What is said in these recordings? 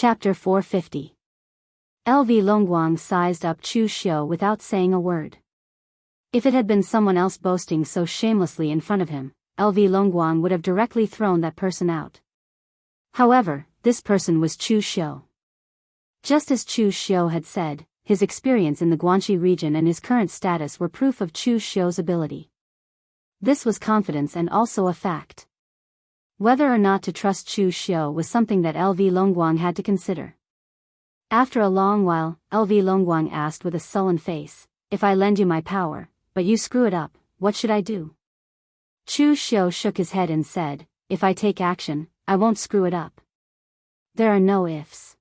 Chapter 450. LV Longguang sized up Chu Xiu without saying a word. If it had been someone else boasting so shamelessly in front of him, LV Longguang would have directly thrown that person out. However, this person was Chu Xiu. Just as Chu Xiu had said, his experience in the Guangxi region and his current status were proof of Chu Xiu's ability. This was confidence and also a fact. Whether or not to trust Chu Xiu was something that LV Longguang had to consider. After a long while, LV Longguang asked with a sullen face, "If I lend you my power, but you screw it up, what should I do?" Chu Xiu shook his head and said, "If I take action, I won't screw it up. There are no ifs.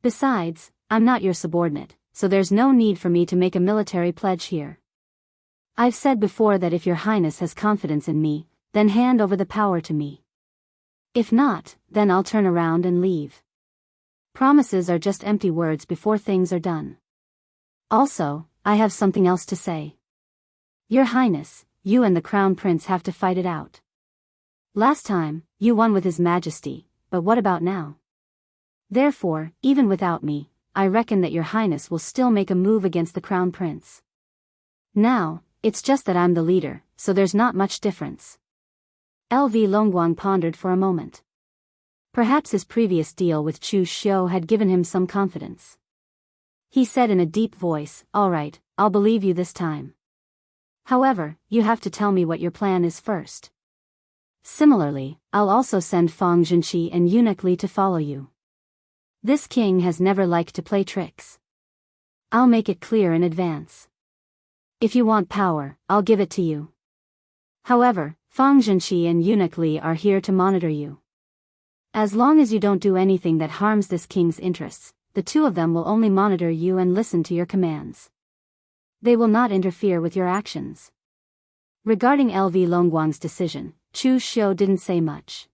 Besides, I'm not your subordinate, so there's no need for me to make a military pledge here. I've said before that if your highness has confidence in me, then hand over the power to me. If not, then I'll turn around and leave. Promises are just empty words before things are done. Also, I have something else to say. Your highness, you and the crown prince have to fight it out. Last time, you won with his majesty, but what about now? Therefore, even without me, I reckon that your highness will still make a move against the crown prince. Now, it's just that I'm the leader, so there's not much difference." LV Longguang pondered for a moment. Perhaps his previous deal with Chu Xiu had given him some confidence. He said in a deep voice, "All right, I'll believe you this time. However, you have to tell me what your plan is first. Similarly, I'll also send Fang Zhenqi and Eunuch Li to follow you. This king has never liked to play tricks. I'll make it clear in advance. If you want power, I'll give it to you. However, Fang Zhenqi and Eunuch Li are here to monitor you. As long as you don't do anything that harms this king's interests, the two of them will only monitor you and listen to your commands. They will not interfere with your actions." Regarding LV Longguang's decision, Chu Xiu didn't say much.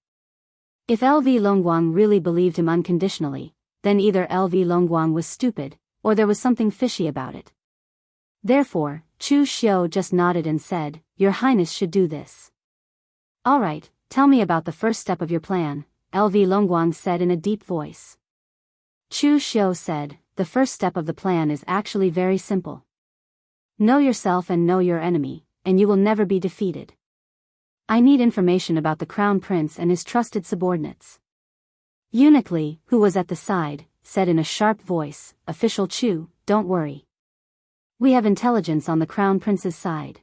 If LV Longguang really believed him unconditionally, then either LV Longguang was stupid, or there was something fishy about it. Therefore, Chu Xiu just nodded and said, "Your highness should do this." "All right, tell me about the first step of your plan," LV Longguang said in a deep voice. Chu Xiu said, "The first step of the plan is actually very simple. Know yourself and know your enemy, and you will never be defeated. I need information about the crown prince and his trusted subordinates." Eunuch Li, who was at the side, said in a sharp voice, "Official Chu, don't worry. We have intelligence on the crown prince's side.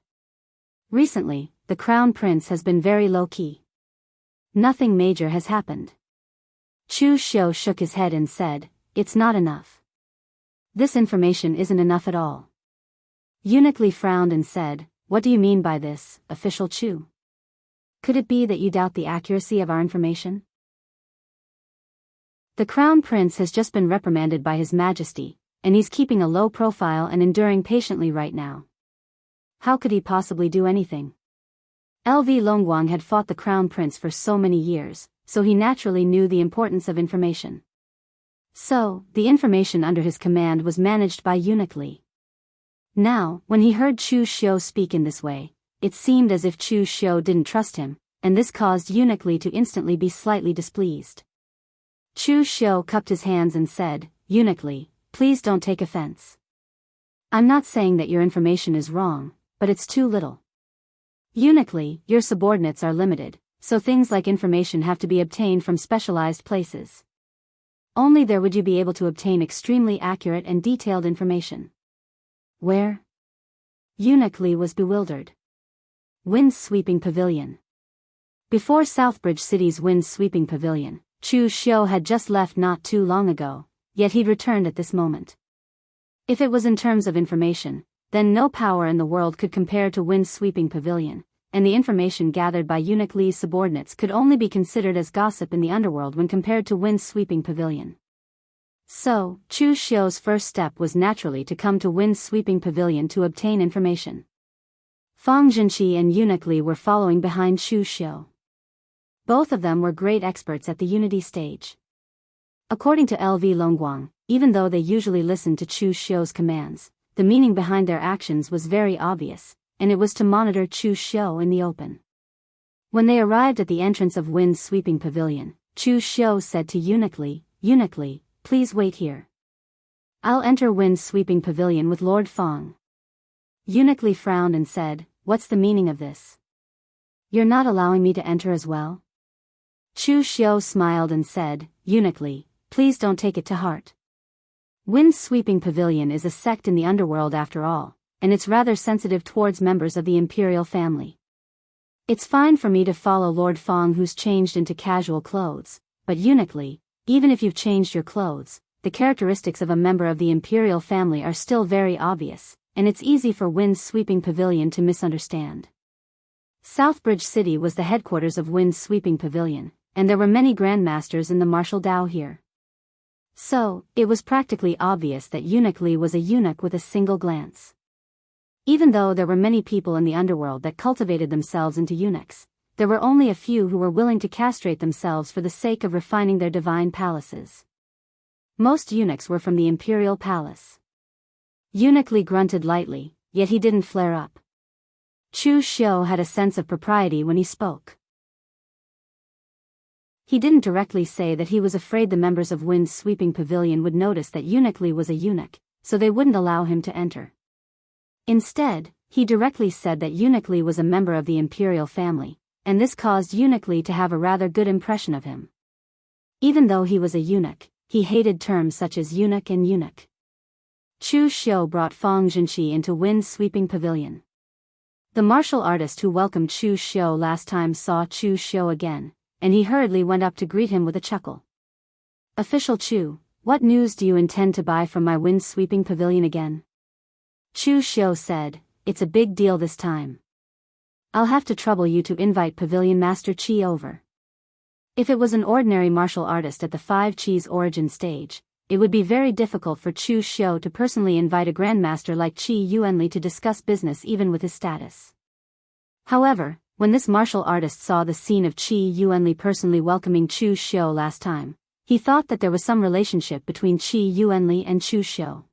Recently, the crown prince has been very low-key. Nothing major has happened." Chu Xiu shook his head and said, "It's not enough. This information isn't enough at all." Eunuch Li frowned and said, "What do you mean by this, Official Chu? Could it be that you doubt the accuracy of our information? The crown prince has just been reprimanded by his majesty, and he's keeping a low profile and enduring patiently right now. How could he possibly do anything?" LV Longguang had fought the crown prince for so many years, so he naturally knew the importance of information. So, the information under his command was managed by Eunuch Li. Now, when he heard Chu Xiu speak in this way, it seemed as if Chu Xiu didn't trust him, and this caused Eunuch Li to instantly be slightly displeased. Chu Xiu cupped his hands and said, "Eunuch Li, please don't take offense. I'm not saying that your information is wrong, but it's too little. Eunuch Li, your subordinates are limited, so things like information have to be obtained from specialized places. Only there would you be able to obtain extremely accurate and detailed information." "Where?" Eunuch Li was bewildered. Wind-sweeping pavilion. Before Southbridge City's wind-sweeping pavilion, Chu Xiu had just left not too long ago, yet he'd returned at this moment. If it was in terms of information, then no power in the world could compare to wind-sweeping pavilion, and the information gathered by Eunuch Li's subordinates could only be considered as gossip in the underworld when compared to wind-sweeping pavilion. So, Chu Xiu's first step was naturally to come to wind-sweeping pavilion to obtain information. Fang Zhenqi and Eunuch Li were following behind Chu Xiu. Both of them were great experts at the unity stage. According to LV Longguang, even though they usually listened to Chu Xiu's commands, the meaning behind their actions was very obvious, and it was to monitor Chu Xiu in the open. When they arrived at the entrance of wind-sweeping pavilion, Chu Xiu said to Eunuch Li, "Eunuch Li, please wait here. I'll enter wind-sweeping pavilion with Lord Fong." Eunuch Li frowned and said, "What's the meaning of this? You're not allowing me to enter as well?" Chu Xiu smiled and said, "Eunuch Li, please don't take it to heart. Wind-sweeping pavilion is a sect in the underworld after all, and it's rather sensitive towards members of the imperial family. It's fine for me to follow Lord Fong who's changed into casual clothes, but Eunuch Li, even if you've changed your clothes, the characteristics of a member of the imperial family are still very obvious, and it's easy for Wind-sweeping pavilion to misunderstand." Southbridge City was the headquarters of Wind-sweeping pavilion, and there were many grandmasters in the martial Dao here. So, it was practically obvious that Eunuch Li was a eunuch with a single glance. Even though there were many people in the underworld that cultivated themselves into eunuchs, there were only a few who were willing to castrate themselves for the sake of refining their divine palaces. Most eunuchs were from the imperial palace. Eunuch Li grunted lightly, yet he didn't flare up. Chu Xiu had a sense of propriety when he spoke. He didn't directly say that he was afraid the members of Wind-sweeping pavilion would notice that Eunuch Li was a eunuch, so they wouldn't allow him to enter. Instead, he directly said that Eunuch Li was a member of the imperial family, and this caused Eunuch Li to have a rather good impression of him. Even though he was a eunuch, he hated terms such as eunuch and eunuch. Chu Xiu brought Fong Jinqi into Wind-sweeping pavilion. The martial artist who welcomed Chu Xiu last time saw Chu Xiu again, and he hurriedly went up to greet him with a chuckle. "Official Chu, what news do you intend to buy from my Wind-sweeping pavilion again?" Chu Xiu said, "It's a big deal this time. I'll have to trouble you to invite Pavilion Master Qi over." If it was an ordinary martial artist at the 5 Qi's origin stage, it would be very difficult for Chu Xiu to personally invite a grandmaster like Qi Yuanli to discuss business even with his status. However, when this martial artist saw the scene of Qi Yuanli personally welcoming Chu Xiu last time, he thought that there was some relationship between Qi Yuanli and Chu Xiu.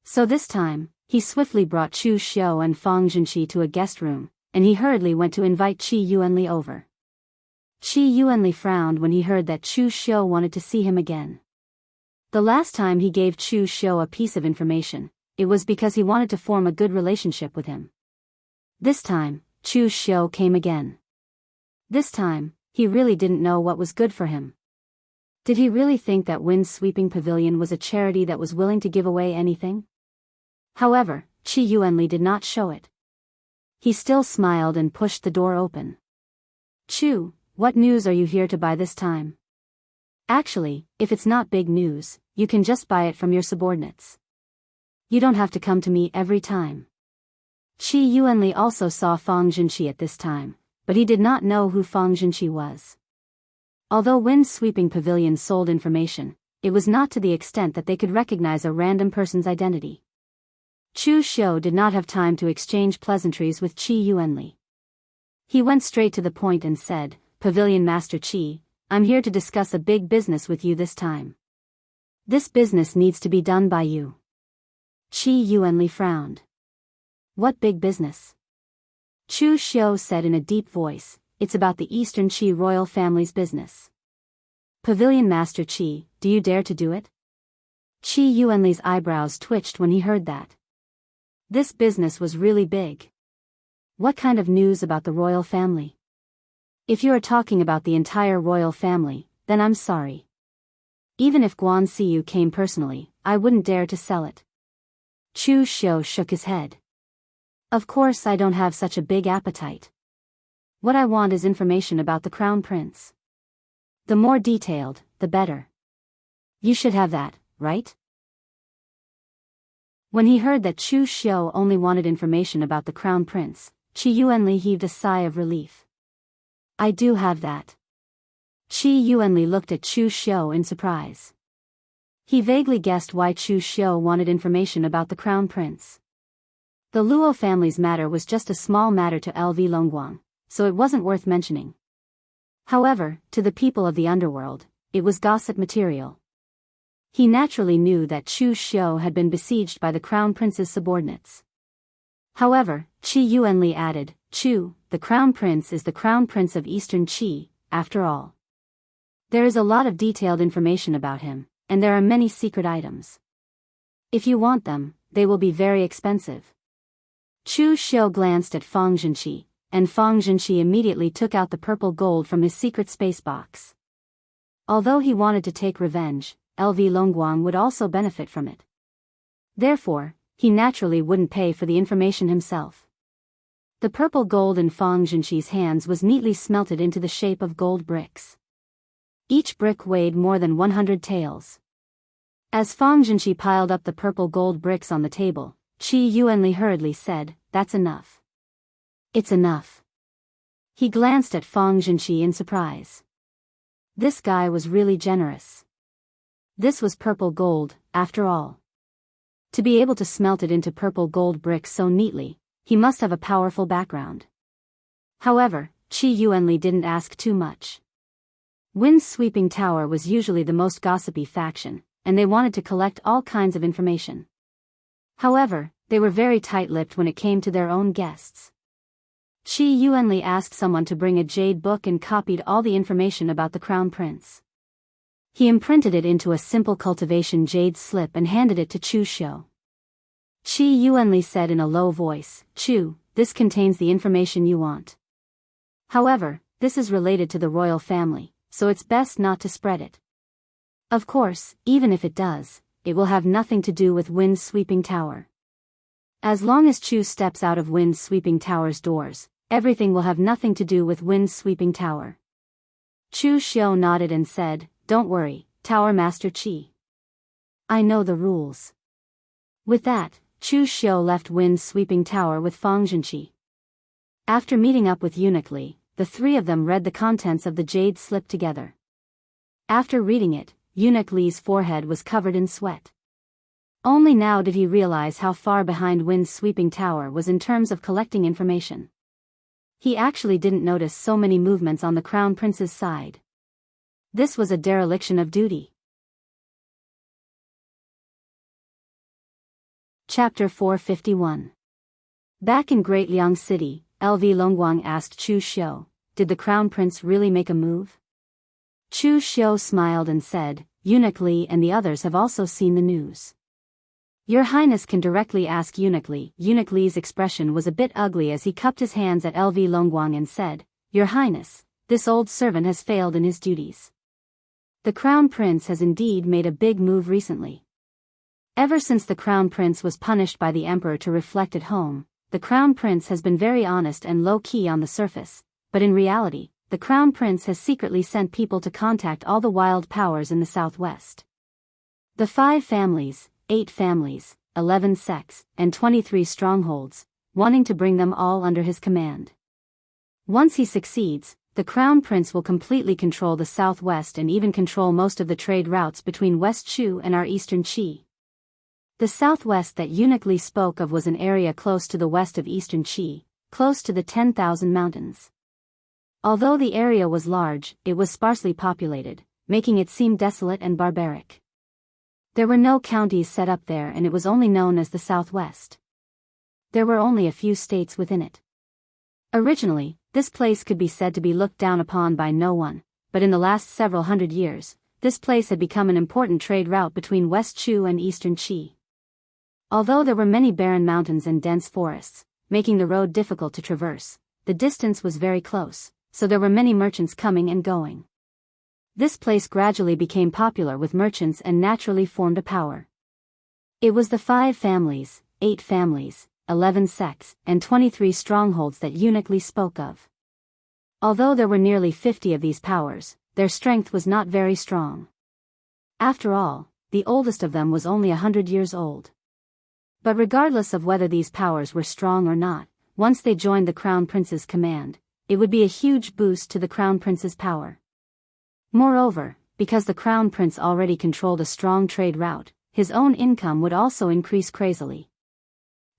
So this time, he swiftly brought Chu Xiu and Fong Jinqi to a guest room, and he hurriedly went to invite Qi Yuanli over. Qi Yuanli frowned when he heard that Chu Xiu wanted to see him again. The last time he gave Chu Xiu a piece of information, it was because he wanted to form a good relationship with him. This time, Chu Xiu came again. This time, he really didn't know what was good for him. Did he really think that Wind-sweeping pavilion was a charity that was willing to give away anything? However, Qi Yuanli did not show it. He still smiled and pushed the door open. "Chu, what news are you here to buy this time? Actually, if it's not big news, you can just buy it from your subordinates. You don't have to come to me every time." Qi Yuanli also saw Fong Jinqi at this time, but he did not know who Fong Jinqi was. Although Wind-sweeping pavilion sold information, it was not to the extent that they could recognize a random person's identity. Chu Xiu did not have time to exchange pleasantries with Qi Yuanli. He went straight to the point and said, "Pavilion Master Qi, I'm here to discuss a big business with you this time. This business needs to be done by you." Qi Yuanli frowned. "What big business?" Chu Xiu said in a deep voice, "It's about the Eastern Qi royal family's business." "Pavilion Master Qi, do you dare to do it?" Qi Yuanli's eyebrows twitched when he heard that. This business was really big. What kind of news about the royal family? If you are talking about the entire royal family, then I'm sorry. Even if Guan Siyu came personally, I wouldn't dare to sell it. Chu Xiu shook his head. Of course I don't have such a big appetite. What I want is information about the crown prince. The more detailed, the better. You should have that, right? When he heard that Chu Xiu only wanted information about the crown prince, Qi Yuanli heaved a sigh of relief. I do have that. Qi Yuanli looked at Chu Xiu in surprise. He vaguely guessed why Chu Xiu wanted information about the crown prince. The Luo family's matter was just a small matter to LV Longguang, so it wasn't worth mentioning. However, to the people of the underworld, it was gossip material. He naturally knew that Chu Xiu had been besieged by the crown prince's subordinates. However, Qi Yuanli added, "Chu, the crown prince is the crown prince of Eastern Qi, after all. There is a lot of detailed information about him, and there are many secret items. If you want them, they will be very expensive. Chu Xiu glanced at Fang Zhenqi, and Fang Zhenqi immediately took out the purple gold from his secret space box. Although he wanted to take revenge, LV Longguang would also benefit from it. Therefore, he naturally wouldn't pay for the information himself. The purple gold in Fang Zhenqi's hands was neatly smelted into the shape of gold bricks. Each brick weighed more than 100 taels. As Fang Zhenqi piled up the purple gold bricks on the table, Qi Yuanli hurriedly said, "That's enough." "It's enough." He glanced at Fang Zhenqi in surprise. This guy was really generous. This was purple gold, after all. To be able to smelt it into purple gold bricks so neatly, he must have a powerful background. However, Qi Yuanli didn't ask too much. Wind's sweeping tower was usually the most gossipy faction, and they wanted to collect all kinds of information. However, they were very tight-lipped when it came to their own guests. Qi Yuanli asked someone to bring a jade book and copied all the information about the crown prince. He imprinted it into a simple cultivation jade slip and handed it to Chu Xiu. Qi Yuanli said in a low voice, "Chu, this contains the information you want. However, this is related to the royal family, so it's best not to spread it. Of course, even if it does, it will have nothing to do with Wind's sweeping tower. As long as Chu steps out of Wind's sweeping tower's doors, everything will have nothing to do with Wind's sweeping tower." Chu Xiu nodded and said, "Don't worry, Tower Master Qi. I know the rules." With that, Chu Xiu left Wind's sweeping tower with Fang Zhenqi. After meeting up with Eunuch Li, the three of them read the contents of the jade slip together. After reading it, Eunuch Li's forehead was covered in sweat. Only now did he realize how far behind Wind's sweeping tower was in terms of collecting information. He actually didn't notice so many movements on the crown prince's side. This was a dereliction of duty. Chapter 451. Back in Great Liang City, LV Longguang asked Chu Xiu, "Did the crown prince really make a move?" Chu Xiu smiled and said, "Eunuch Li and the others have also seen the news. Your Highness can directly ask Eunuch Li." Eunuch Li's expression was a bit ugly as he cupped his hands at LV Longguang and said, "Your Highness, this old servant has failed in his duties. The crown prince has indeed made a big move recently. Ever since the crown prince was punished by the emperor to reflect at home, the crown prince has been very honest and low-key on the surface, but in reality, the crown prince has secretly sent people to contact all the wild powers in the southwest. The 5 families, 8 families, 11 sects, and 23 strongholds, wanting to bring them all under his command. Once he succeeds, the crown prince will completely control the southwest and even control most of the trade routes between West Chu and our eastern Qi. The southwest that Eunuch Li spoke of was an area close to the west of eastern Qi, close to the 10,000 mountains. Although the area was large, it was sparsely populated, making it seem desolate and barbaric. There were no counties set up there and it was only known as the Southwest. There were only a few states within it. Originally, this place could be said to be looked down upon by no one, but in the last several hundred years, this place had become an important trade route between West Chu and Eastern Qi. Although there were many barren mountains and dense forests, making the road difficult to traverse, the distance was very close, so there were many merchants coming and going. This place gradually became popular with merchants and naturally formed a power. It was the 5 families, 8 families, 11 sects, and 23 strongholds that Eunuch Li spoke of. Although there were nearly 50 of these powers, their strength was not very strong. After all, the oldest of them was only 100 years old. But regardless of whether these powers were strong or not, once they joined the Crown Prince's command, it would be a huge boost to the Crown Prince's power. Moreover, because the Crown Prince already controlled a strong trade route, his own income would also increase crazily.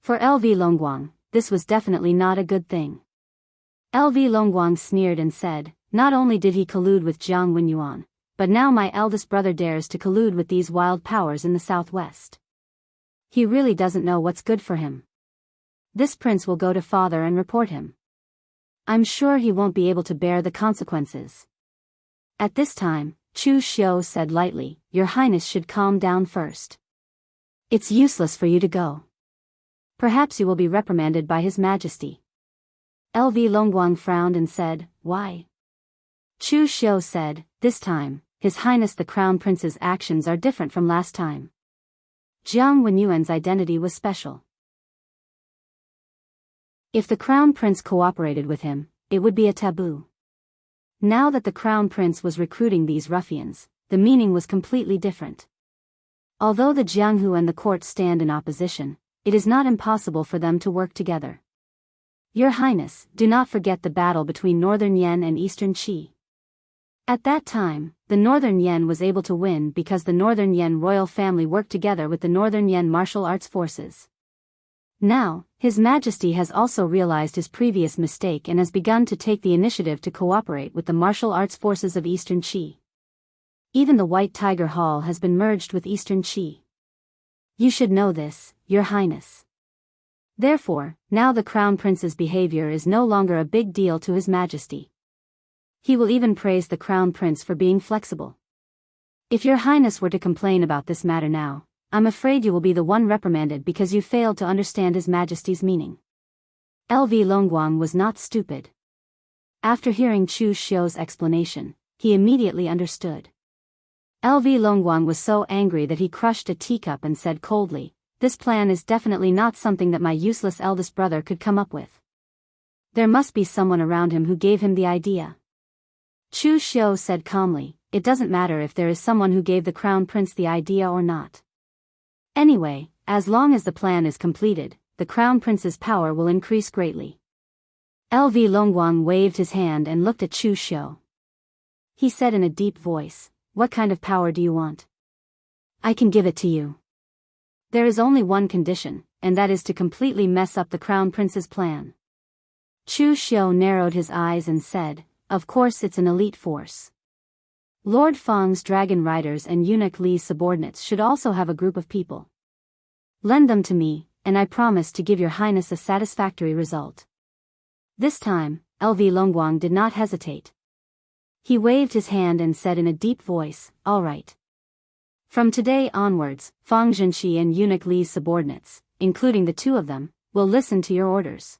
For LV Longguang, this was definitely not a good thing. LV Longguang sneered and said, "Not only did he collude with Jiang Wenyuan, but now my eldest brother dares to collude with these wild powers in the southwest. He really doesn't know what's good for him. This prince will go to father and report him. I'm sure he won't be able to bear the consequences." At this time, Chu Xiu said lightly, Your Highness should calm down first. It's useless for you to go. Perhaps you will be reprimanded by His Majesty. LV Longguang frowned and said, Why? Chu Xiu said, This time, His Highness the Crown Prince's actions are different from last time. Jiang Wenyuan's identity was special. If the Crown Prince cooperated with him, it would be a taboo. Now that the Crown Prince was recruiting these ruffians, the meaning was completely different. Although the Jianghu and the court stand in opposition, it is not impossible for them to work together. Your Highness, do not forget the battle between Northern Yan and Eastern Qi. At that time, the Northern Yan was able to win because the Northern Yan royal family worked together with the Northern Yan martial arts forces. Now, His Majesty has also realized his previous mistake and has begun to take the initiative to cooperate with the martial arts forces of Eastern Qi. Even the White Tiger Hall has been merged with Eastern Qi. You should know this, Your Highness. Therefore, now the Crown Prince's behavior is no longer a big deal to His Majesty. He will even praise the Crown Prince for being flexible. If Your Highness were to complain about this matter now, I'm afraid you will be the one reprimanded because you failed to understand His Majesty's meaning. LV Longguang was not stupid. After hearing Chu Xiu's explanation, he immediately understood. LV Longguang was so angry that he crushed a teacup and said coldly, This plan is definitely not something that my useless eldest brother could come up with. There must be someone around him who gave him the idea. Chu Xiu said calmly, It doesn't matter if there is someone who gave the Crown Prince the idea or not. Anyway, as long as the plan is completed, the Crown Prince's power will increase greatly. LV Longguang waved his hand and looked at Chu Xiu. He said in a deep voice, What kind of power do you want? I can give it to you. There is only one condition, and that is to completely mess up the Crown Prince's plan. Chu Xiu narrowed his eyes and said, Of course it's an elite force. Lord Fang's dragon riders and Eunuch Li's subordinates should also have a group of people. Lend them to me, and I promise to give Your Highness a satisfactory result. This time, LV Longguang did not hesitate. He waved his hand and said in a deep voice, All right. From today onwards, Fang Zhenxi and Eunuch Li's subordinates, including the two of them, will listen to your orders.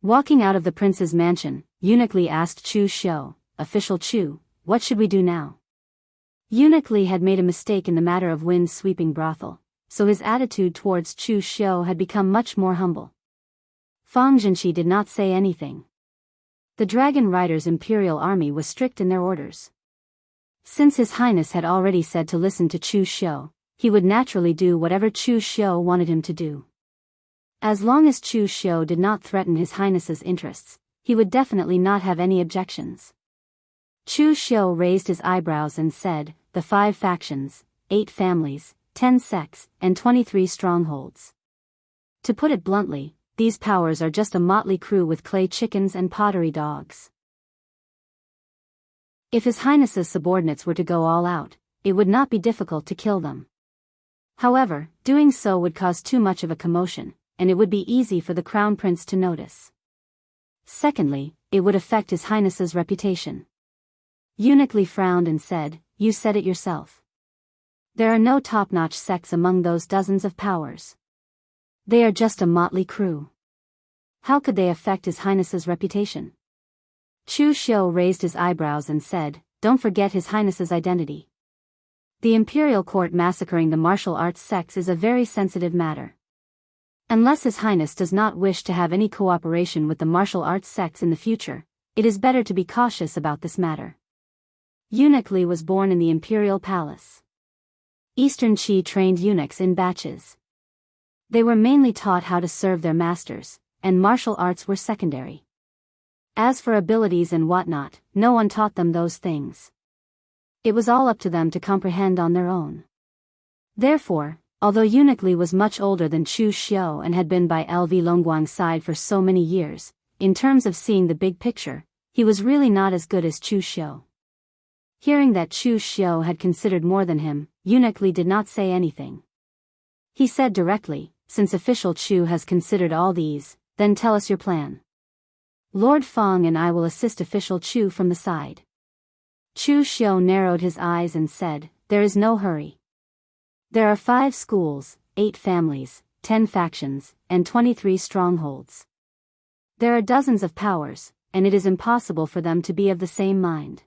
Walking out of the prince's mansion, Eunuch Li asked Chu Xiu, Official Chu, what should we do now? Eunuch Li had made a mistake in the matter of Wind's sweeping brothel, so his attitude towards Chu Xiu had become much more humble. Fang Zhenxi did not say anything. The Dragon Riders' imperial army was strict in their orders. Since His Highness had already said to listen to Chu Xiu, he would naturally do whatever Chu Xiu wanted him to do. As long as Chu Xiu did not threaten His Highness's interests, he would definitely not have any objections. Chu Xiu raised his eyebrows and said, The 5 factions, 8 families, 10 sects, and 23 strongholds. To put it bluntly, these powers are just a motley crew with clay chickens and pottery dogs. If His Highness's subordinates were to go all out, it would not be difficult to kill them. However, doing so would cause too much of a commotion, and it would be easy for the Crown Prince to notice. Secondly, it would affect His Highness's reputation. Eunuch Li frowned and said, You said it yourself. There are no top-notch sects among those dozens of powers. They are just a motley crew. How could they affect His Highness's reputation? Chu Xiu raised his eyebrows and said, Don't forget His Highness's identity. The imperial court massacring the martial arts sects is a very sensitive matter. Unless His Highness does not wish to have any cooperation with the martial arts sects in the future, it is better to be cautious about this matter. Eunuch Li was born in the imperial palace. Eastern Qi trained eunuchs in batches. They were mainly taught how to serve their masters, and martial arts were secondary. As for abilities and whatnot, no one taught them those things. It was all up to them to comprehend on their own. Therefore, although Eunuch Li was much older than Chu Xiu and had been by LV Longguang's side for so many years, in terms of seeing the big picture, he was really not as good as Chu Xiu. Hearing that Chu Xiu had considered more than him, Eunuch Li did not say anything. He said directly, Since official Chu has considered all these, then tell us your plan. Lord Fang and I will assist official Chu from the side. Chu Xiu narrowed his eyes and said, "There is no hurry. There are 5 schools, 8 families, 10 factions, and 23 strongholds. There are dozens of powers, and it is impossible for them to be of the same mind.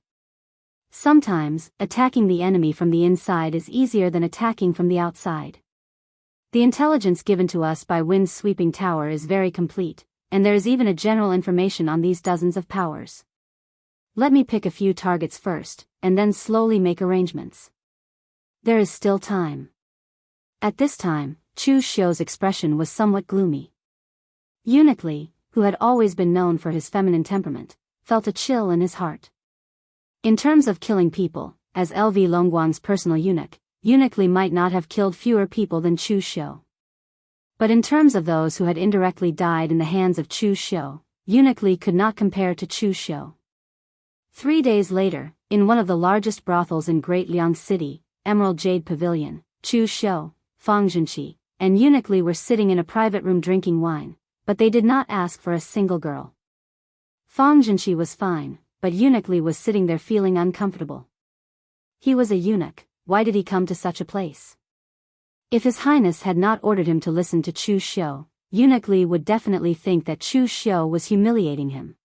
Sometimes, attacking the enemy from the inside is easier than attacking from the outside. The intelligence given to us by Wind's sweeping tower is very complete, and there is even a general information on these dozens of powers. Let me pick a few targets first, and then slowly make arrangements. There is still time." At this time, Chu Xiu's expression was somewhat gloomy. Eunuch Li, who had always been known for his feminine temperament, felt a chill in his heart. In terms of killing people, as LV Longguang's personal eunuch, Eunuch Li might not have killed fewer people than Chu Xiu. But in terms of those who had indirectly died in the hands of Chu Xiu, Eunuch Li could not compare to Chu Xiu. 3 days later, in one of the largest brothels in Great Liang City, Emerald Jade Pavilion, Chu Xiu, Fang Junqi, and Eunuch Li were sitting in a private room drinking wine, but they did not ask for a single girl. Fang Junqi was fine, but Eunuch Li was sitting there feeling uncomfortable. He was a eunuch, why did he come to such a place? If His Highness had not ordered him to listen to Chu Xiu, Eunuch Li would definitely think that Chu Xiu was humiliating him.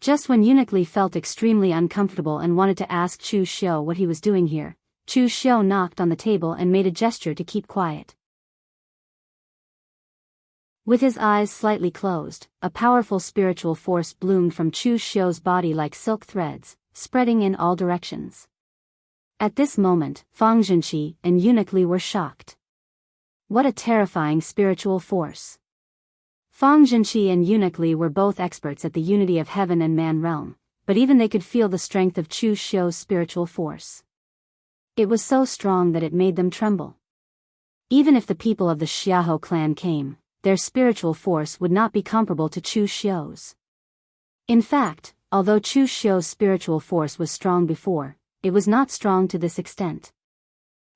Just when Eunuch Li felt extremely uncomfortable and wanted to ask Chu Xiu what he was doing here, Chu Xiu knocked on the table and made a gesture to keep quiet. With his eyes slightly closed, a powerful spiritual force bloomed from Chu Xiu's body like silk threads, spreading in all directions. At this moment, Fang Junqi and Eunuch Li were shocked. What a terrifying spiritual force! Fang Junqi and Eunuch Li were both experts at the unity of heaven and man realm, but even they could feel the strength of Chu Xiu's spiritual force. It was so strong that it made them tremble. Even if the people of the Xiahou clan came, their spiritual force would not be comparable to Chu Xiu's. In fact, although Chu Xiu's spiritual force was strong before, it was not strong to this extent.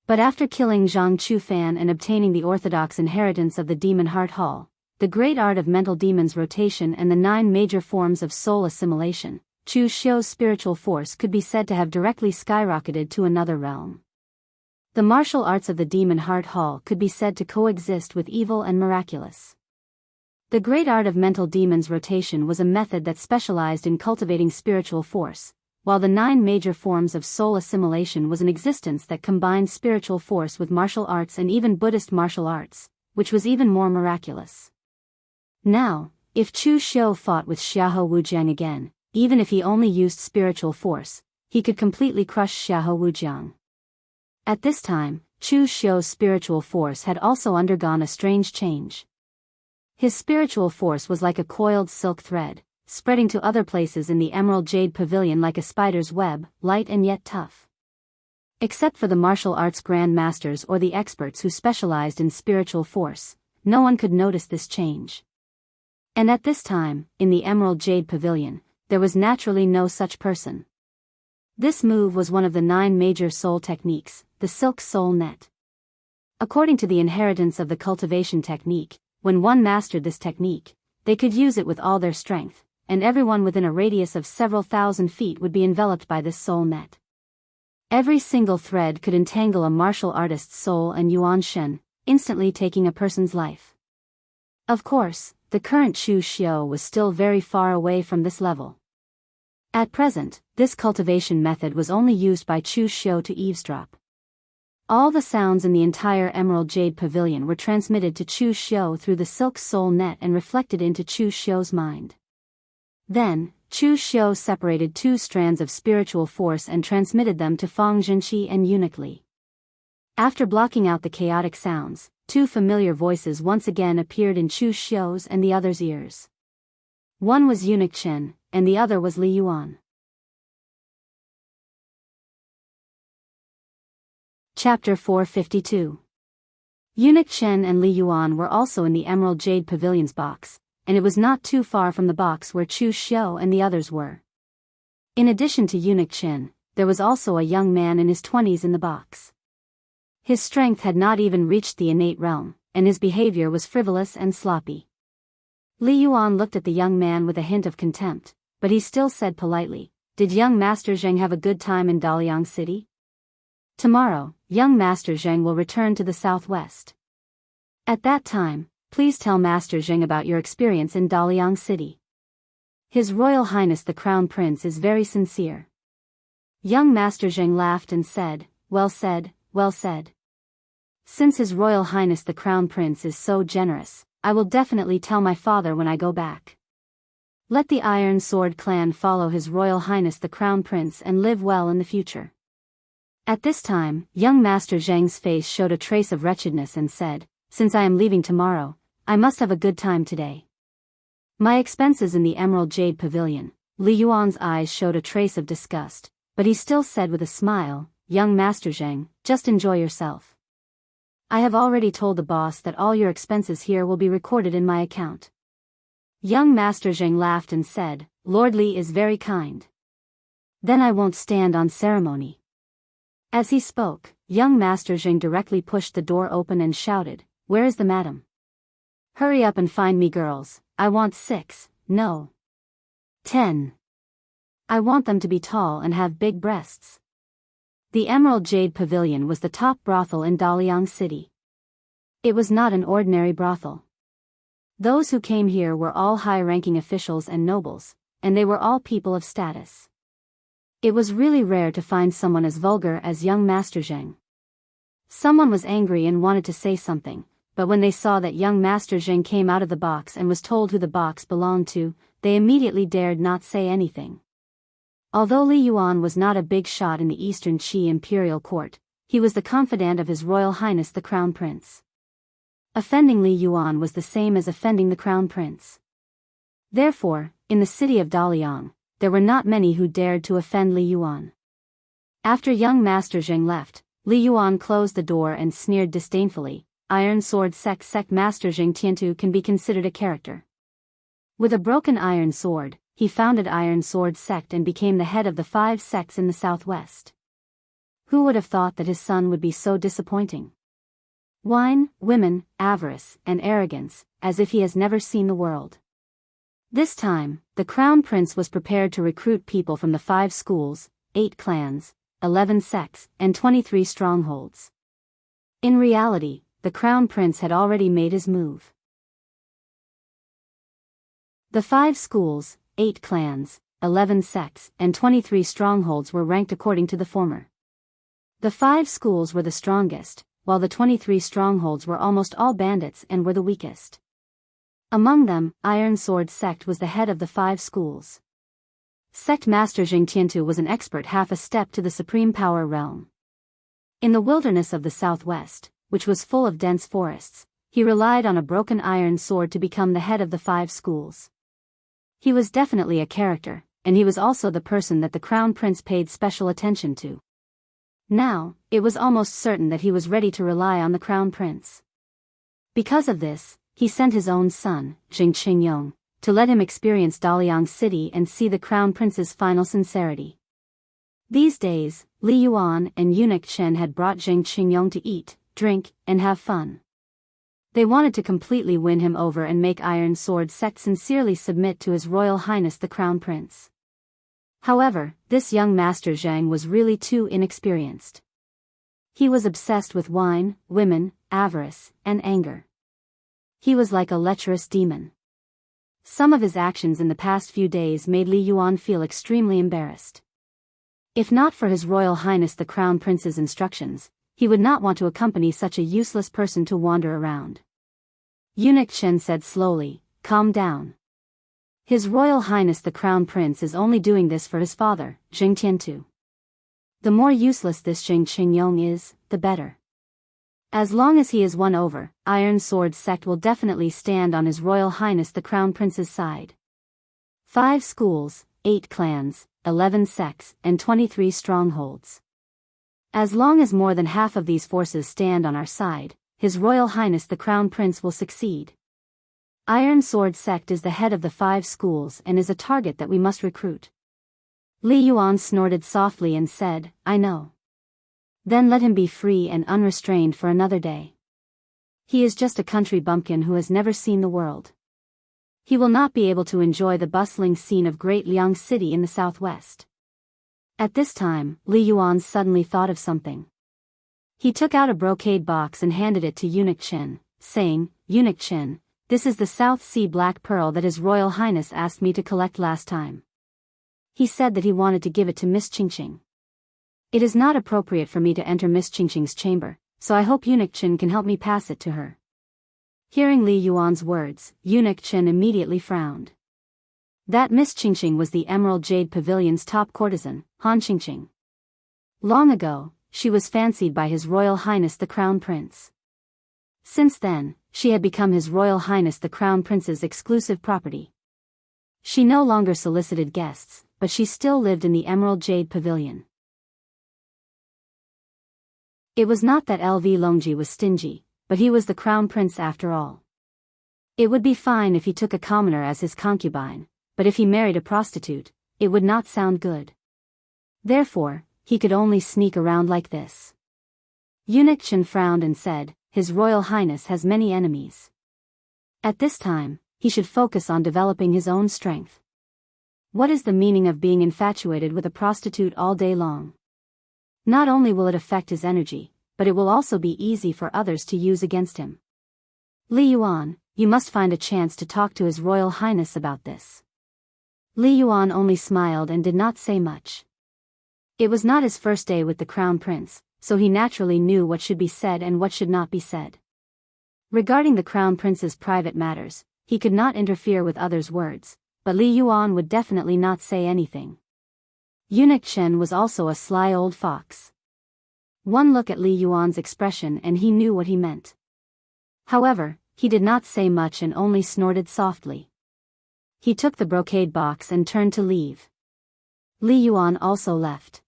But after killing Zhang Chufan and obtaining the orthodox inheritance of the Demon Heart Hall, the great art of mental demons rotation and the 9 major forms of soul assimilation, Chu Xiu's spiritual force could be said to have directly skyrocketed to another realm. The martial arts of the Demon Heart Hall could be said to coexist with evil and miraculous. The great art of mental demons rotation was a method that specialized in cultivating spiritual force, while the 9 major forms of soul assimilation was an existence that combined spiritual force with martial arts and even Buddhist martial arts, which was even more miraculous. Now, if Chu Xiu fought with Xiahou Wujiang again, even if he only used spiritual force, he could completely crush Xiahou Wujiang. At this time, Chu Xiu's spiritual force had also undergone a strange change. His spiritual force was like a coiled silk thread, spreading to other places in the Emerald Jade Pavilion like a spider's web, light and yet tough. Except for the martial arts grand masters or the experts who specialized in spiritual force, no one could notice this change. And at this time, in the Emerald Jade Pavilion, there was naturally no such person. This move was one of the 9 major soul techniques, the Silk Soul Net. According to the inheritance of the cultivation technique, when one mastered this technique, they could use it with all their strength, and everyone within a radius of several thousand feet would be enveloped by this soul net. Every single thread could entangle a martial artist's soul and yuan shen, instantly taking a person's life. Of course, the current Chu Xiu was still very far away from this level. At present, this cultivation method was only used by Chu Xiu to eavesdrop. All the sounds in the entire Emerald Jade Pavilion were transmitted to Chu Xiu through the Silk Soul Net and reflected into Chu Xiu's mind. Then, Chu Xiu separated 2 strands of spiritual force and transmitted them to Fang Junqi and Eunuch Li. After blocking out the chaotic sounds, 2 familiar voices once again appeared in Chu Xiu's and the other's ears. One was Eunuch Chen, and the other was Li Yuan. Chapter 452. Eunuch Chen and Li Yuan were also in the Emerald Jade Pavilion's box, and it was not too far from the box where Chu Xiu and the others were. In addition to Eunuch Chen, there was also a young man in his 20s in the box. His strength had not even reached the innate realm, and his behavior was frivolous and sloppy. Li Yuan looked at the young man with a hint of contempt, but he still said politely, did young Master Zheng have a good time in Daliang City? Tomorrow, young Master Zheng will return to the southwest. At that time, please tell Master Zheng about your experience in Daliang City. His Royal Highness the Crown Prince is very sincere. Young Master Zheng laughed and said, well said, well said. Since His Royal Highness the Crown Prince is so generous, I will definitely tell my father when I go back. Let the Iron Sword clan follow His Royal Highness the Crown Prince and live well in the future. At this time, young Master Zheng's face showed a trace of wretchedness and said, since I am leaving tomorrow, I must have a good time today. My expenses in the Emerald Jade Pavilion. Li Yuan's eyes showed a trace of disgust, but he still said with a smile, young Master Zheng, just enjoy yourself. I have already told the boss that all your expenses here will be recorded in my account. Young Master Zheng laughed and said, Lord Li is very kind. Then I won't stand on ceremony. As he spoke, young Master Zheng directly pushed the door open and shouted, where is the madam? Hurry up and find me girls, I want 6, no. 10. I want them to be tall and have big breasts. The Emerald Jade Pavilion was the top brothel in Daliang City. It was not an ordinary brothel. Those who came here were all high-ranking officials and nobles, and they were all people of status. It was really rare to find someone as vulgar as young Master Zheng. Someone was angry and wanted to say something, but when they saw that young Master Zheng came out of the box and was told who the box belonged to, they immediately dared not say anything. Although Li Yuan was not a big shot in the Eastern Qi imperial court, he was the confidant of His Royal Highness the Crown Prince. Offending Li Yuan was the same as offending the Crown Prince. Therefore, in the city of Daliang, there were not many who dared to offend Li Yuan. After young Master Zheng left, Li Yuan closed the door and sneered disdainfully, Iron Sword sect Master Zheng Tiantu can be considered a character. With a broken iron sword, he founded Iron Sword sect and became the head of the 5 sects in the southwest. Who would have thought that his son would be so disappointing? Wine, women, avarice, and arrogance, as if he has never seen the world. This time, the Crown Prince was prepared to recruit people from the 5 schools, 8 clans, 11 sects, and 23 strongholds. In reality, the Crown Prince had already made his move. The 5 schools, 8 clans, 11 sects, and 23 strongholds were ranked according to the former. The 5 schools were the strongest, while the 23 strongholds were almost all bandits and were the weakest. Among them, Iron Sword sect was the head of the 5 schools. Sect Master Zheng Tiantu was an expert half a step to the supreme power realm. In the wilderness of the southwest, which was full of dense forests, he relied on a broken iron sword to become the head of the 5 schools. He was definitely a character, and he was also the person that the Crown Prince paid special attention to. Now, it was almost certain that he was ready to rely on the Crown Prince. Because of this, he sent his own son, Jing Qingyong, to let him experience Daliang City and see the Crown Prince's final sincerity. These days, Li Yuan and Eunuch Chen had brought Jing Qingyong to eat, drink, and have fun. They wanted to completely win him over and make Iron Sword sect sincerely submit to His Royal Highness the Crown Prince. However, this young Master Zheng was really too inexperienced. He was obsessed with wine, women, avarice, and anger. He was like a lecherous demon. Some of his actions in the past few days made Li Yuan feel extremely embarrassed. If not for His Royal Highness the Crown Prince's instructions, he would not want to accompany such a useless person to wander around. Eunuch Chen said slowly, calm down. His Royal Highness the Crown Prince is only doing this for his father, Jing Tiantu. The more useless this Jing Qingyong is, the better. As long as he is won over, Iron Sword sect will definitely stand on His Royal Highness the Crown Prince's side. 5 schools, 8 clans, 11 sects, and 23 strongholds. As long as more than half of these forces stand on our side, His Royal Highness the Crown Prince will succeed. Iron Sword sect is the head of the 5 schools and is a target that we must recruit. Li Yuan snorted softly and said, I know. Then let him be free and unrestrained for another day. He is just a country bumpkin who has never seen the world. He will not be able to enjoy the bustling scene of Great Liang City in the southwest. At this time, Li Yuan suddenly thought of something. He took out a brocade box and handed it to Eunuch Chen, saying, "Eunuch Chen, this is the South Sea Black Pearl that His Royal Highness asked me to collect last time. He said that he wanted to give it to Miss Qingqing. It is not appropriate for me to enter Miss Qingqing's chamber, so I hope Eunuch Chen can help me pass it to her." Hearing Li Yuan's words, Eunuch Chen immediately frowned. That Miss Qingqing was the Emerald Jade Pavilion's top courtesan, Han Qingqing. Long ago, she was fancied by His Royal Highness the Crown Prince. Since then, she had become His Royal Highness the Crown Prince's exclusive property. She no longer solicited guests, but she still lived in the Emerald Jade Pavilion. It was not that LV Longji was stingy, but he was the Crown Prince after all. It would be fine if he took a commoner as his concubine, but if he married a prostitute, it would not sound good. Therefore, he could only sneak around like this. Eunuch Chen frowned and said, "His Royal Highness has many enemies. At this time, he should focus on developing his own strength. What is the meaning of being infatuated with a prostitute all day long? Not only will it affect his energy, but it will also be easy for others to use against him. Li Yuan, you must find a chance to talk to His Royal Highness about this." Li Yuan only smiled and did not say much. It was not his first day with the Crown Prince, so he naturally knew what should be said and what should not be said. Regarding the Crown Prince's private matters, he could not interfere with others' words, but Li Yuan would definitely not say anything. Eunuch Chen was also a sly old fox. One look at Li Yuan's expression and he knew what he meant. However, he did not say much and only snorted softly. He took the brocade box and turned to leave. Li Yuan also left.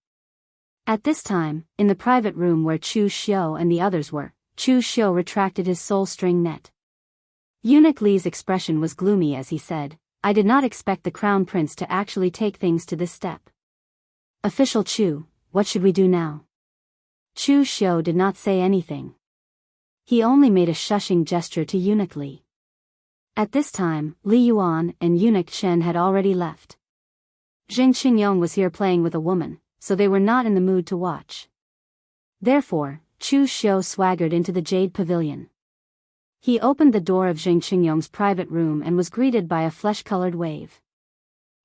At this time, in the private room where Chu Xiu and the others were, Chu Xiu retracted his soul string net. Eunuch Li's expression was gloomy as he said, "I did not expect the Crown Prince to actually take things to this step. Official Chu, what should we do now?" Chu Xiu did not say anything. He only made a shushing gesture to Eunuch Li. At this time, Li Yuan and Eunuch Chen had already left. Zheng Qingyong was here playing with a woman, so they were not in the mood to watch. Therefore, Chu Xiu swaggered into the Jade Pavilion. He opened the door of Zheng Qingyong's private room and was greeted by a flesh-colored wave.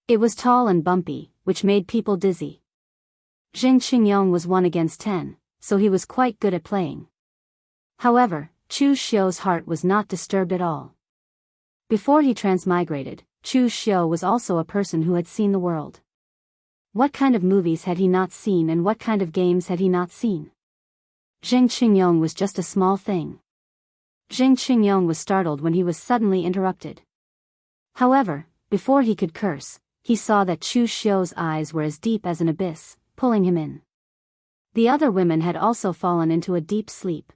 It was tall and bumpy, which made people dizzy. Zheng Qingyong was 1 against 10, so he was quite good at playing. However, Chu Xiu's heart was not disturbed at all. Before he transmigrated, Chu Xiu was also a person who had seen the world. What kind of movies had he not seen and what kind of games had he not seen? Zheng Qingyong was just a small thing. Zheng Qingyong was startled when he was suddenly interrupted. However, before he could curse, he saw that Chu Xiu's eyes were as deep as an abyss, pulling him in. The other women had also fallen into a deep sleep.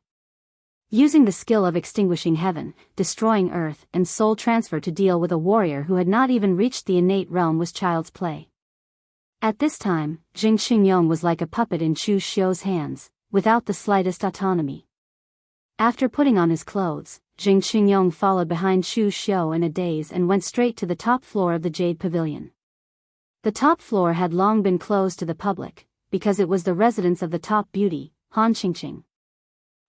Using the skill of extinguishing heaven, destroying earth, and soul transfer to deal with a warrior who had not even reached the innate realm was child's play. At this time, Zheng Qingyong was like a puppet in Chu Xiu's hands, without the slightest autonomy. After putting on his clothes, Zheng Qingyong followed behind Chu Xiu in a daze and went straight to the top floor of the Jade Pavilion. The top floor had long been closed to the public, because it was the residence of the top beauty, Han Qingqing.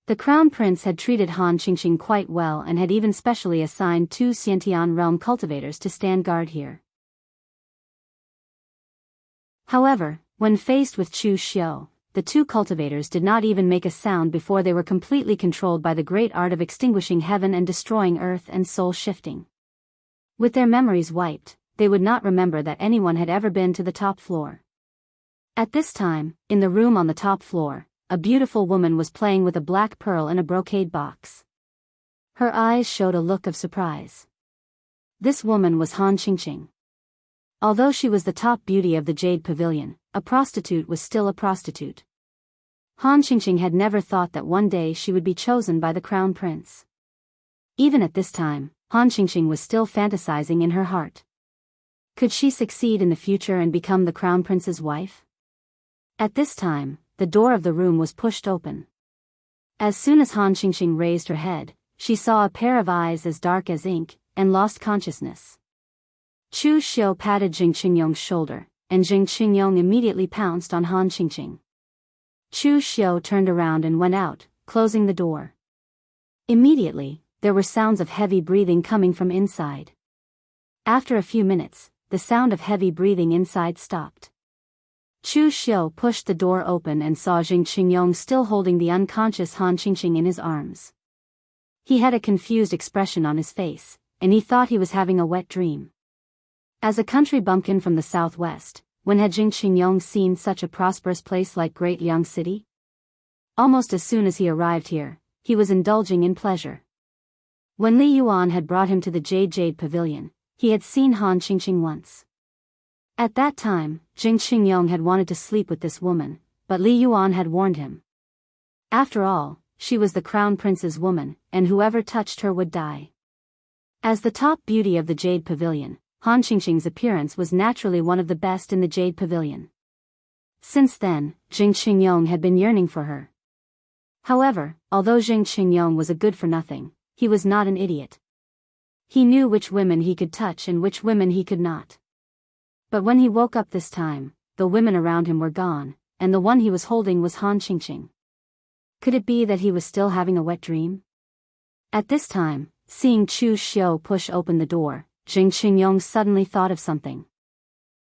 The Crown Prince had treated Han Qingqing quite well and had even specially assigned 2 Xiantian realm cultivators to stand guard here. However, when faced with Chu Xiu, the 2 cultivators did not even make a sound before they were completely controlled by the great art of extinguishing heaven and destroying earth and soul shifting. With their memories wiped, they would not remember that anyone had ever been to the top floor. At this time, in the room on the top floor, a beautiful woman was playing with a black pearl in a brocade box. Her eyes showed a look of surprise. This woman was Han Qingqing. Although she was the top beauty of the Jade Pavilion, a prostitute was still a prostitute. Han Qingqing had never thought that one day she would be chosen by the Crown Prince. Even at this time, Han Qingqing was still fantasizing in her heart. Could she succeed in the future and become the Crown Prince's wife? At this time, the door of the room was pushed open. As soon as Han Qingqing raised her head, she saw a pair of eyes as dark as ink, and lost consciousness. Chu Xiu patted Zheng Qingyong's shoulder, and Jing Qingyong immediately pounced on Han Qingqing. Chu Xiu turned around and went out, closing the door. Immediately, there were sounds of heavy breathing coming from inside. After a few minutes, the sound of heavy breathing inside stopped. Chu Xiu pushed the door open and saw Jing Qingyong still holding the unconscious Han Qingqing in his arms. He had a confused expression on his face, and he thought he was having a wet dream. As a country bumpkin from the southwest, when had Jing Qingyong seen such a prosperous place like Great Liang City? Almost as soon as he arrived here, he was indulging in pleasure. When Li Yuan had brought him to the Jade Pavilion, he had seen Han Qingqing once. At that time, Jing Qingyong had wanted to sleep with this woman, but Li Yuan had warned him. After all, she was the crown prince's woman, and whoever touched her would die. As the top beauty of the Jade Pavilion, Han Qingqing's appearance was naturally one of the best in the Jade Pavilion. Since then, Jing Qingyong had been yearning for her. However, although Jing Qingyong was a good-for-nothing, he was not an idiot. He knew which women he could touch and which women he could not. But when he woke up this time, the women around him were gone, and the one he was holding was Han Qingqing. Could it be that he was still having a wet dream? At this time, seeing Chu Xiu push open the door, Jing Qingyong suddenly thought of something.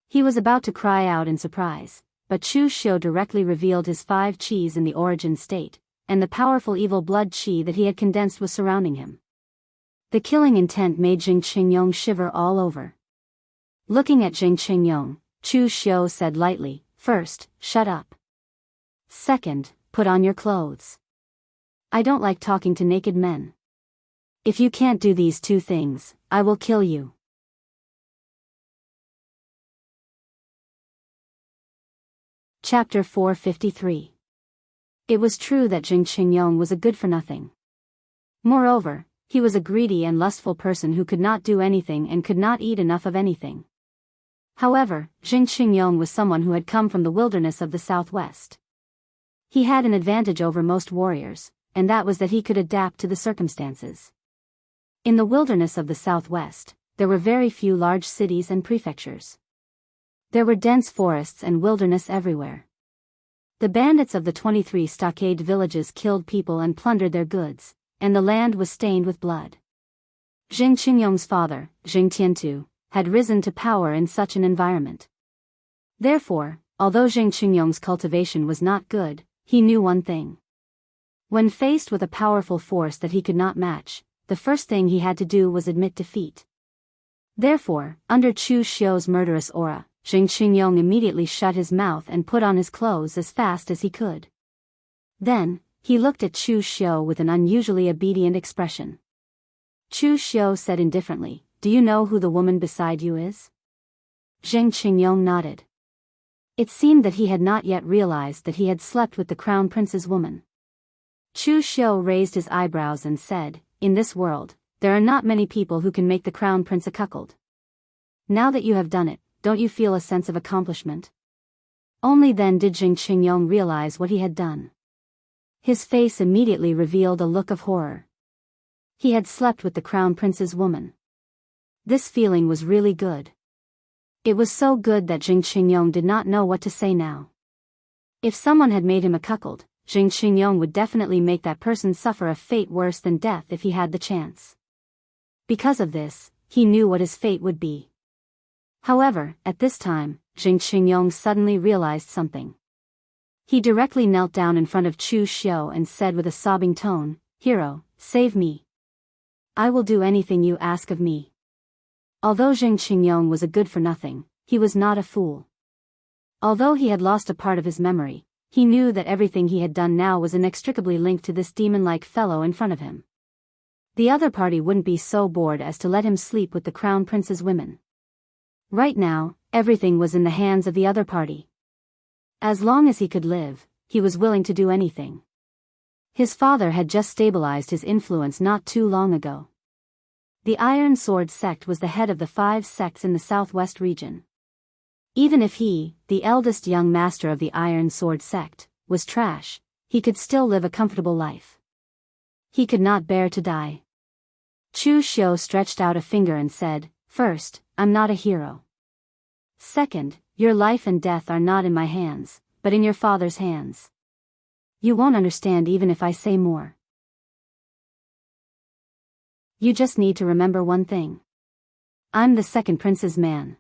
He was about to cry out in surprise, but Chu Xiu directly revealed his 5 qis in the origin state, and the powerful evil blood qi that he had condensed was surrounding him. The killing intent made Jing Qingyong shiver all over. Looking at Jing Qingyong, Chu Xiu said lightly, "First, shut up. Second, put on your clothes. I don't like talking to naked men. If you can't do these 2 things, I will kill you." Chapter 453. It was true that Jing Qingyong was a good-for-nothing. Moreover, he was a greedy and lustful person who could not do anything and could not eat enough of anything. However, Jing Qingyong was someone who had come from the wilderness of the southwest. He had an advantage over most warriors, and that was that he could adapt to the circumstances. In the wilderness of the southwest, there were very few large cities and prefectures. There were dense forests and wilderness everywhere. The bandits of the 23 stockade villages killed people and plundered their goods, and the land was stained with blood. Jing Qingyong's father, Jing Tiantu, had risen to power in such an environment. Therefore, although Jing Qingyong's cultivation was not good, he knew one thing. When faced with a powerful force that he could not match, the first thing he had to do was admit defeat. Therefore, under Chu Xiu's murderous aura, Jing Qingyong immediately shut his mouth and put on his clothes as fast as he could. Then, he looked at Chu Xiu with an unusually obedient expression. Chu Xiu said indifferently, "Do you know who the woman beside you is?" Jing Qingyong nodded. It seemed that he had not yet realized that he had slept with the crown prince's woman. Chu Xiu raised his eyebrows and said, "In this world, there are not many people who can make the crown prince a cuckold. Now that you have done it, don't you feel a sense of accomplishment?" Only then did Jing Qingyong realize what he had done. His face immediately revealed a look of horror. He had slept with the crown prince's woman. This feeling was really good. It was so good that Jing Qingyong did not know what to say now. If someone had made him a cuckold, Jing Qingyong would definitely make that person suffer a fate worse than death if he had the chance. Because of this, he knew what his fate would be. However, at this time, Jing Qingyong suddenly realized something. He directly knelt down in front of Chu Xiu and said with a sobbing tone, "Hero, save me. I will do anything you ask of me." Although Jing Qingyong was a good-for-nothing, he was not a fool. Although he had lost a part of his memory, he knew that everything he had done now was inextricably linked to this demon-like fellow in front of him. The other party wouldn't be so bored as to let him sleep with the crown prince's women. Right now, everything was in the hands of the other party. As long as he could live, he was willing to do anything. His father had just stabilized his influence not too long ago. The Iron Sword sect was the head of the 5 sects in the southwest region. Even if he, the eldest young master of the Iron Sword sect, was trash, he could still live a comfortable life. He could not bear to die. Chu Xiu stretched out a finger and said, "First, I'm not a hero. Second, Your life and death are not in my hands, but in your father's hands. You won't understand even if I say more. You just need to remember one thing. I'm the second prince's man.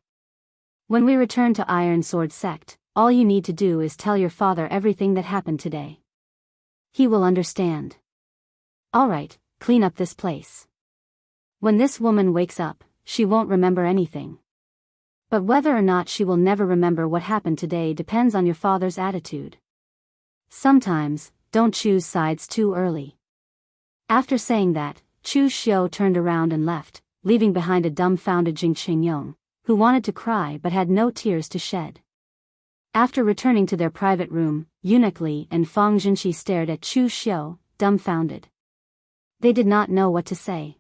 When we return to Iron Sword Sect, all you need to do is tell your father everything that happened today. He will understand. Alright, clean up this place. When this woman wakes up, she won't remember anything. But whether or not she will never remember what happened today depends on your father's attitude. Sometimes, don't choose sides too early. After saying that, Chu Xiu turned around and left, leaving behind a dumbfounded Jing Qingyong, who wanted to cry but had no tears to shed. After returning to their private room, Eunuch Li and Fang Jinqi stared at Chu Xiu, dumbfounded. They did not know what to say.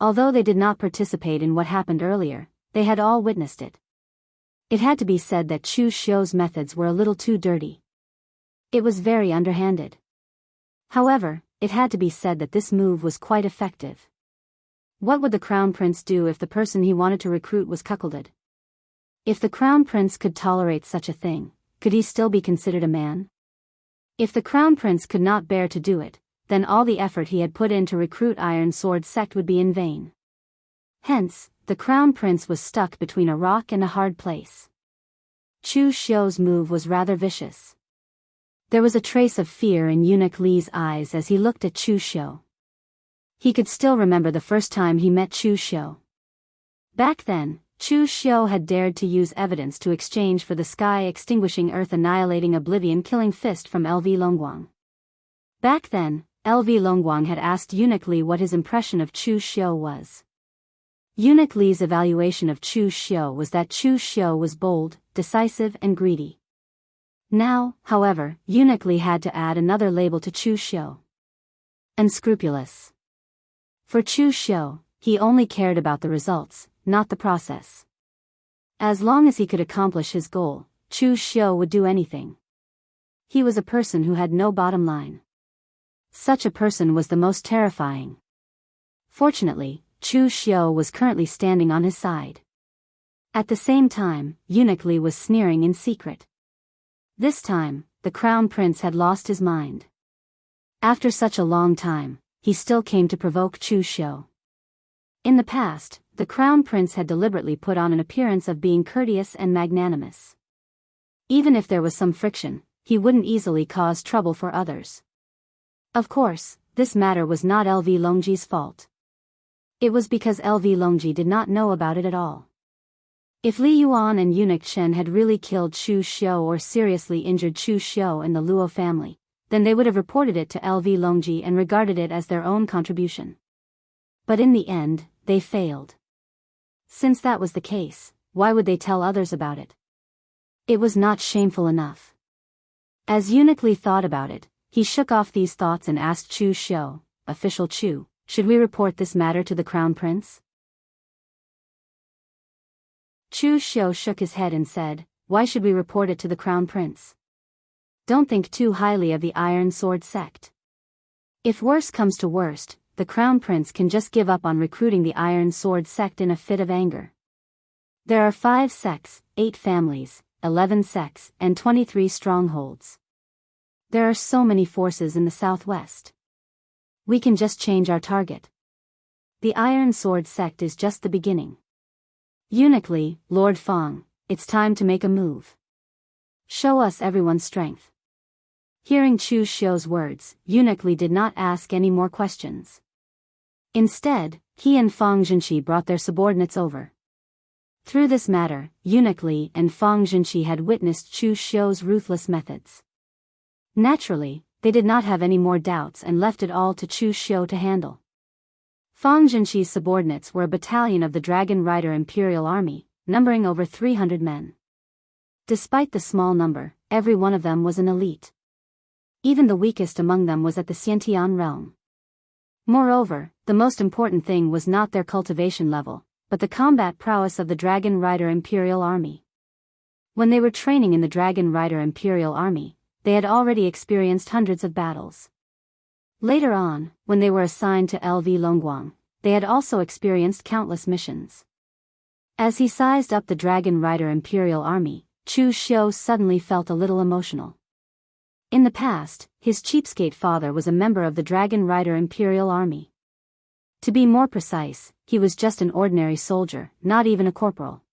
Although they did not participate in what happened earlier, they had all witnessed it. It had to be said that Chu Xiu's methods were a little too dirty. It was very underhanded. However, it had to be said that this move was quite effective. What would the Crown Prince do if the person he wanted to recruit was cuckolded? If the Crown Prince could tolerate such a thing, could he still be considered a man? If the Crown Prince could not bear to do it, then all the effort he had put in to recruit Iron Sword Sect would be in vain. Hence, the Crown Prince was stuck between a rock and a hard place. Chu Xiu's move was rather vicious. There was a trace of fear in Eunuch Li's eyes as he looked at Chu Xiu. He could still remember the first time he met Chu Xiu. Back then, Chu Xiu had dared to use evidence to exchange for the sky-extinguishing earth-annihilating oblivion-killing fist from LV Longguang. Back then, LV Longguang had asked Eunuch Li what his impression of Chu Xiu was. Eunuch Li's evaluation of Chu Xiu was that Chu Xiu was bold, decisive and greedy. Now, however, Eunuch Li had to add another label to Chu Xiu. Unscrupulous. For Chu Xiu, he only cared about the results, not the process. As long as he could accomplish his goal, Chu Xiu would do anything. He was a person who had no bottom line. Such a person was the most terrifying. Fortunately, Chu Xiu was currently standing on his side. At the same time, Eunuch Li was sneering in secret. This time, the Crown Prince had lost his mind. After such a long time, he still came to provoke Chu Xiu. In the past, the Crown Prince had deliberately put on an appearance of being courteous and magnanimous. Even if there was some friction, he wouldn't easily cause trouble for others. Of course, this matter was not LV Longji's fault. It was because LV Longji did not know about it at all. If Li Yuan and Eunuch Chen had really killed Chu Xiu or seriously injured Chu Xiu and the Luo family, then they would have reported it to LV Longji and regarded it as their own contribution. But in the end, they failed. Since that was the case, why would they tell others about it? It was not shameful enough. As Eunuch Li thought about it, he shook off these thoughts and asked Chu Xiu, "Official Chu, should we report this matter to the Crown Prince?" Chu Xiu shook his head and said, "Why should we report it to the Crown Prince? Don't think too highly of the Iron Sword Sect. If worse comes to worst, the Crown Prince can just give up on recruiting the Iron Sword Sect in a fit of anger. There are 5 sects, 8 families, 11 sects, and 23 strongholds. There are so many forces in the southwest. We can just change our target. The Iron Sword Sect is just the beginning. Eunuch Li, Lord Fang, it's time to make a move. Show us everyone's strength." Hearing Chu Xiu's words, Eunuch Li did not ask any more questions. Instead, he and Fang Jinqi brought their subordinates over. Through this matter, Eunuch Li and Fang Jinqi had witnessed Chu Xiu's ruthless methods. Naturally, they did not have any more doubts and left it all to Chu Xiu to handle. Fang Jinqi's subordinates were a battalion of the Dragon Rider Imperial Army, numbering over 300 men. Despite the small number, every one of them was an elite. Even the weakest among them was at the Xiantian realm. Moreover, the most important thing was not their cultivation level, but the combat prowess of the Dragon Rider Imperial Army. When they were training in the Dragon Rider Imperial Army, they had already experienced hundreds of battles. Later on, when they were assigned to LV Longguang, they had also experienced countless missions. As he sized up the Dragon Rider Imperial Army, Chu Xiu suddenly felt a little emotional. In the past, his cheapskate father was a member of the Dragon Rider Imperial Army. To be more precise, he was just an ordinary soldier, not even a corporal.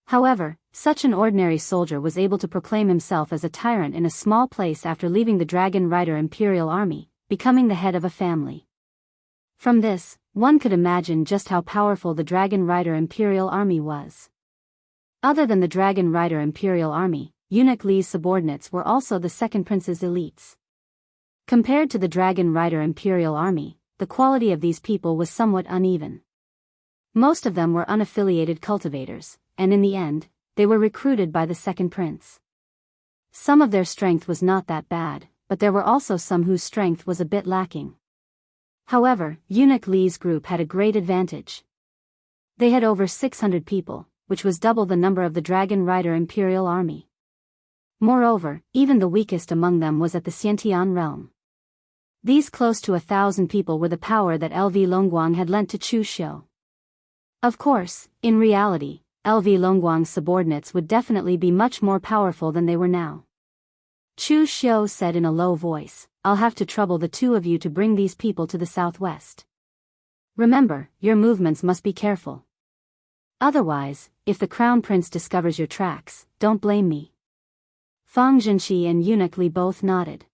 However, such an ordinary soldier was able to proclaim himself as a tyrant in a small place after leaving the Dragon Rider Imperial Army, becoming the head of a family. From this, one could imagine just how powerful the Dragon Rider Imperial Army was. Other than the Dragon Rider Imperial Army, Eunuch Li's subordinates were also the second prince's elites. Compared to the Dragon Rider Imperial Army, the quality of these people was somewhat uneven. Most of them were unaffiliated cultivators, and in the end, they were recruited by the second prince. Some of their strength was not that bad, but there were also some whose strength was a bit lacking. However, Eunuch Li's group had a great advantage. They had over 600 people, which was double the number of the Dragon Rider Imperial Army. Moreover, even the weakest among them was at the Xiantian realm. These close to 1,000 people were the power that LV Longguang had lent to Chu Xiu. Of course, in reality, LV Longguang's subordinates would definitely be much more powerful than they were now. Chu Xiu said in a low voice, "I'll have to trouble the two of you to bring these people to the southwest. Remember, your movements must be careful. Otherwise, if the Crown Prince discovers your tracks, don't blame me." Fang Zhenqi and Eunuch Li both nodded.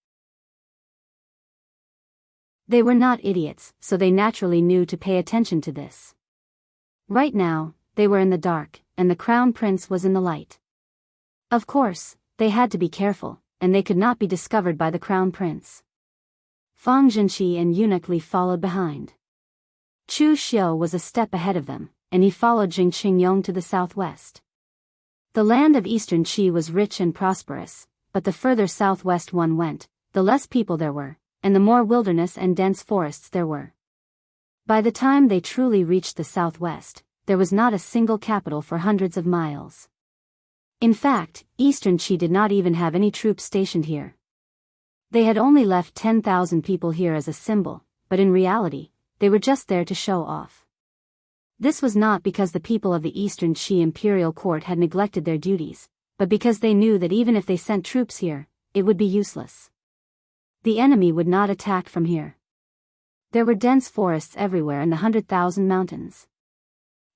They were not idiots, so they naturally knew to pay attention to this. Right now, they were in the dark, and the Crown Prince was in the light. Of course, they had to be careful, and they could not be discovered by the Crown Prince. Fang Zhenqi and Eunuch Li followed behind. Chu Xiu was a step ahead of them, and he followed Jing Qingyong to the southwest. The land of Eastern Qi was rich and prosperous, but the further southwest one went, the less people there were, and the more wilderness and dense forests there were. By the time they truly reached the southwest, there was not a single capital for hundreds of miles. In fact, Eastern Qi did not even have any troops stationed here. They had only left 10,000 people here as a symbol, but in reality, they were just there to show off. This was not because the people of the Eastern Qi imperial court had neglected their duties, but because they knew that even if they sent troops here, it would be useless. The enemy would not attack from here. There were dense forests everywhere in the 100,000 mountains.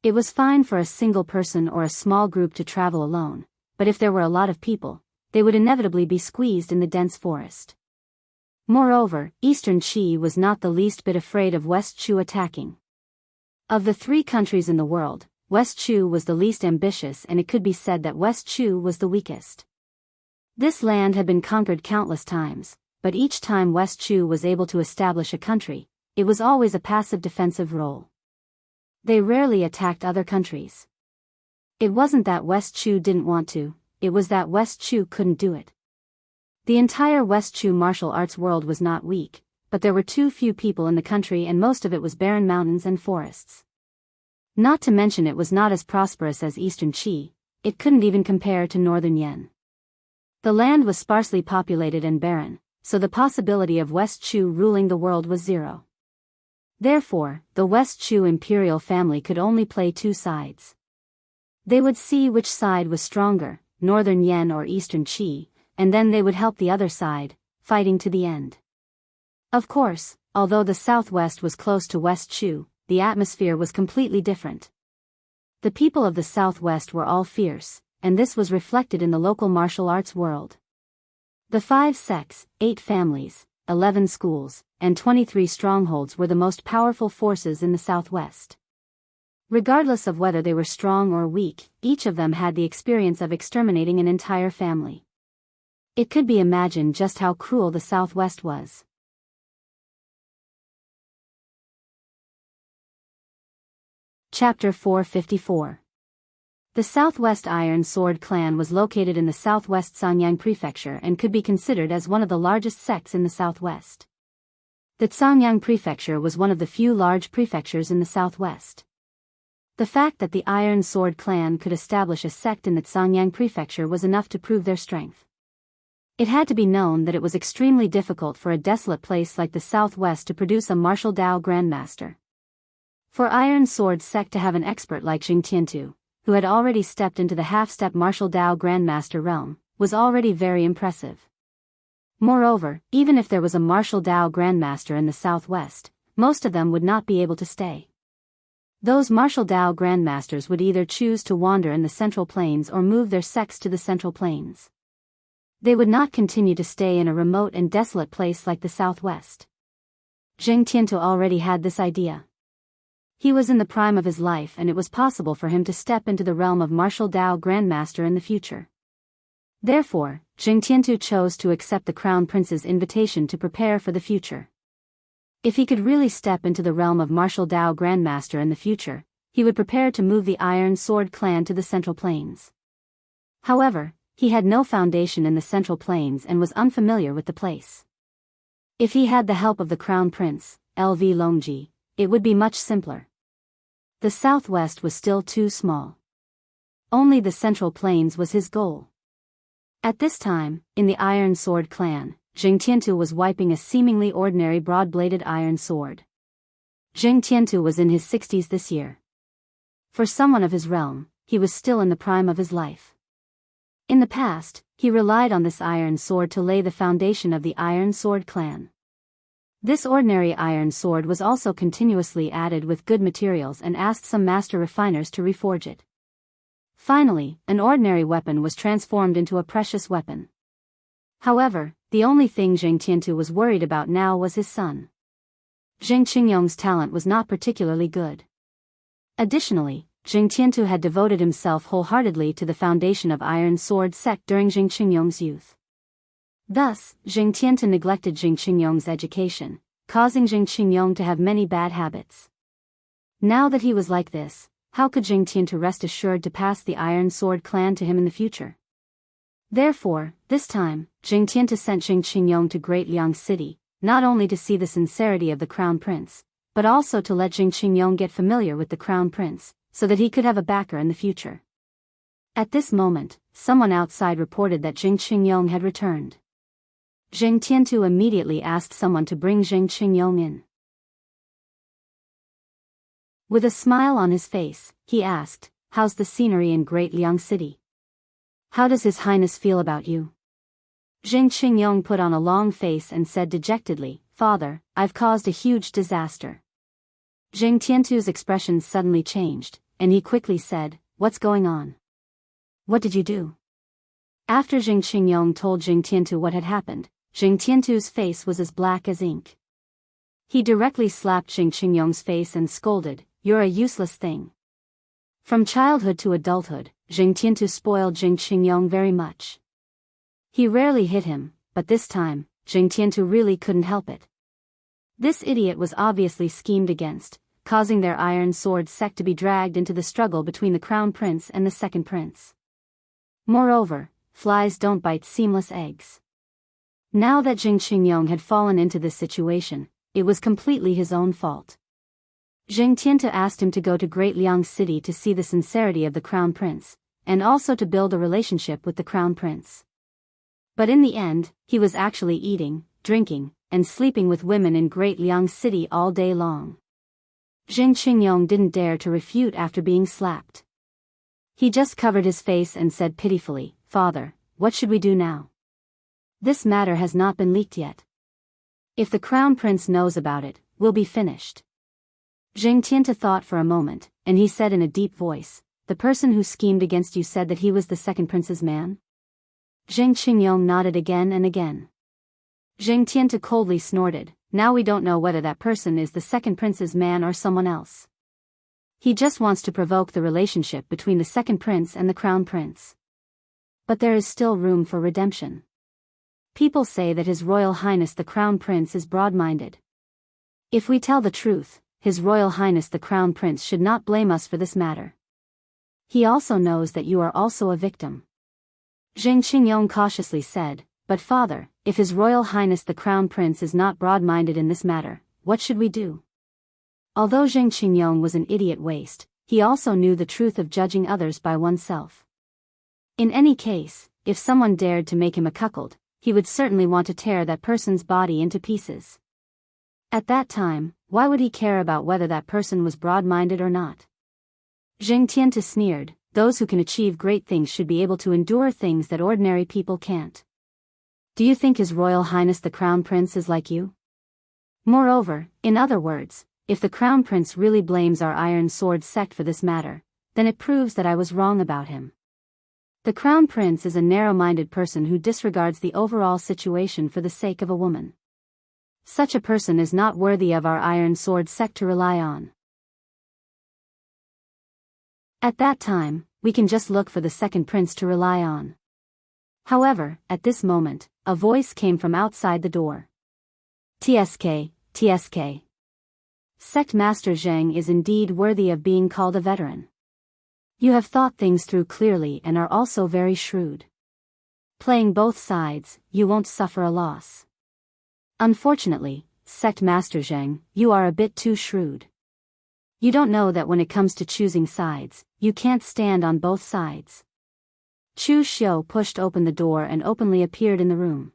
It was fine for a single person or a small group to travel alone, but if there were a lot of people, they would inevitably be squeezed in the dense forest. Moreover, Eastern Qi was not the least bit afraid of West Chu attacking. Of the three countries in the world, West Chu was the least ambitious, and it could be said that West Chu was the weakest. This land had been conquered countless times, but each time West Chu was able to establish a country, it was always a passive defensive role. They rarely attacked other countries. It wasn't that West Chu didn't want to, it was that West Chu couldn't do it. The entire West Chu martial arts world was not weak, but there were too few people in the country and most of it was barren mountains and forests. Not to mention it was not as prosperous as Eastern Qi, it couldn't even compare to Northern Yen. The land was sparsely populated and barren, so the possibility of West Chu ruling the world was zero. Therefore, the West Chu imperial family could only play two sides. They would see which side was stronger, Northern Yen or Eastern Qi, and then they would help the other side, fighting to the end. Of course, although the southwest was close to West Chu, the atmosphere was completely different. The people of the southwest were all fierce, and this was reflected in the local martial arts world. The 5 sects, 8 families, 11 schools, and 23 strongholds were the most powerful forces in the southwest. Regardless of whether they were strong or weak, each of them had the experience of exterminating an entire family. It could be imagined just how cruel the southwest was. Chapter 454. The Southwest Iron Sword clan was located in the southwest Sanyang Prefecture and could be considered as one of the largest sects in the southwest. The Sanyang Prefecture was one of the few large prefectures in the southwest. The fact that the Iron Sword clan could establish a sect in the Sanyang Prefecture was enough to prove their strength. It had to be known that it was extremely difficult for a desolate place like the southwest to produce a martial Dao grandmaster. For Iron Sword sect to have an expert like Jing Tiantu, who had already stepped into the half-step martial Dao Grandmaster realm, was already very impressive. Moreover, even if there was a martial Dao Grandmaster in the southwest, most of them would not be able to stay. Those martial Dao Grandmasters would either choose to wander in the Central Plains or move their sects to the Central Plains. They would not continue to stay in a remote and desolate place like the southwest. Zheng Tiantu already had this idea. He was in the prime of his life and it was possible for him to step into the realm of martial Dao Grandmaster in the future. Therefore, Zheng Tiantu chose to accept the Crown Prince's invitation to prepare for the future. If he could really step into the realm of martial Dao Grandmaster in the future, he would prepare to move the Iron Sword clan to the Central Plains. However, he had no foundation in the Central Plains and was unfamiliar with the place. If he had the help of the Crown Prince, LV Longji, it would be much simpler. The southwest was still too small. Only the Central Plains was his goal. At this time, in the Iron Sword clan, Zheng Tiantu was wiping a seemingly ordinary broad-bladed iron sword. Zheng Tiantu was in his 60s this year. For someone of his realm, he was still in the prime of his life. In the past, he relied on this iron sword to lay the foundation of the Iron Sword clan. This ordinary iron sword was also continuously added with good materials and asked some master refiners to reforge it. Finally, an ordinary weapon was transformed into a precious weapon. However, the only thing Zheng Tiantu was worried about now was his son. Zheng Qingyong's talent was not particularly good. Additionally, Zheng Tiantu had devoted himself wholeheartedly to the foundation of Iron Sword sect during Zheng Qingyong's youth. Thus, Zheng Tiantu neglected Zheng Qingyong's education, causing Zheng Qingyong to have many bad habits. Now that he was like this, how could Zheng Tiantu rest assured to pass the Iron Sword clan to him in the future? Therefore, this time, Zheng Tiantu sent Zheng Qingyong to Great Liang City, not only to see the sincerity of the Crown Prince, but also to let Zheng Qingyong get familiar with the Crown Prince, so that he could have a backer in the future. At this moment, someone outside reported that Zheng Qingyong had returned. Zheng Tiantu immediately asked someone to bring Zheng Qingyong in. With a smile on his face, he asked, "How's the scenery in Great Liang City? How does His Highness feel about you?" Zheng Qingyong put on a long face and said dejectedly, "Father, I've caused a huge disaster." Zheng Tiantu's expression suddenly changed, and he quickly said, "What's going on? What did you do?" After Zheng Qingyong told Zheng Tiantu what had happened, Zheng Tiantu's face was as black as ink. He directly slapped Zheng Qingyong's face and scolded, "You're a useless thing." From childhood to adulthood, Zheng Tiantu spoiled Zheng Qingyong very much. He rarely hit him, but this time, Zheng Tiantu really couldn't help it. This idiot was obviously schemed against, causing their Iron Sword sect to be dragged into the struggle between the Crown Prince and the Second Prince. Moreover, flies don't bite seamless eggs. Now that Zheng Qingyong had fallen into this situation, it was completely his own fault. Zheng Tiantu asked him to go to Great Liang City to see the sincerity of the Crown Prince, and also to build a relationship with the Crown Prince. But in the end, he was actually eating, drinking, and sleeping with women in Great Liang City all day long. Zheng Qingyong didn't dare to refute after being slapped. He just covered his face and said pitifully, "Father, what should we do now? This matter has not been leaked yet. If the Crown Prince knows about it, we'll be finished." Zheng Tiantu thought for a moment, and he said in a deep voice, "The person who schemed against you said that he was the Second Prince's man?" Zheng Qingyong nodded again and again. Zheng Tiantu coldly snorted, "Now we don't know whether that person is the Second Prince's man or someone else. He just wants to provoke the relationship between the Second Prince and the Crown Prince. But there is still room for redemption. People say that His Royal Highness the Crown Prince is broad-minded. If we tell the truth, His Royal Highness the Crown Prince should not blame us for this matter. He also knows that you are also a victim." Zheng Qingyong cautiously said, "But father, if His Royal Highness the Crown Prince is not broad-minded in this matter, what should we do?" Although Zheng Qingyong was an idiot waste, he also knew the truth of judging others by oneself. In any case, if someone dared to make him a cuckold, he would certainly want to tear that person's body into pieces. At that time, why would he care about whether that person was broad-minded or not? Zheng Tiantu sneered, those who can achieve great things should be able to endure things that ordinary people can't. Do you think His Royal Highness the Crown Prince is like you? Moreover, in other words, if the Crown Prince really blames our Iron Sword sect for this matter, then it proves that I was wrong about him. The Crown Prince is a narrow-minded person who disregards the overall situation for the sake of a woman. Such a person is not worthy of our Iron Sword sect to rely on. At that time, we can just look for the second prince to rely on. However, at this moment, a voice came from outside the door. TSK, TSK. Sect Master Zheng is indeed worthy of being called a veteran. You have thought things through clearly and are also very shrewd. Playing both sides, you won't suffer a loss. Unfortunately, Sect Master Zheng, you are a bit too shrewd. You don't know that when it comes to choosing sides, you can't stand on both sides. Chu Xiu pushed open the door and openly appeared in the room.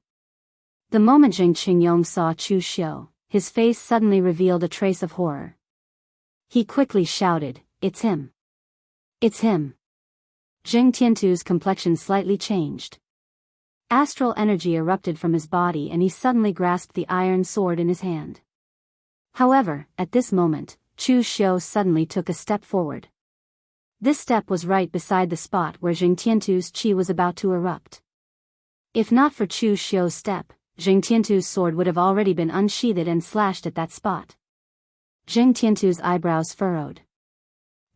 The moment Zheng Qingyong saw Chu Xiu, his face suddenly revealed a trace of horror. He quickly shouted, "It's him! It's him!" Zheng Tiantu's complexion slightly changed. Astral energy erupted from his body and he suddenly grasped the iron sword in his hand. However, at this moment, Chu Xiu suddenly took a step forward. This step was right beside the spot where Zheng Tiantu's qi was about to erupt. If not for Chu Xiu's step, Zheng Tiantu's sword would have already been unsheathed and slashed at that spot. Zheng Tiantu's eyebrows furrowed.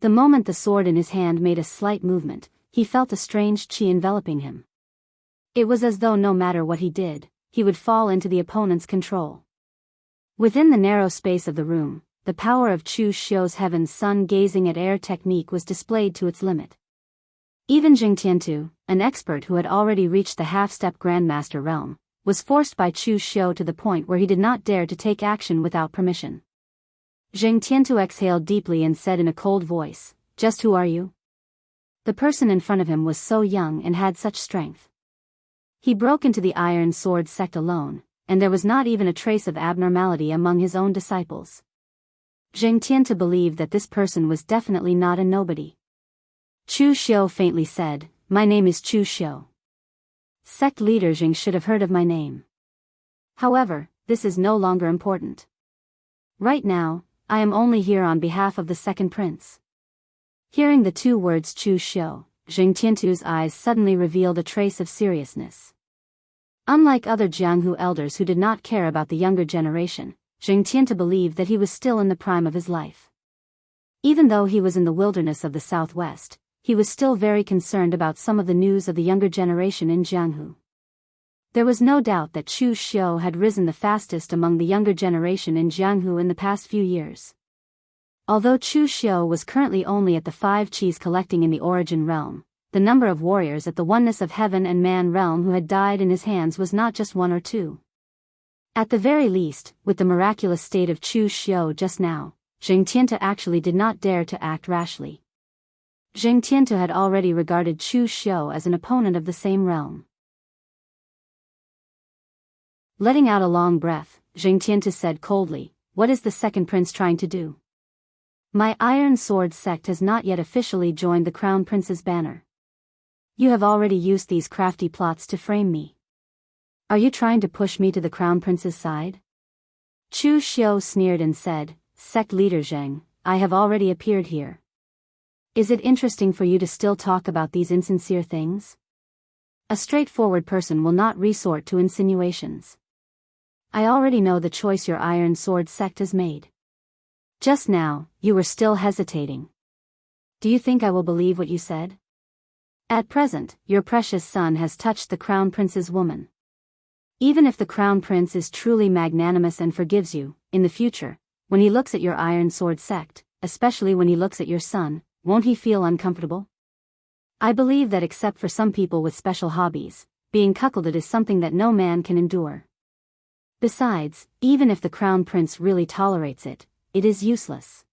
The moment the sword in his hand made a slight movement, he felt a strange qi enveloping him. It was as though no matter what he did, he would fall into the opponent's control. Within the narrow space of the room, the power of Chu Xiu's heaven's sun gazing at air technique was displayed to its limit. Even Zheng Tiantu, an expert who had already reached the half-step Grandmaster realm, was forced by Chu Xiu to the point where he did not dare to take action without permission. Zheng Tiantu exhaled deeply and said in a cold voice, "Just who are you?" The person in front of him was so young and had such strength. He broke into the Iron Sword sect alone, and there was not even a trace of abnormality among his own disciples. Zheng Tiantu believed that this person was definitely not a nobody. Chu Xiu faintly said, "My name is Chu Xiu." Sect leader Zheng should have heard of my name. However, this is no longer important. Right now, I am only here on behalf of the second prince. Hearing the two words Chu Xiu, Zheng Tiantu's eyes suddenly revealed a trace of seriousness. Unlike other Jianghu elders who did not care about the younger generation, Zheng Tiantu believed that he was still in the prime of his life. Even though he was in the wilderness of the southwest, he was still very concerned about some of the news of the younger generation in Jianghu. There was no doubt that Chu Xiu had risen the fastest among the younger generation in Jianghu in the past few years. Although Chu Xiu was currently only at the 5 qis collecting in the Origin realm, the number of warriors at the Oneness of Heaven and Man realm who had died in his hands was not just 1 or 2. At the very least, with the miraculous state of Chu Xiu just now, Zheng Tiantu actually did not dare to act rashly. Zheng Tiantu had already regarded Chu Xiu as an opponent of the same realm. Letting out a long breath, Zheng Tiantu said coldly, "What is the second prince trying to do?" "My Iron Sword sect has not yet officially joined the Crown Prince's banner. You have already used these crafty plots to frame me. Are you trying to push me to the Crown Prince's side?" Chu Xiu sneered and said, "Sect leader Zheng, I have already appeared here. Is it interesting for you to still talk about these insincere things? A straightforward person will not resort to insinuations. I already know the choice your Iron Sword sect has made. Just now, you were still hesitating. Do you think I will believe what you said? At present, your precious son has touched the Crown Prince's woman. Even if the Crown Prince is truly magnanimous and forgives you, in the future, when he looks at your Iron Sword sect, especially when he looks at your son, won't he feel uncomfortable? I believe that except for some people with special hobbies, being cuckolded is something that no man can endure. Besides, even if the Crown Prince really tolerates it, it is useless.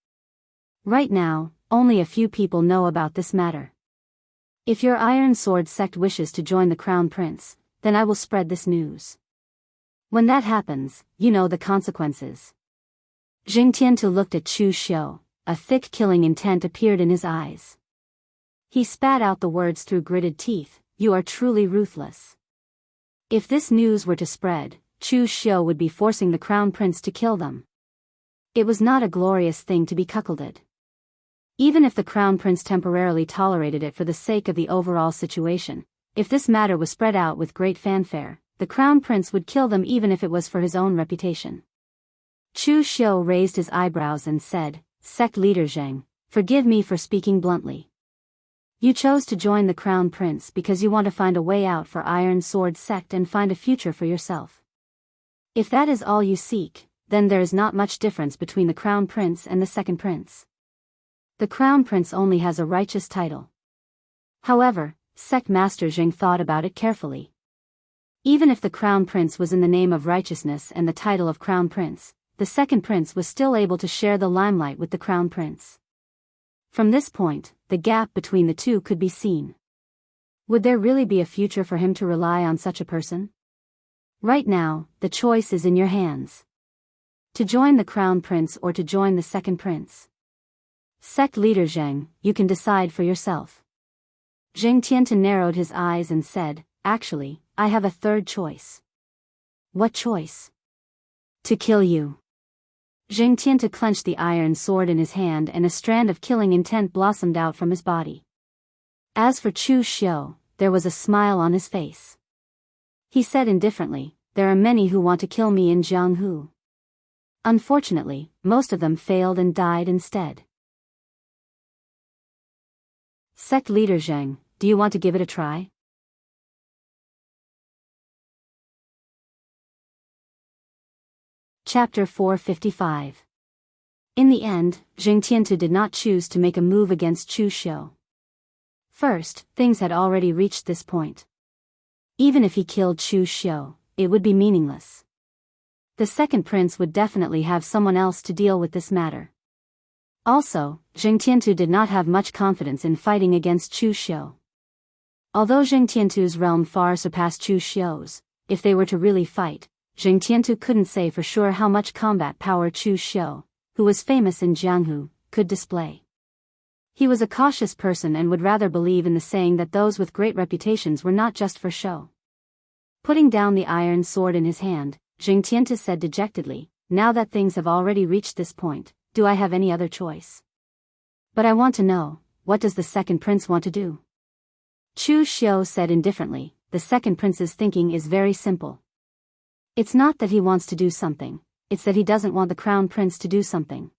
Right now, only a few people know about this matter. If your Iron Sword sect wishes to join the Crown Prince, then I will spread this news. When that happens, you know the consequences." Zheng Tiantu looked at Chu Xiu. A thick killing intent appeared in his eyes. He spat out the words through gritted teeth, "You are truly ruthless." If this news were to spread, Chu Xiu would be forcing the crown prince to kill them. It was not a glorious thing to be cuckolded. Even if the crown prince temporarily tolerated it for the sake of the overall situation, if this matter was spread out with great fanfare, the crown prince would kill them even if it was for his own reputation. Chu Xiu raised his eyebrows and said, "Sect leader Zhang, forgive me for speaking bluntly. You chose to join the crown prince because you want to find a way out for Iron Sword sect and find a future for yourself. If that is all you seek, then there is not much difference between the crown prince and the second prince. The crown prince only has a righteous title." However, sect master Zhang thought about it carefully. Even if the crown prince was in the name of righteousness and the title of crown prince, the second prince was still able to share the limelight with the crown prince. From this point, the gap between the two could be seen. Would there really be a future for him to rely on such a person? Right now, the choice is in your hands. To join the crown prince or to join the second prince. Sect leader Zhang, you can decide for yourself. Zhang Tiantan narrowed his eyes and said, "Actually, I have a third choice." "What choice?" "To kill you." Zhang Tiantan clenched the iron sword in his hand and a strand of killing intent blossomed out from his body. As for Chu Xiu, there was a smile on his face. He said indifferently, "There are many who want to kill me in Jianghu. Unfortunately, most of them failed and died instead. Sect leader Zhang, do you want to give it a try?" Chapter 455. In the end, Zhang Tiantu did not choose to make a move against Chu Xiu. First, things had already reached this point. Even if he killed Chu Xiu, it would be meaningless. The second prince would definitely have someone else to deal with this matter. Also, Zhang Tiantu did not have much confidence in fighting against Chu Xiu. Although Zhang Tiantu's realm far surpassed Chu Xiu's, if they were to really fight, Zhang Tiantu couldn't say for sure how much combat power Chu Xiu, who was famous in Jianghu, could display. He was a cautious person and would rather believe in the saying that those with great reputations were not just for show. Putting down the iron sword in his hand, Zhang Tiantu said dejectedly, "Now that things have already reached this point, do I have any other choice? But I want to know, what does the second prince want to do?" Chu Xiu said indifferently, "The second prince's thinking is very simple. It's not that he wants to do something, it's that he doesn't want the crown prince to do something.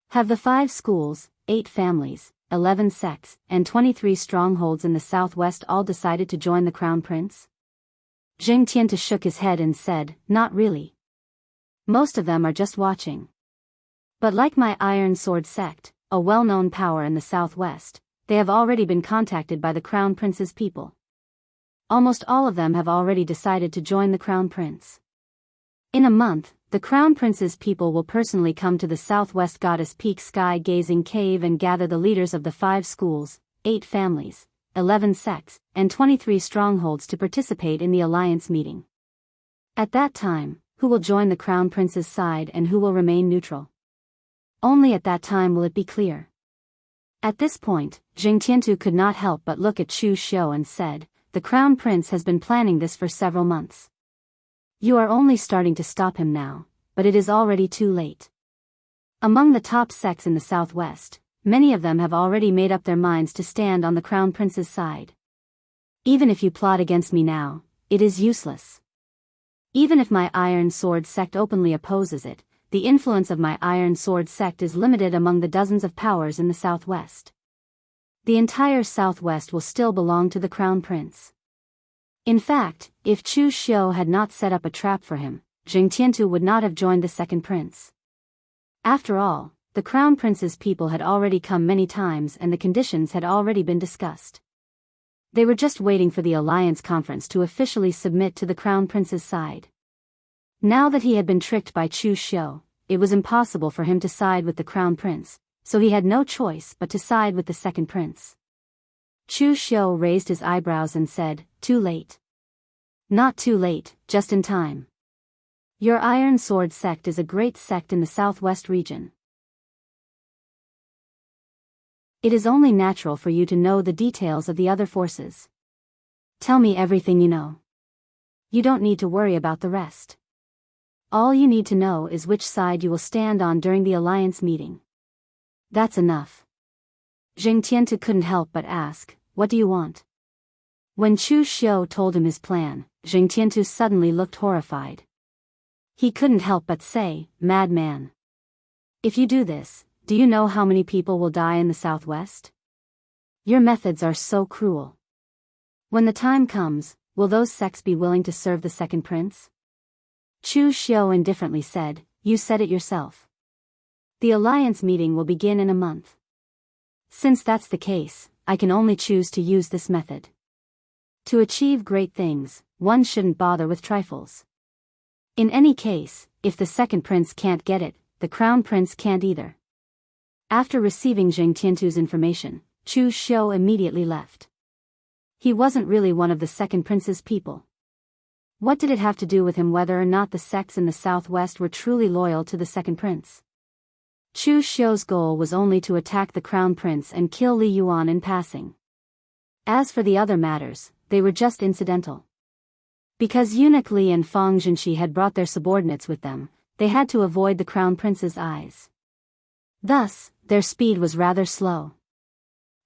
Have the 5 schools, 8 families, 11 sects, and 23 strongholds in the southwest all decided to join the crown prince?" Zhang Tiantu shook his head and said, "Not really. Most of them are just watching. But like my Iron Sword sect, a well-known power in the southwest, they have already been contacted by the crown prince's people. Almost all of them have already decided to join the crown prince. In a month, the crown prince's people will personally come to the southwest goddess peak sky-gazing cave and gather the leaders of the 5 schools, 8 families, 11 sects, and 23 strongholds to participate in the alliance meeting. At that time, who will join the crown prince's side and who will remain neutral? Only at that time will it be clear." At this point, Zhang Tiantu could not help but look at Chu Xiu and said, "The crown prince has been planning this for several months. You are only starting to stop him now, but it is already too late. Among the top sects in the southwest, many of them have already made up their minds to stand on the crown prince's side. Even if you plot against me now, it is useless. Even if my Iron Sword sect openly opposes it, the influence of my Iron Sword sect is limited among the dozens of powers in the southwest. The entire southwest will still belong to the crown prince. In fact, if Chu Xiu had not set up a trap for him, Zhang Tiantu would not have joined the second prince. After all, the crown prince's people had already come many times and the conditions had already been discussed. They were just waiting for the alliance conference to officially submit to the crown prince's side. Now that he had been tricked by Chu Xiu, it was impossible for him to side with the crown prince, so he had no choice but to side with the second prince. Chu Xiu raised his eyebrows and said, "Too late." "Not too late, just in time. Your Iron Sword sect is a great sect in the southwest region. It is only natural for you to know the details of the other forces. Tell me everything you know. You don't need to worry about the rest. All you need to know is which side you will stand on during the alliance meeting. That's enough. Zheng Tiantu couldn't help but ask, what do you want? When Chu Xiu told him his plan, Zheng Tiantu suddenly looked horrified. He couldn't help but say, madman. If you do this, do you know how many people will die in the southwest? Your methods are so cruel. When the time comes, will those sects be willing to serve the second prince? Chu Xiu indifferently said, you said it yourself. The alliance meeting will begin in a month. Since that's the case, I can only choose to use this method. To achieve great things, one shouldn't bother with trifles. In any case, if the second prince can't get it, the crown prince can't either. After receiving Zheng Tiantu's information, Chu Xiu immediately left. He wasn't really one of the second prince's people. What did it have to do with him whether or not the sects in the southwest were truly loyal to the second prince? Chu Xiu's goal was only to attack the crown prince and kill Li Yuan in passing. As for the other matters, they were just incidental. Because Eunuch Li and Fang Zhenxi had brought their subordinates with them, they had to avoid the crown prince's eyes. Thus, their speed was rather slow.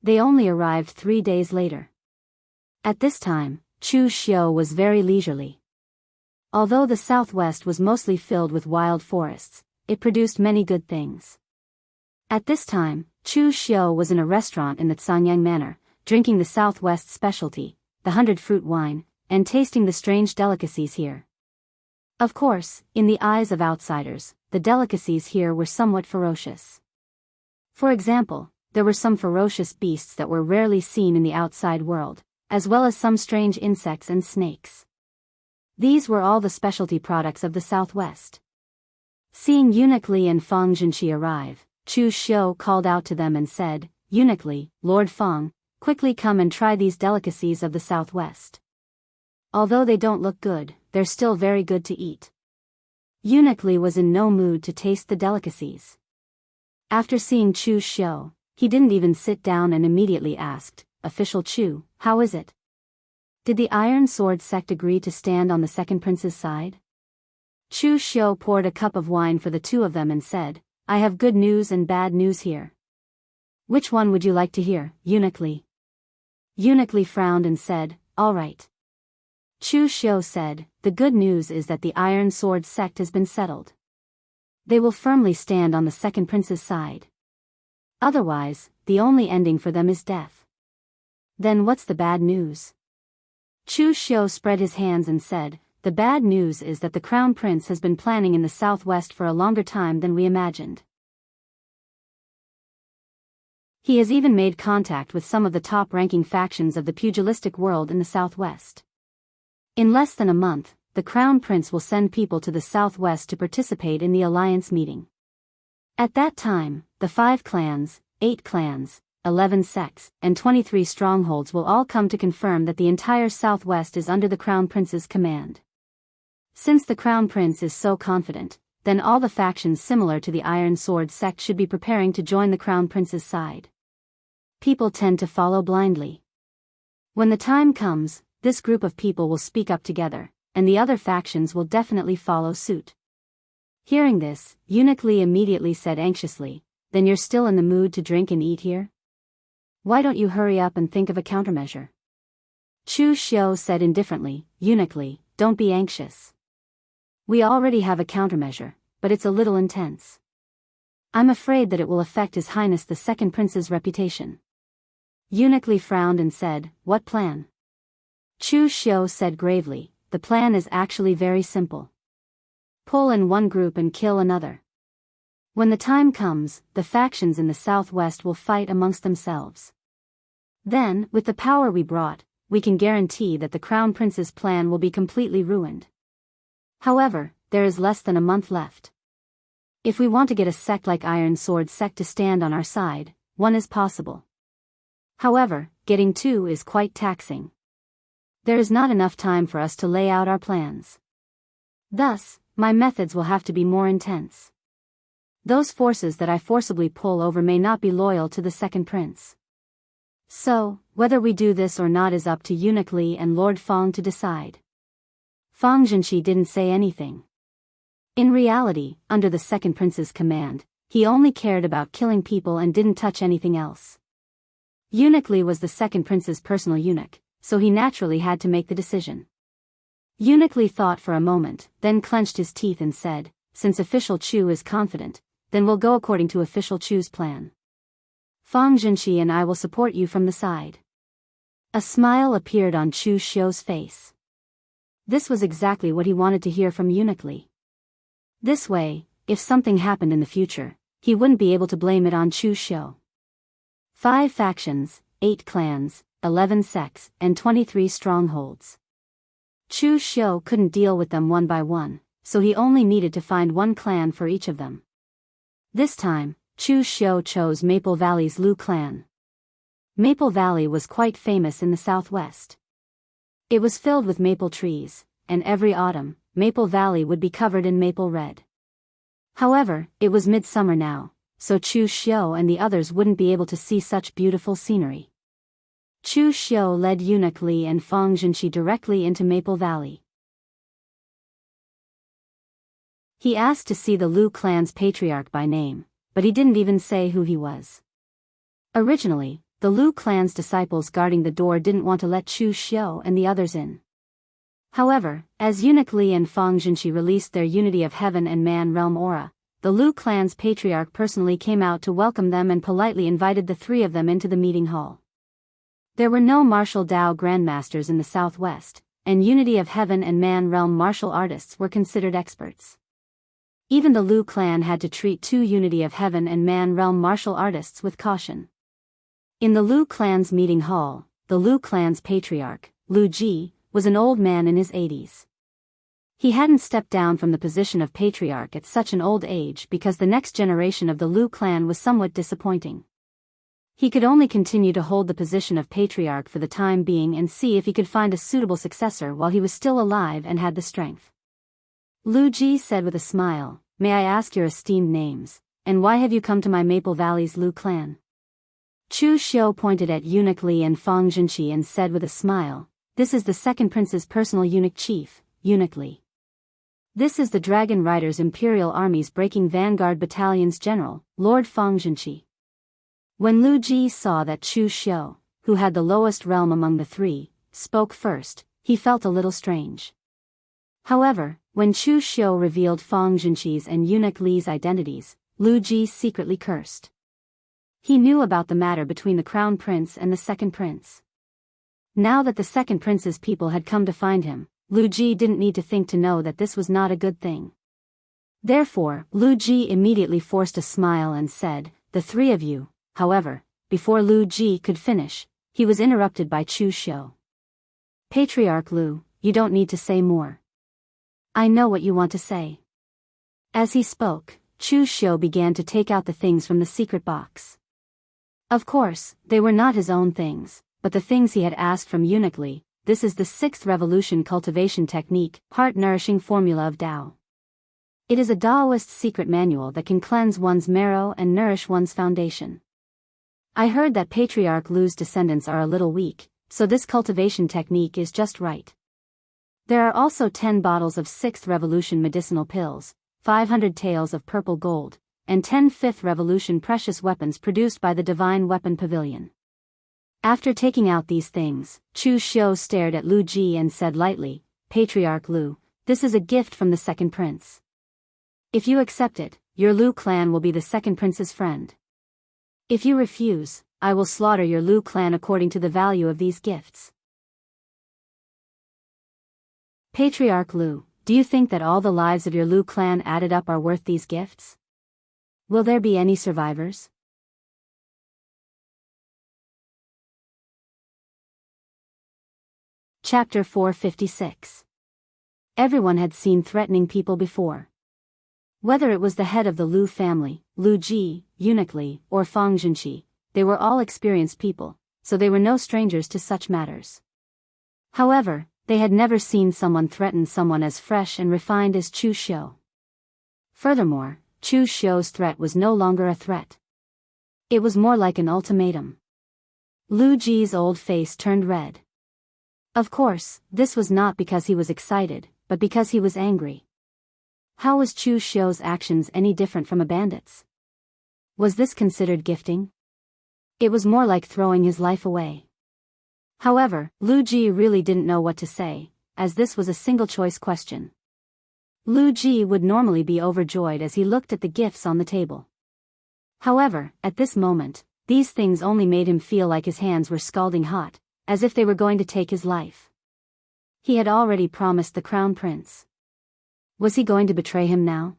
They only arrived 3 days later. At this time, Chu Xiu was very leisurely. Although the southwest was mostly filled with wild forests, it produced many good things. At this time, Chu Xiu was in a restaurant in the Canyang Manor, drinking the southwest specialty, the 100-fruit wine, and tasting the strange delicacies here. Of course, in the eyes of outsiders, the delicacies here were somewhat ferocious. For example, there were some ferocious beasts that were rarely seen in the outside world, as well as some strange insects and snakes. These were all the specialty products of the southwest. Seeing Eunuch Li and Fang Zhenxi arrive, Chu Xiu called out to them and said, Eunuch Li, Lord Fang, quickly come and try these delicacies of the southwest. Although they don't look good, they're still very good to eat. Eunuch Li was in no mood to taste the delicacies. After seeing Chu Xiu, he didn't even sit down and immediately asked, Official Chu, how is it? Did the Iron Sword sect agree to stand on the second prince's side? Chu Xiu poured a cup of wine for the two of them and said, I have good news and bad news here. Which one would you like to hear, Eunuch Li? Eunuch Li frowned and said, all right. Chu Xiu said, the good news is that the Iron Sword sect has been settled. They will firmly stand on the second prince's side. Otherwise, the only ending for them is death. Then what's the bad news? Chu Xiu spread his hands and said, the bad news is that the crown prince has been planning in the southwest for a longer time than we imagined. He has even made contact with some of the top-ranking factions of the pugilistic world in the southwest. In less than a month, the crown prince will send people to the southwest to participate in the alliance meeting. At that time, the 5 clans, 8 clans, 11 sects, and 23 strongholds will all come to confirm that the entire southwest is under the crown prince's command. Since the crown prince is so confident, then all the factions similar to the Iron Sword sect should be preparing to join the crown prince's side. People tend to follow blindly. When the time comes, this group of people will speak up together, and the other factions will definitely follow suit. Hearing this, Eunuch Li immediately said anxiously, then you're still in the mood to drink and eat here? Why don't you hurry up and think of a countermeasure? Chu Xiu said indifferently, Eunuch Li, don't be anxious. We already have a countermeasure, but it's a little intense. I'm afraid that it will affect His Highness the Second Prince's reputation. Eunuch Li frowned and said, what plan? Chu Xiu said gravely, the plan is actually very simple. Pull in one group and kill another. When the time comes, the factions in the southwest will fight amongst themselves. Then, with the power we brought, we can guarantee that the crown prince's plan will be completely ruined. However, there is less than a month left. If we want to get a sect like Iron Sword sect to stand on our side, one is possible. However, getting 2 is quite taxing. There is not enough time for us to lay out our plans. Thus, my methods will have to be more intense. Those forces that I forcibly pull over may not be loyal to the second prince. So, whether we do this or not is up to Eunuch Li and Lord Fong to decide. Fang Zhenqi didn't say anything. In reality, under the second prince's command, he only cared about killing people and didn't touch anything else. Eunuch Li was the second prince's personal eunuch, so he naturally had to make the decision. Eunuch Li thought for a moment, then clenched his teeth and said, "Since official Chu is confident, then we'll go according to official Chu's plan. Fang Zhenqi and I will support you from the side." A smile appeared on Chu Xiu's face. This was exactly what he wanted to hear from Eunuch Li. This way, if something happened in the future, he wouldn't be able to blame it on Chu Xiu. 5 factions, 8 clans, 11 sects, and 23 strongholds. Chu Xiu couldn't deal with them one by one, so he only needed to find one clan for each of them. This time, Chu Xiu chose Maple Valley's Lu clan. Maple Valley was quite famous in the southwest. It was filled with maple trees, and every autumn, Maple Valley would be covered in maple red. However, it was midsummer now, so Chu Xiu and the others wouldn't be able to see such beautiful scenery. Chu Xiu led Eunuch Li and Fang Zhenqi directly into Maple Valley. He asked to see the Lu clan's patriarch by name, but he didn't even say who he was. Originally, the Lu clan's disciples guarding the door didn't want to let Chu Xiu and the others in. However, as Eunuch Li and Fang Zhenqi released their Unity of Heaven and Man Realm aura, the Lu clan's patriarch personally came out to welcome them and politely invited the 3 of them into the meeting hall. There were no martial Dao grandmasters in the southwest, and Unity of Heaven and Man Realm martial artists were considered experts. Even the Lu clan had to treat 2 Unity of Heaven and Man Realm martial artists with caution. In the Lu clan's meeting hall, the Lu clan's patriarch, Lu Ji, was an old man in his 80s. He hadn't stepped down from the position of patriarch at such an old age because the next generation of the Lu clan was somewhat disappointing. He could only continue to hold the position of patriarch for the time being and see if he could find a suitable successor while he was still alive and had the strength. Lu Ji said with a smile, "May I ask your esteemed names, and why have you come to my Maple Valley's Lu clan?" Chu Xiu pointed at Eunuch Li and Fang Zhenqi and said with a smile, "This is the second prince's personal eunuch chief, Eunuch Li. This is the Dragon Riders' Imperial Army's Breaking Vanguard Battalion's general, Lord Fang Zhenqi." When Lu Ji saw that Chu Xiu, who had the lowest realm among the 3, spoke first, he felt a little strange. However, when Chu Xiu revealed Fang Zhenqi's and Eunuch Li's identities, Lu Ji secretly cursed. He knew about the matter between the Crown Prince and the Second Prince. Now that the Second Prince's people had come to find him, Lu Ji didn't need to think to know that this was not a good thing. Therefore, Lu Ji immediately forced a smile and said, "The 3 of you." However, before Lu Ji could finish, he was interrupted by Chu Xiu. "Patriarch Lu, you don't need to say more. I know what you want to say." As he spoke, Chu Xiu began to take out the things from the secret box. Of course, they were not his own things, but the things he had asked from Eunuch Li. This is the 6th revolution cultivation technique, heart-nourishing formula of Dao. It is a Daoist secret manual that can cleanse one's marrow and nourish one's foundation. I heard that Patriarch Lu's descendants are a little weak, so this cultivation technique is just right. There are also 10 bottles of 6th revolution medicinal pills, 500 taels of purple gold, and 10 5th revolution precious weapons produced by the Divine Weapon Pavilion. After taking out these things, Chu Xiu stared at Lu Ji and said lightly, "Patriarch Lu, this is a gift from the Second Prince. If you accept it, your Lu clan will be the Second Prince's friend. If you refuse, I will slaughter your Lu clan according to the value of these gifts." Patriarch Lu, do you think that all the lives of your Lu clan added up are worth these gifts? Will there be any survivors? Chapter 456. Everyone had seen threatening people before. Whether it was the head of the Lu family, Lu Ji, Eunuch Li, or Fang Zhenqi, they were all experienced people, so they were no strangers to such matters. However, they had never seen someone threaten someone as fresh and refined as Chu Xiu. Furthermore, Chu Xiu's threat was no longer a threat. It was more like an ultimatum. Lu Ji's old face turned red. Of course, this was not because he was excited, but because he was angry. How was Chu Xiu's actions any different from a bandit's? Was this considered gifting? It was more like throwing his life away. However, Lu Ji really didn't know what to say, as this was a single-choice question. Lu Ji would normally be overjoyed as he looked at the gifts on the table. However, at this moment, these things only made him feel like his hands were scalding hot, as if they were going to take his life. He had already promised the crown prince. Was he going to betray him now?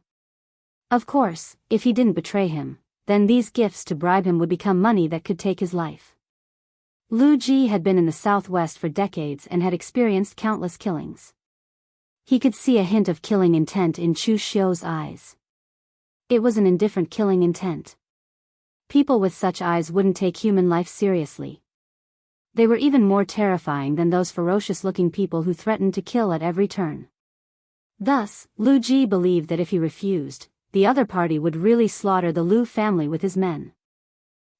Of course, if he didn't betray him, then these gifts to bribe him would become money that could take his life. Lu Ji had been in the southwest for decades and had experienced countless killings. He could see a hint of killing intent in Chu Xiu's eyes. It was an indifferent killing intent. People with such eyes wouldn't take human life seriously. They were even more terrifying than those ferocious-looking people who threatened to kill at every turn. Thus, Lu Ji believed that if he refused, the other party would really slaughter the Lu family with his men.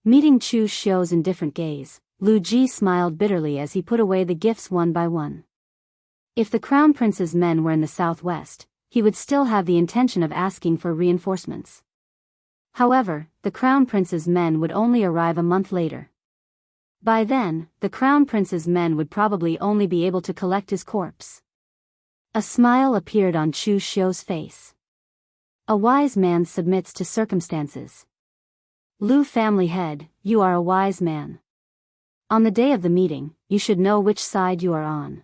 Meeting Chu Xiu's indifferent gaze, Lu Ji smiled bitterly as he put away the gifts one by one. If the crown prince's men were in the southwest, he would still have the intention of asking for reinforcements. However, the crown prince's men would only arrive a month later. By then, the crown prince's men would probably only be able to collect his corpse. A smile appeared on Chu Xiu's face. A wise man submits to circumstances. Lu family head, you are a wise man. On the day of the meeting, you should know which side you are on.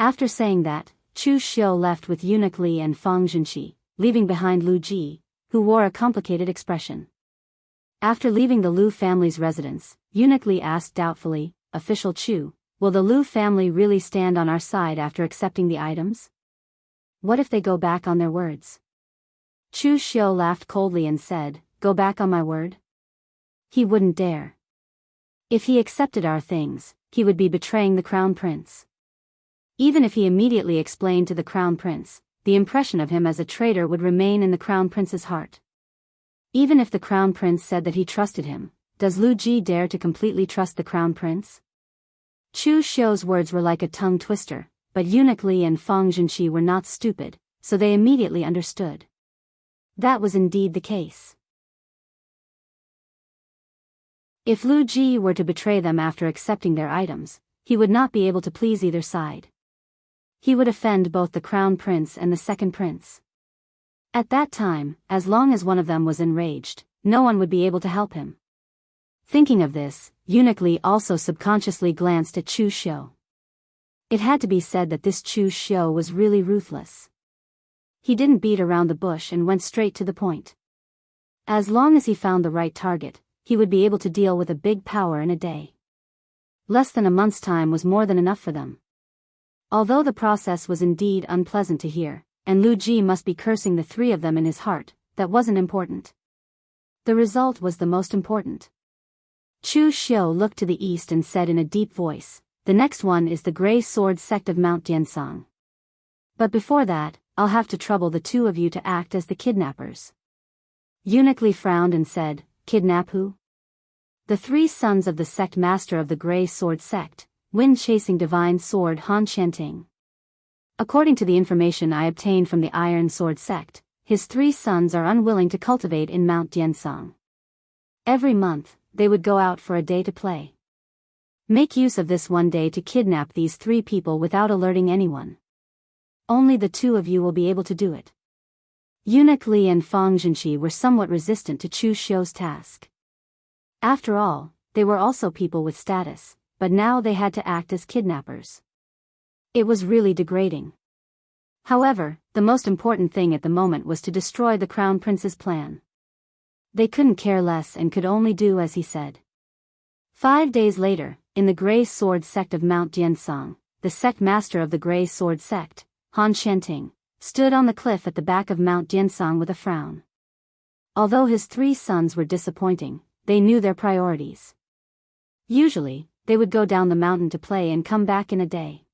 After saying that, Chu Xiu left with Eunuch Li and Fang Zhenxi, leaving behind Lu Ji, who wore a complicated expression. After leaving the Lu family's residence, Eunuch Li asked doubtfully, "Official Chu, will the Lu family really stand on our side after accepting the items? What if they go back on their words?" Chu Xiu laughed coldly and said, "Go back on my word?" He wouldn't dare. If he accepted our things, he would be betraying the crown prince. Even if he immediately explained to the crown prince, the impression of him as a traitor would remain in the crown prince's heart. Even if the crown prince said that he trusted him, does Lu Ji dare to completely trust the crown prince? Chu Xiu's words were like a tongue twister, but Eunuch Li and Fang Zhenxi were not stupid, so they immediately understood. That was indeed the case. If Lu Ji were to betray them after accepting their items, he would not be able to please either side. He would offend both the crown prince and the second prince. At that time, as long as one of them was enraged, no one would be able to help him. Thinking of this, Eunuch Li also subconsciously glanced at Chu Xiu. It had to be said that this Chu Xiu was really ruthless. He didn't beat around the bush and went straight to the point. As long as he found the right target, he would be able to deal with a big power in a day. Less than a month's time was more than enough for them. Although the process was indeed unpleasant to hear, and Lu Ji must be cursing the three of them in his heart, that wasn't important. The result was the most important. Chu Xiu looked to the east and said in a deep voice, "The next one is the Grey Sword sect of Mount Diansong. But before that, I'll have to trouble the two of you to act as the kidnappers." Eunuch Li frowned and said, "Kidnap who?" "The three sons of the sect master of the Grey Sword sect, wind-chasing divine sword Han Qianting. According to the information I obtained from the Iron Sword sect, his three sons are unwilling to cultivate in Mount Diansong. Every month, they would go out for a day to play. Make use of this one day to kidnap these three people without alerting anyone. Only the two of you will be able to do it." Eunuch Li and Fang Zhenxi were somewhat resistant to Chu Xiu's task. After all, they were also people with status, but now they had to act as kidnappers. It was really degrading. However, the most important thing at the moment was to destroy the crown prince's plan. They couldn't care less and could only do as he said. 5 days later, in the Grey Sword sect of Mount Diansong, the sect master of the Grey Sword sect, Han Qianting, stood on the cliff at the back of Mount Diansong with a frown. Although his three sons were disappointing, they knew their priorities. Usually, they would go down the mountain to play and come back in a day.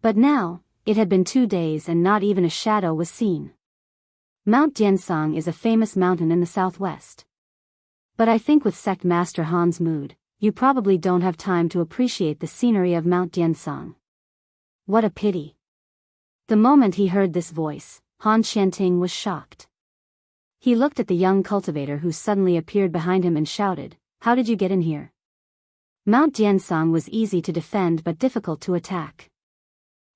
But now, it had been 2 days and not even a shadow was seen. Mount Diansong is a famous mountain in the southwest. But I think with Sect Master Han's mood, you probably don't have time to appreciate the scenery of Mount Diansong. What a pity. The moment he heard this voice, Han Xianting was shocked. He looked at the young cultivator who suddenly appeared behind him and shouted, "How did you get in here?" Mount Diansong was easy to defend but difficult to attack.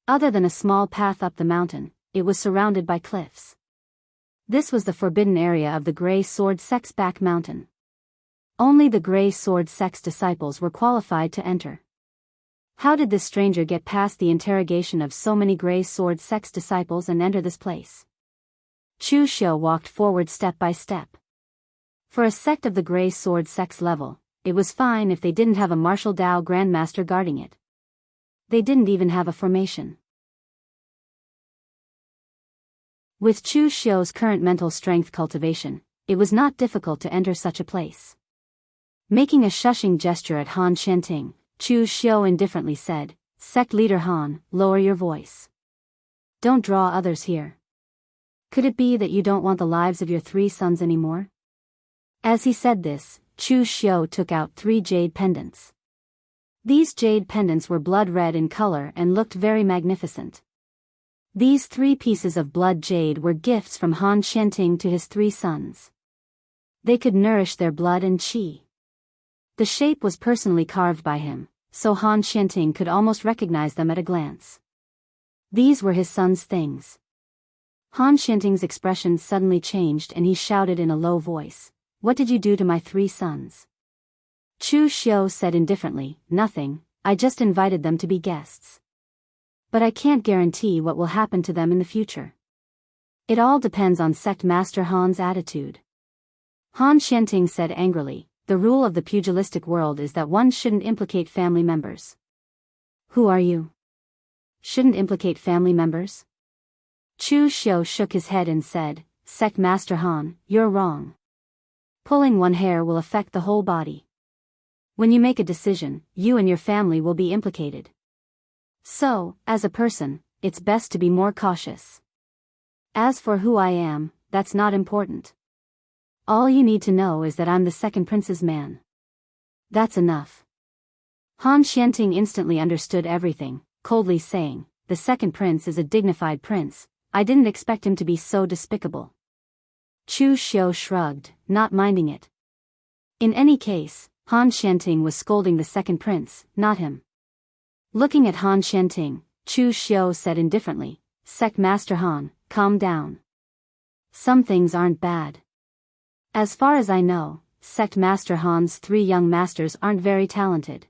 Other than a small path up the mountain, it was surrounded by cliffs. This was the forbidden area of the Grey Sword Sect's back mountain. Only the Grey Sword Sect's disciples were qualified to enter. How did this stranger get past the interrogation of so many Grey Sword Sect's disciples and enter this place? Chu Xiu walked forward step by step. For a sect of the Grey Sword Sect's level, it was fine if they didn't have a martial Dao grandmaster guarding it. They didn't even have a formation. With Chu Xiu's current mental strength cultivation, it was not difficult to enter such a place. Making a shushing gesture at Han Xianting, Chu Xiu indifferently said, "Sect leader Han, lower your voice. Don't draw others here. Could it be that you don't want the lives of your 3 sons anymore?" As he said this, Chu Xiu took out 3 jade pendants. These jade pendants were blood red in color and looked very magnificent. These 3 pieces of blood jade were gifts from Han Xianting to his 3 sons. They could nourish their blood and qi. The shape was personally carved by him, so Han Xianting could almost recognize them at a glance. These were his sons' things. Han Xianting's expression suddenly changed and he shouted in a low voice, "What did you do to my 3 sons?" Chu Xiu said indifferently, "Nothing, I just invited them to be guests. But I can't guarantee what will happen to them in the future. It all depends on Sect Master Han's attitude." Han Xianting said angrily, "The rule of the pugilistic world is that one shouldn't implicate family members." "Who are you? Shouldn't implicate family members?" Chu Xiu shook his head and said, "Sect Master Han, you're wrong. Pulling one hair will affect the whole body. When you make a decision, you and your family will be implicated. So, as a person, it's best to be more cautious. As for who I am, that's not important. All you need to know is that I'm the second prince's man. That's enough." Han Xianting instantly understood everything, coldly saying, "The second prince is a dignified prince, I didn't expect him to be so despicable." Chu Xiu shrugged, not minding it. In any case, Han Xianting was scolding the second prince, not him. Looking at Han Xianting, Chu Xiu said indifferently, "Sect Master Han, calm down. Some things aren't bad. As far as I know, Sect Master Han's 3 young masters aren't very talented.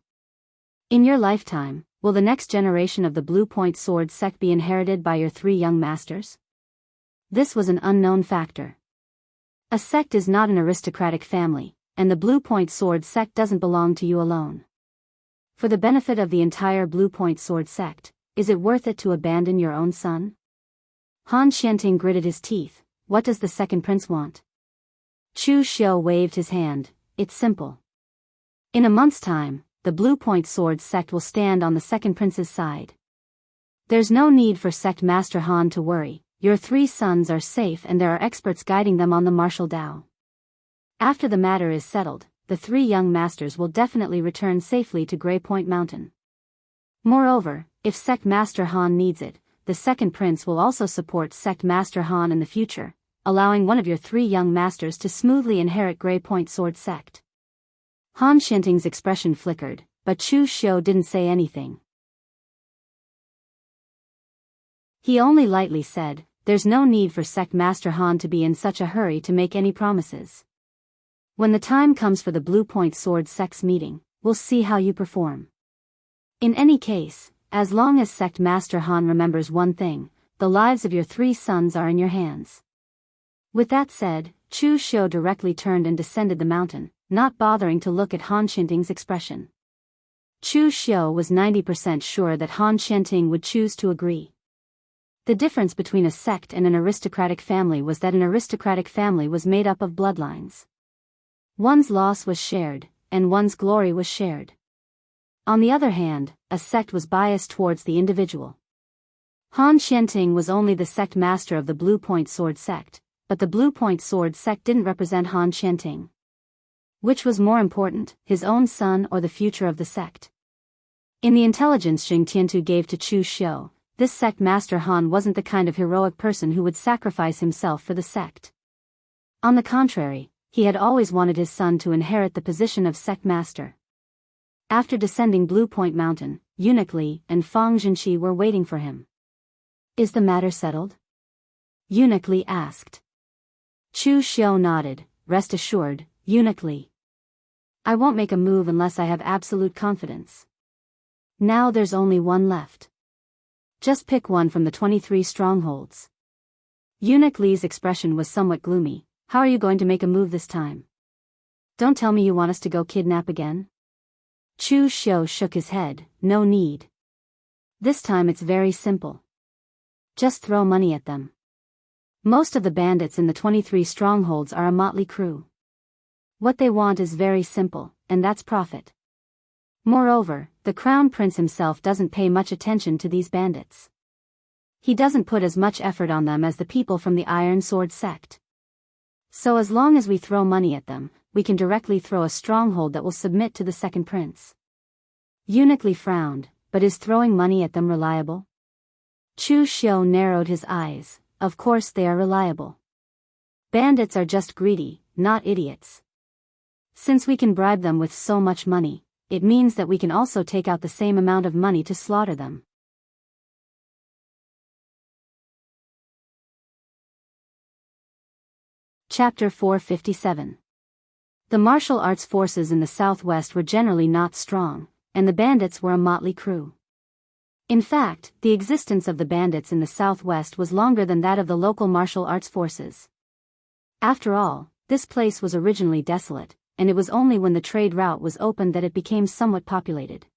In your lifetime, will the next generation of the Blue Point Sword Sect be inherited by your 3 young masters?" This was an unknown factor. A sect is not an aristocratic family, and the Blue Point Sword Sect doesn't belong to you alone. For the benefit of the entire Blue Point Sword Sect, is it worth it to abandon your own son? Han Xianting gritted his teeth, "What does the second prince want?" Chu Xiu waved his hand, "It's simple. In a month's time, the Blue Point Sword Sect will stand on the second prince's side. There's no need for Sect Master Han to worry, your 3 sons are safe and there are experts guiding them on the martial Dao. After the matter is settled, the 3 young masters will definitely return safely to Grey Point Mountain. Moreover, if Sect Master Han needs it, the second prince will also support Sect Master Han in the future, allowing one of your 3 young masters to smoothly inherit Grey Point Sword Sect." Han Xianting's expression flickered, but Chu Xiu didn't say anything. He only lightly said, "There's no need for Sect Master Han to be in such a hurry to make any promises. When the time comes for the Blue Point Sword Sect's meeting, we'll see how you perform. In any case, as long as Sect Master Han remembers one thing, the lives of your 3 sons are in your hands." With that said, Chu Xiu directly turned and descended the mountain, not bothering to look at Han Xianting's expression. Chu Xiu was 90% sure that Han Xianting would choose to agree. The difference between a sect and an aristocratic family was that an aristocratic family was made up of bloodlines. One's loss was shared, and one's glory was shared. On the other hand, a sect was biased towards the individual. Han Xianting was only the sect master of the Blue Point Sword Sect, but the Blue Point Sword sect didn't represent Han Qianting. Which was more important, his own son or the future of the sect? In the intelligence Jing Tiantu gave to Chu Xiu, this sect master Han wasn't the kind of heroic person who would sacrifice himself for the sect. On the contrary, he had always wanted his son to inherit the position of sect master. After descending Blue Point Mountain, Eunuch Li and Fang Zhenqi were waiting for him. Is the matter settled? Eunuch Li asked. Chu Xiu nodded. Rest assured, Eunuch Li. I won't make a move unless I have absolute confidence. Now there's only one left. Just pick one from the 23 strongholds. Eunuch Li's expression was somewhat gloomy. How are you going to make a move this time? Don't tell me you want us to go kidnap again? Chu Xiu shook his head. No need. This time it's very simple. Just throw money at them. Most of the bandits in the 23 strongholds are a motley crew. What they want is very simple, and that's profit. Moreover, the Crown Prince himself doesn't pay much attention to these bandits. He doesn't put as much effort on them as the people from the Iron Sword sect. So as long as we throw money at them, we can directly throw a stronghold that will submit to the second prince. Eunuch Li frowned, but is throwing money at them reliable? Chu Xiu narrowed his eyes. Of course they are reliable. Bandits are just greedy, not idiots. Since we can bribe them with so much money, it means that we can also take out the same amount of money to slaughter them. Chapter 457. The martial arts forces in the southwest were generally not strong, and the bandits were a motley crew. In fact, the existence of the bandits in the southwest was longer than that of the local martial arts forces. After all, this place was originally desolate, and it was only when the trade route was opened that it became somewhat populated.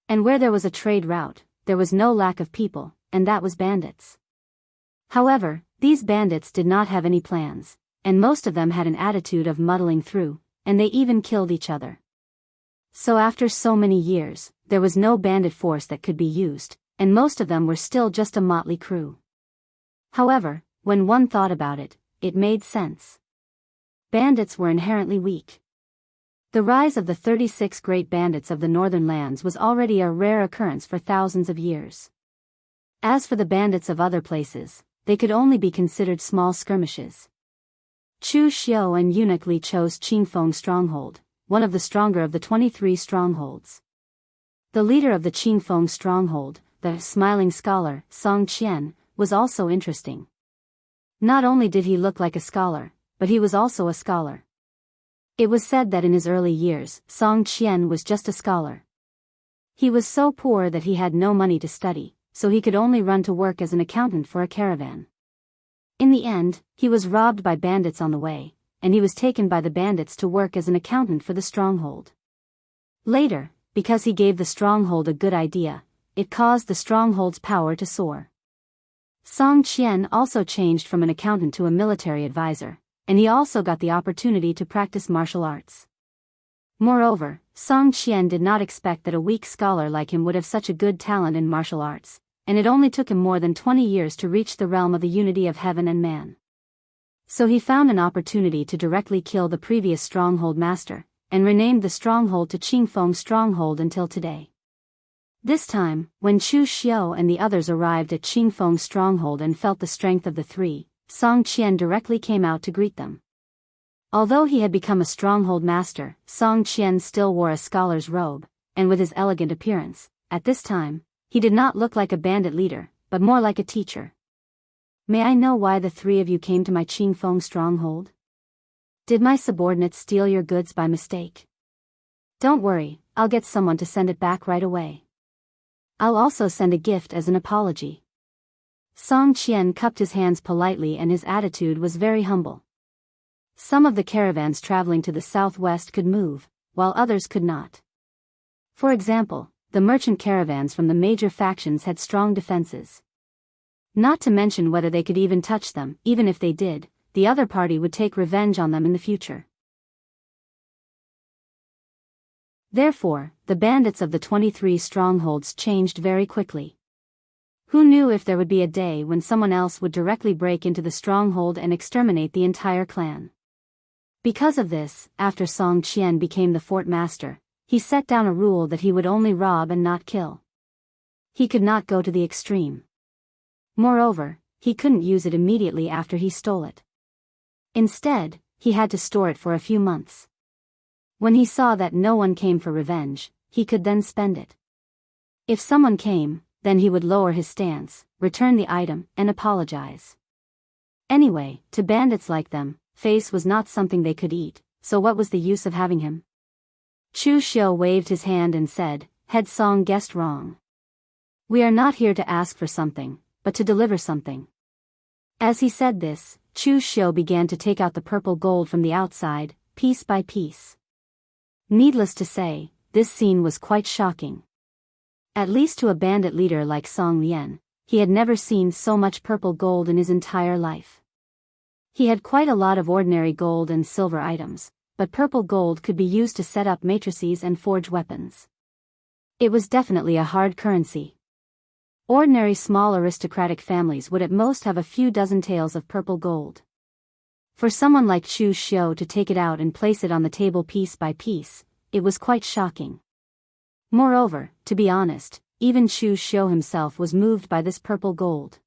And where there was a trade route, there was no lack of people, and that was bandits. However, these bandits did not have any plans, and most of them had an attitude of muddling through, and they even killed each other. So after so many years, there was no bandit force that could be used, and most of them were still just a motley crew. However, when one thought about it, it made sense. Bandits were inherently weak. The rise of the 36 great bandits of the northern lands was already a rare occurrence for thousands of years. As for the bandits of other places, they could only be considered small skirmishes. Chu Xiu and Eunuch Li chose Qingfeng Stronghold, one of the stronger of the 23 strongholds. The leader of the Qingfeng Stronghold, the smiling scholar, Song Qian, was also interesting. Not only did he look like a scholar, but he was also a scholar. It was said that in his early years, Song Qian was just a scholar. He was so poor that he had no money to study, so he could only run to work as an accountant for a caravan. In the end, he was robbed by bandits on the way, and he was taken by the bandits to work as an accountant for the stronghold. Later, because he gave the stronghold a good idea, it caused the stronghold's power to soar. Song Qian also changed from an accountant to a military advisor, and he also got the opportunity to practice martial arts. Moreover, Song Qian did not expect that a weak scholar like him would have such a good talent in martial arts, and it only took him more than 20 years to reach the realm of the unity of heaven and man. So he found an opportunity to directly kill the previous stronghold master, and renamed the stronghold to Qingfeng Stronghold until today. This time, when Chu Xiu and the others arrived at Qingfeng Stronghold and felt the strength of the three, Song Qian directly came out to greet them. Although he had become a stronghold master, Song Qian still wore a scholar's robe, and with his elegant appearance, at this time, he did not look like a bandit leader, but more like a teacher. May I know why the three of you came to my Qingfeng Stronghold? Did my subordinates steal your goods by mistake? Don't worry, I'll get someone to send it back right away. I'll also send a gift as an apology. Song Qian cupped his hands politely and his attitude was very humble. Some of the caravans traveling to the southwest could move, while others could not. For example, the merchant caravans from the major factions had strong defenses. Not to mention whether they could even touch them. Even if they did, the other party would take revenge on them in the future. Therefore, the bandits of the 23 strongholds changed very quickly. Who knew if there would be a day when someone else would directly break into the stronghold and exterminate the entire clan? Because of this, after Song Qian became the fort master, he set down a rule that he would only rob and not kill. He could not go to the extreme. Moreover, he couldn't use it immediately after he stole it. Instead, he had to store it for a few months. When he saw that no one came for revenge, he could then spend it. If someone came, then he would lower his stance, return the item, and apologize. Anyway, to bandits like them, face was not something they could eat, so what was the use of having him? Chu Xiu waved his hand and said, "Head Song guessed wrong. We are not here to ask for something, but to deliver something." As he said this, Chu Xiu began to take out the purple gold from the outside, piece by piece. Needless to say, this scene was quite shocking. At least to a bandit leader like Song Lian, he had never seen so much purple gold in his entire life. He had quite a lot of ordinary gold and silver items, but purple gold could be used to set up matrices and forge weapons. It was definitely a hard currency. Ordinary small aristocratic families would at most have a few dozen taels of purple gold. For someone like Chu Xiu to take it out and place it on the table piece by piece, it was quite shocking. Moreover, to be honest, even Chu Xiu himself was moved by this purple gold.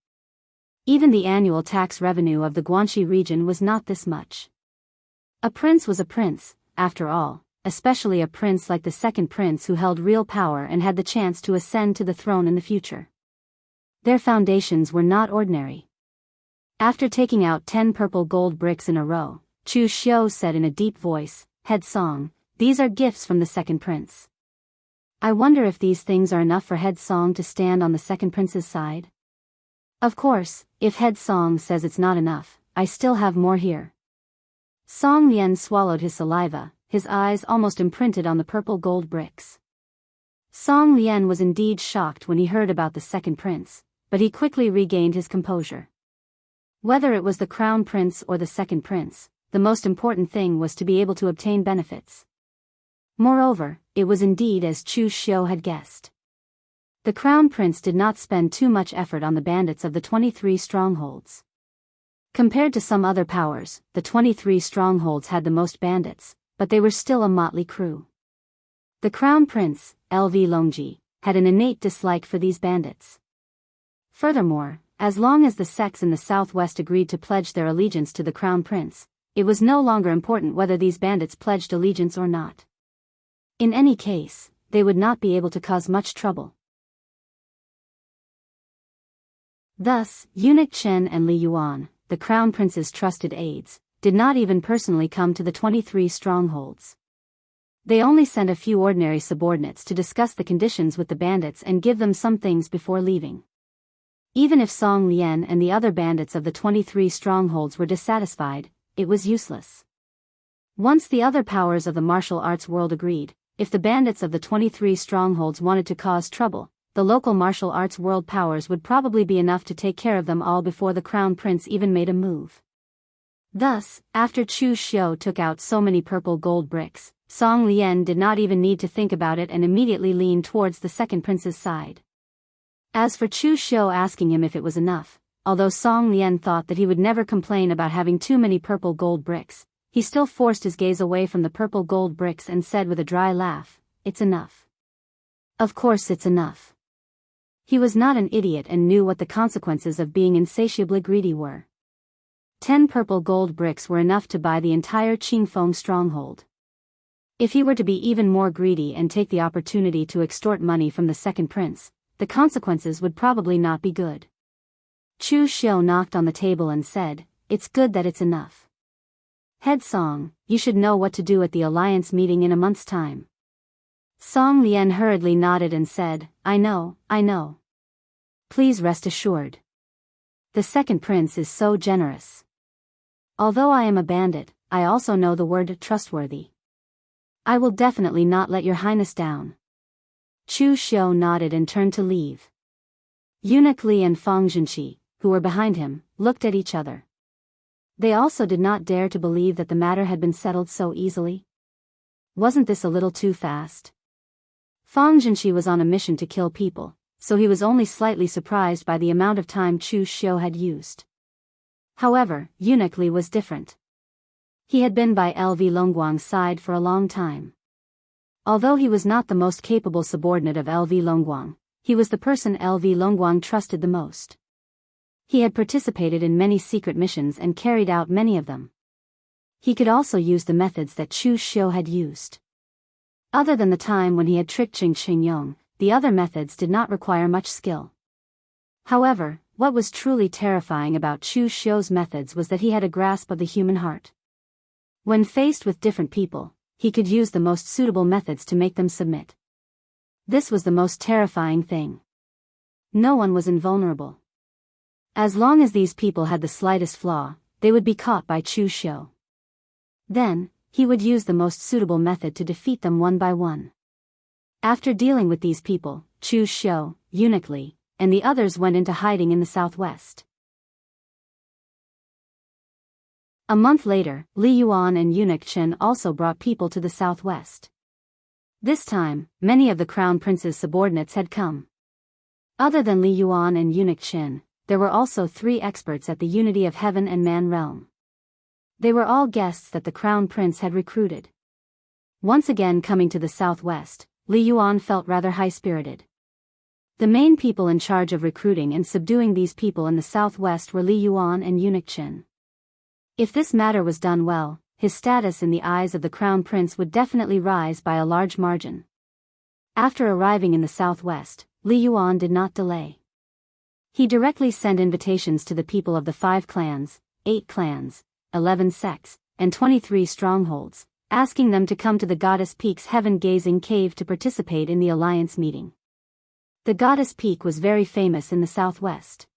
Even the annual tax revenue of the Guangxi region was not this much. A prince was a prince, after all, especially a prince like the second prince who held real power and had the chance to ascend to the throne in the future. Their foundations were not ordinary. After taking out 10 purple gold bricks in a row, Chu Xiu said in a deep voice, "Head Song, these are gifts from the second prince. I wonder if these things are enough for Head Song to stand on the second prince's side? Of course, if Head Song says it's not enough, I still have more here." Song Lian swallowed his saliva, his eyes almost imprinted on the purple gold bricks. Song Lian was indeed shocked when he heard about the second prince, but he quickly regained his composure. Whether it was the crown prince or the second prince, the most important thing was to be able to obtain benefits. Moreover, it was indeed as Chu Xiu had guessed. The crown prince did not spend too much effort on the bandits of the 23 strongholds. Compared to some other powers, the 23 strongholds had the most bandits, but they were still a motley crew. The crown prince, LV Longji, had an innate dislike for these bandits. Furthermore, as long as the sects in the southwest agreed to pledge their allegiance to the crown prince, it was no longer important whether these bandits pledged allegiance or not. In any case, they would not be able to cause much trouble. Thus, Eunuch Chen and Li Yuan, the crown prince's trusted aides, did not even personally come to the 23 strongholds. They only sent a few ordinary subordinates to discuss the conditions with the bandits and give them some things before leaving. Even if Song Lian and the other bandits of the 23 strongholds were dissatisfied, it was useless. Once the other powers of the martial arts world agreed, if the bandits of the 23 strongholds wanted to cause trouble, the local martial arts world powers would probably be enough to take care of them all before the crown prince even made a move. Thus, after Chu Xiu took out so many purple gold bricks, Song Lian did not even need to think about it and immediately leaned towards the second prince's side. As for Chu Xiu asking him if it was enough, although Song Lian thought that he would never complain about having too many purple gold bricks, he still forced his gaze away from the purple gold bricks and said with a dry laugh, "It's enough. Of course it's enough." He was not an idiot and knew what the consequences of being insatiably greedy were. 10 purple gold bricks were enough to buy the entire Qingfeng stronghold. If he were to be even more greedy and take the opportunity to extort money from the second prince, the consequences would probably not be good. Chu Xiu knocked on the table and said, "It's good that it's enough. Head Song, you should know what to do at the alliance meeting in a month's time." Song Lian hurriedly nodded and said, I know. Please rest assured. The second prince is so generous. Although I am a bandit, I also know the word trustworthy. I will definitely not let your highness down." Chu Xiu nodded and turned to leave. Eunuch Li and Fang Junqi, who were behind him, looked at each other. They also did not dare to believe that the matter had been settled so easily. Wasn't this a little too fast? Fang Junqi was on a mission to kill people, so he was only slightly surprised by the amount of time Chu Xiu had used. However, Eunuch Li was different. He had been by LV Longguang's side for a long time. Although he was not the most capable subordinate of LV Longguang, he was the person LV Longguang trusted the most. He had participated in many secret missions and carried out many of them. He could also use the methods that Chu Xiu had used. Other than the time when he had tricked Qingyong, the other methods did not require much skill. However, what was truly terrifying about Chu Xiu's methods was that he had a grasp of the human heart. When faced with different people, he could use the most suitable methods to make them submit. This was the most terrifying thing. No one was invulnerable. As long as these people had the slightest flaw, they would be caught by Chu Xiu. Then, he would use the most suitable method to defeat them one by one. After dealing with these people, Chu Xiu, Eunuch Li, and the others went into hiding in the southwest. A month later, Li Yuan and Eunuch Chen also brought people to the southwest. This time, many of the crown prince's subordinates had come. Other than Li Yuan and Eunuch Chen, there were also 3 experts at the unity of heaven and man realm. They were all guests that the crown prince had recruited. Once again coming to the southwest, Li Yuan felt rather high-spirited. The main people in charge of recruiting and subduing these people in the southwest were Li Yuan and Eunuch Chen. If this matter was done well, his status in the eyes of the crown prince would definitely rise by a large margin. After arriving in the southwest, Li Yuan did not delay. He directly sent invitations to the people of the 5 clans, 8 clans, 11 sects, and 23 strongholds, asking them to come to the Goddess Peak's heaven-gazing cave to participate in the alliance meeting. The Goddess Peak was very famous in the southwest.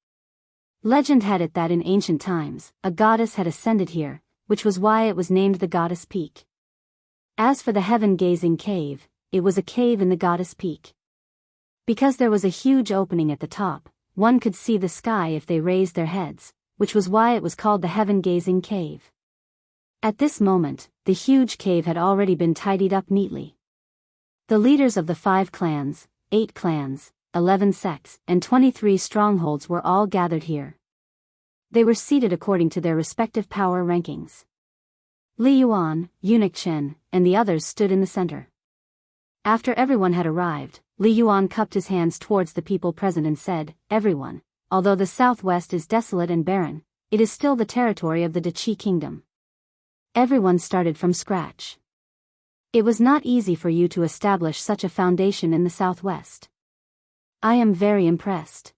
Legend had it that in ancient times, a goddess had ascended here, which was why it was named the Goddess Peak. As for the heaven-gazing cave, it was a cave in the Goddess Peak. Because there was a huge opening at the top, one could see the sky if they raised their heads, which was why it was called the heaven-gazing cave. At this moment, the huge cave had already been tidied up neatly. The leaders of the 5 clans, 8 clans, 11 sects, and 23 strongholds were all gathered here. They were seated according to their respective power rankings. Li Yuan, Eunuch Chen, and the others stood in the center. After everyone had arrived, Li Yuan cupped his hands towards the people present and said, "Everyone, although the southwest is desolate and barren, it is still the territory of the Dachi kingdom. Everyone started from scratch. It was not easy for you to establish such a foundation in the southwest. I am very impressed.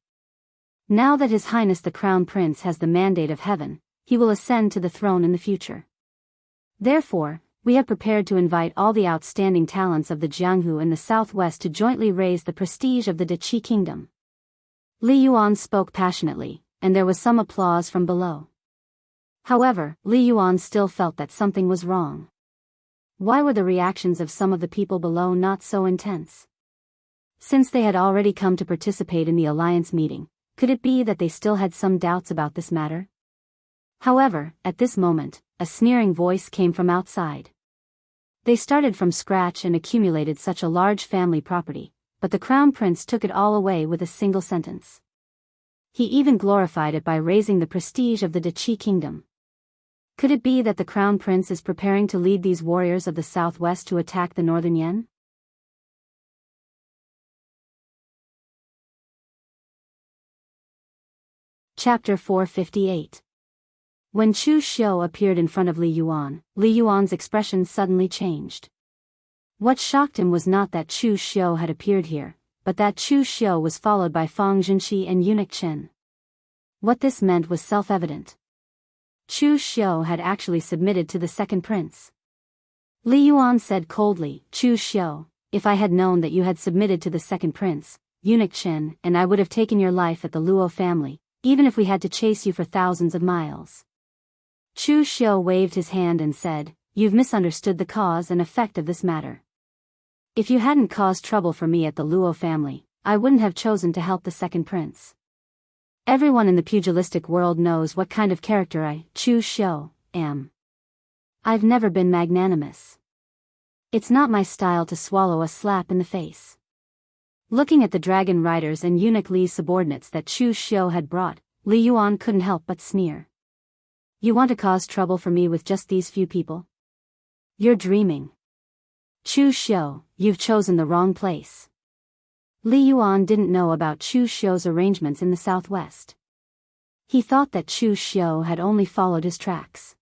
Now that His Highness the Crown Prince has the mandate of heaven, he will ascend to the throne in the future. Therefore, we have prepared to invite all the outstanding talents of the Jianghu and the southwest to jointly raise the prestige of the Dachi kingdom." Li Yuan spoke passionately, and there was some applause from below. However, Li Yuan still felt that something was wrong. Why were the reactions of some of the people below not so intense? Since they had already come to participate in the alliance meeting, could it be that they still had some doubts about this matter? However, at this moment, a sneering voice came from outside. They started from scratch and accumulated such a large family property, but the crown prince took it all away with a single sentence. He even glorified it by raising the prestige of the Dachi kingdom. Could it be that the crown prince is preparing to lead these warriors of the southwest to attack the northern Yan? Chapter 458. When Chu Xiu appeared in front of Li Yuan's expression suddenly changed. What shocked him was not that Chu Xiu had appeared here, but that Chu Xiu was followed by Fang Junxi and Eunuch Chen. What this meant was self-evident. Chu Xiu had actually submitted to the second prince. Li Yuan said coldly, "Chu Xiu, if I had known that you had submitted to the second prince, Eunuch Chen, and I would have taken your life at the Luo family, even if we had to chase you for thousands of miles." Chu Xiu waved his hand and said, "You've misunderstood the cause and effect of this matter. If you hadn't caused trouble for me at the Luo family, I wouldn't have chosen to help the second prince. Everyone in the pugilistic world knows what kind of character I, Chu Xiu, am. I've never been magnanimous. It's not my style to swallow a slap in the face." Looking at the dragon riders and eunuch Li's subordinates that Chu Xiu had brought, Li Yuan couldn't help but sneer. You want to cause trouble for me with just these few people? You're dreaming. Chu Xiu, you've chosen the wrong place. Li Yuan didn't know about Chu Xiu's arrangements in the southwest. He thought that Chu Xiu had only followed his tracks.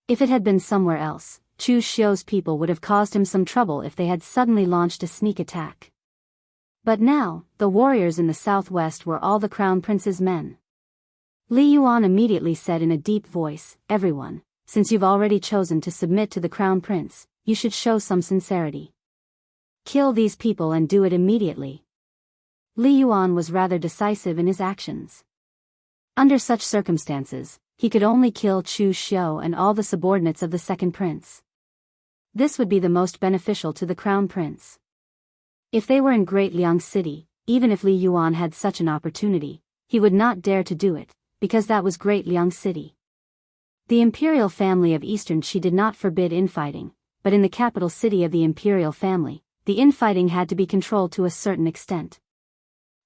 If it had been somewhere else, Chu Xiu's people would have caused him some trouble if they had suddenly launched a sneak attack. But now, the warriors in the southwest were all the crown prince's men. Li Yuan immediately said in a deep voice, "Everyone, since you've already chosen to submit to the crown prince, you should show some sincerity. Kill these people and do it immediately." Li Yuan was rather decisive in his actions. Under such circumstances, he could only kill Chu Xiu and all the subordinates of the second prince. This would be the most beneficial to the crown prince. If they were in Great Liang City, even if Li Yuan had such an opportunity, he would not dare to do it, because that was Great Liang City. The imperial family of Eastern Qi did not forbid infighting, but in the capital city of the imperial family, the infighting had to be controlled to a certain extent.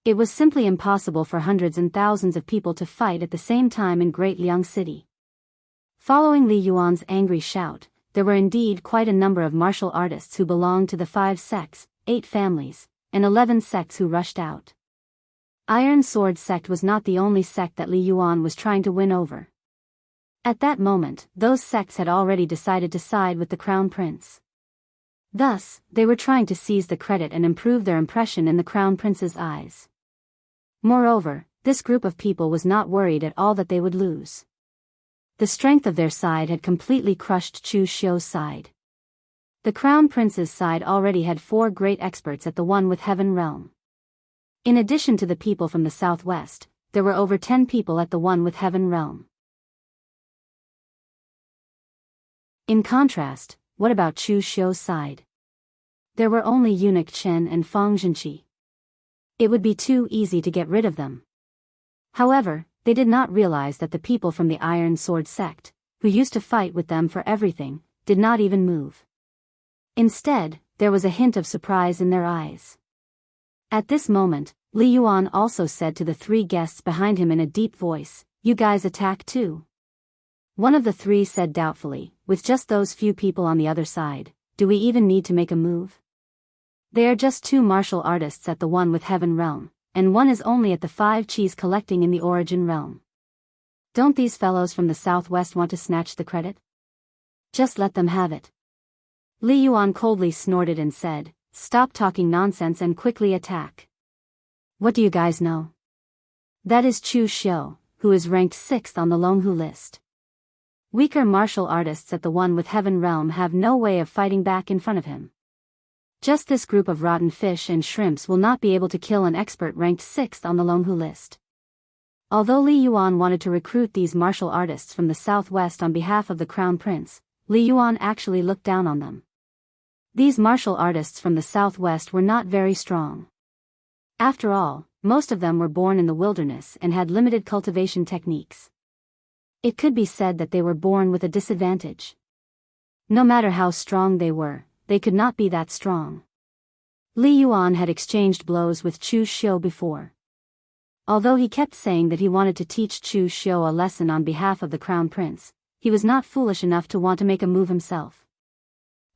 It was simply impossible for hundreds and thousands of people to fight at the same time in Great Liang City. Following Li Yuan's angry shout, there were indeed quite a number of martial artists who belonged to the 5 sects, 8 families, and 11 sects who rushed out. Iron Sword sect was not the only sect that Li Yuan was trying to win over. At that moment, those sects had already decided to side with the crown prince. Thus, they were trying to seize the credit and improve their impression in the crown prince's eyes. Moreover, this group of people was not worried at all that they would lose. The strength of their side had completely crushed Chu Xiu's side. The crown prince's side already had 4 great experts at the One with Heaven realm. In addition to the people from the southwest, there were over 10 people at the One with Heaven realm. In contrast, what about Chu Xiu's side? There were only eunuch Chen and Fang Zhenqi. It would be too easy to get rid of them. However, they did not realize that the people from the Iron Sword sect, who used to fight with them for everything, did not even move. Instead, there was a hint of surprise in their eyes. At this moment, Li Yuan also said to the 3 guests behind him in a deep voice, "You guys attack too?" One of the 3 said doubtfully, "With just those few people on the other side, do we even need to make a move? They are just 2 martial artists at the One with Heaven realm, and one is only at the 5 Qis collecting in the Origin realm. Don't these fellows from the southwest want to snatch the credit? Just let them have it." Li Yuan coldly snorted and said, "Stop talking nonsense and quickly attack. What do you guys know? That is Chu Xiu, who is ranked 6th on the Longhu list. Weaker martial artists at the One with Heaven realm have no way of fighting back in front of him. Just this group of rotten fish and shrimps will not be able to kill an expert ranked 6th on the Longhu list." Although Li Yuan wanted to recruit these martial artists from the southwest on behalf of the crown prince, Li Yuan actually looked down on them. These martial artists from the southwest were not very strong. After all, most of them were born in the wilderness and had limited cultivation techniques. It could be said that they were born with a disadvantage. No matter how strong they could not be that strong. Li Yuan had exchanged blows with Chu Xiu before. Although he kept saying that he wanted to teach Chu Xiu a lesson on behalf of the crown prince, he was not foolish enough to want to make a move himself.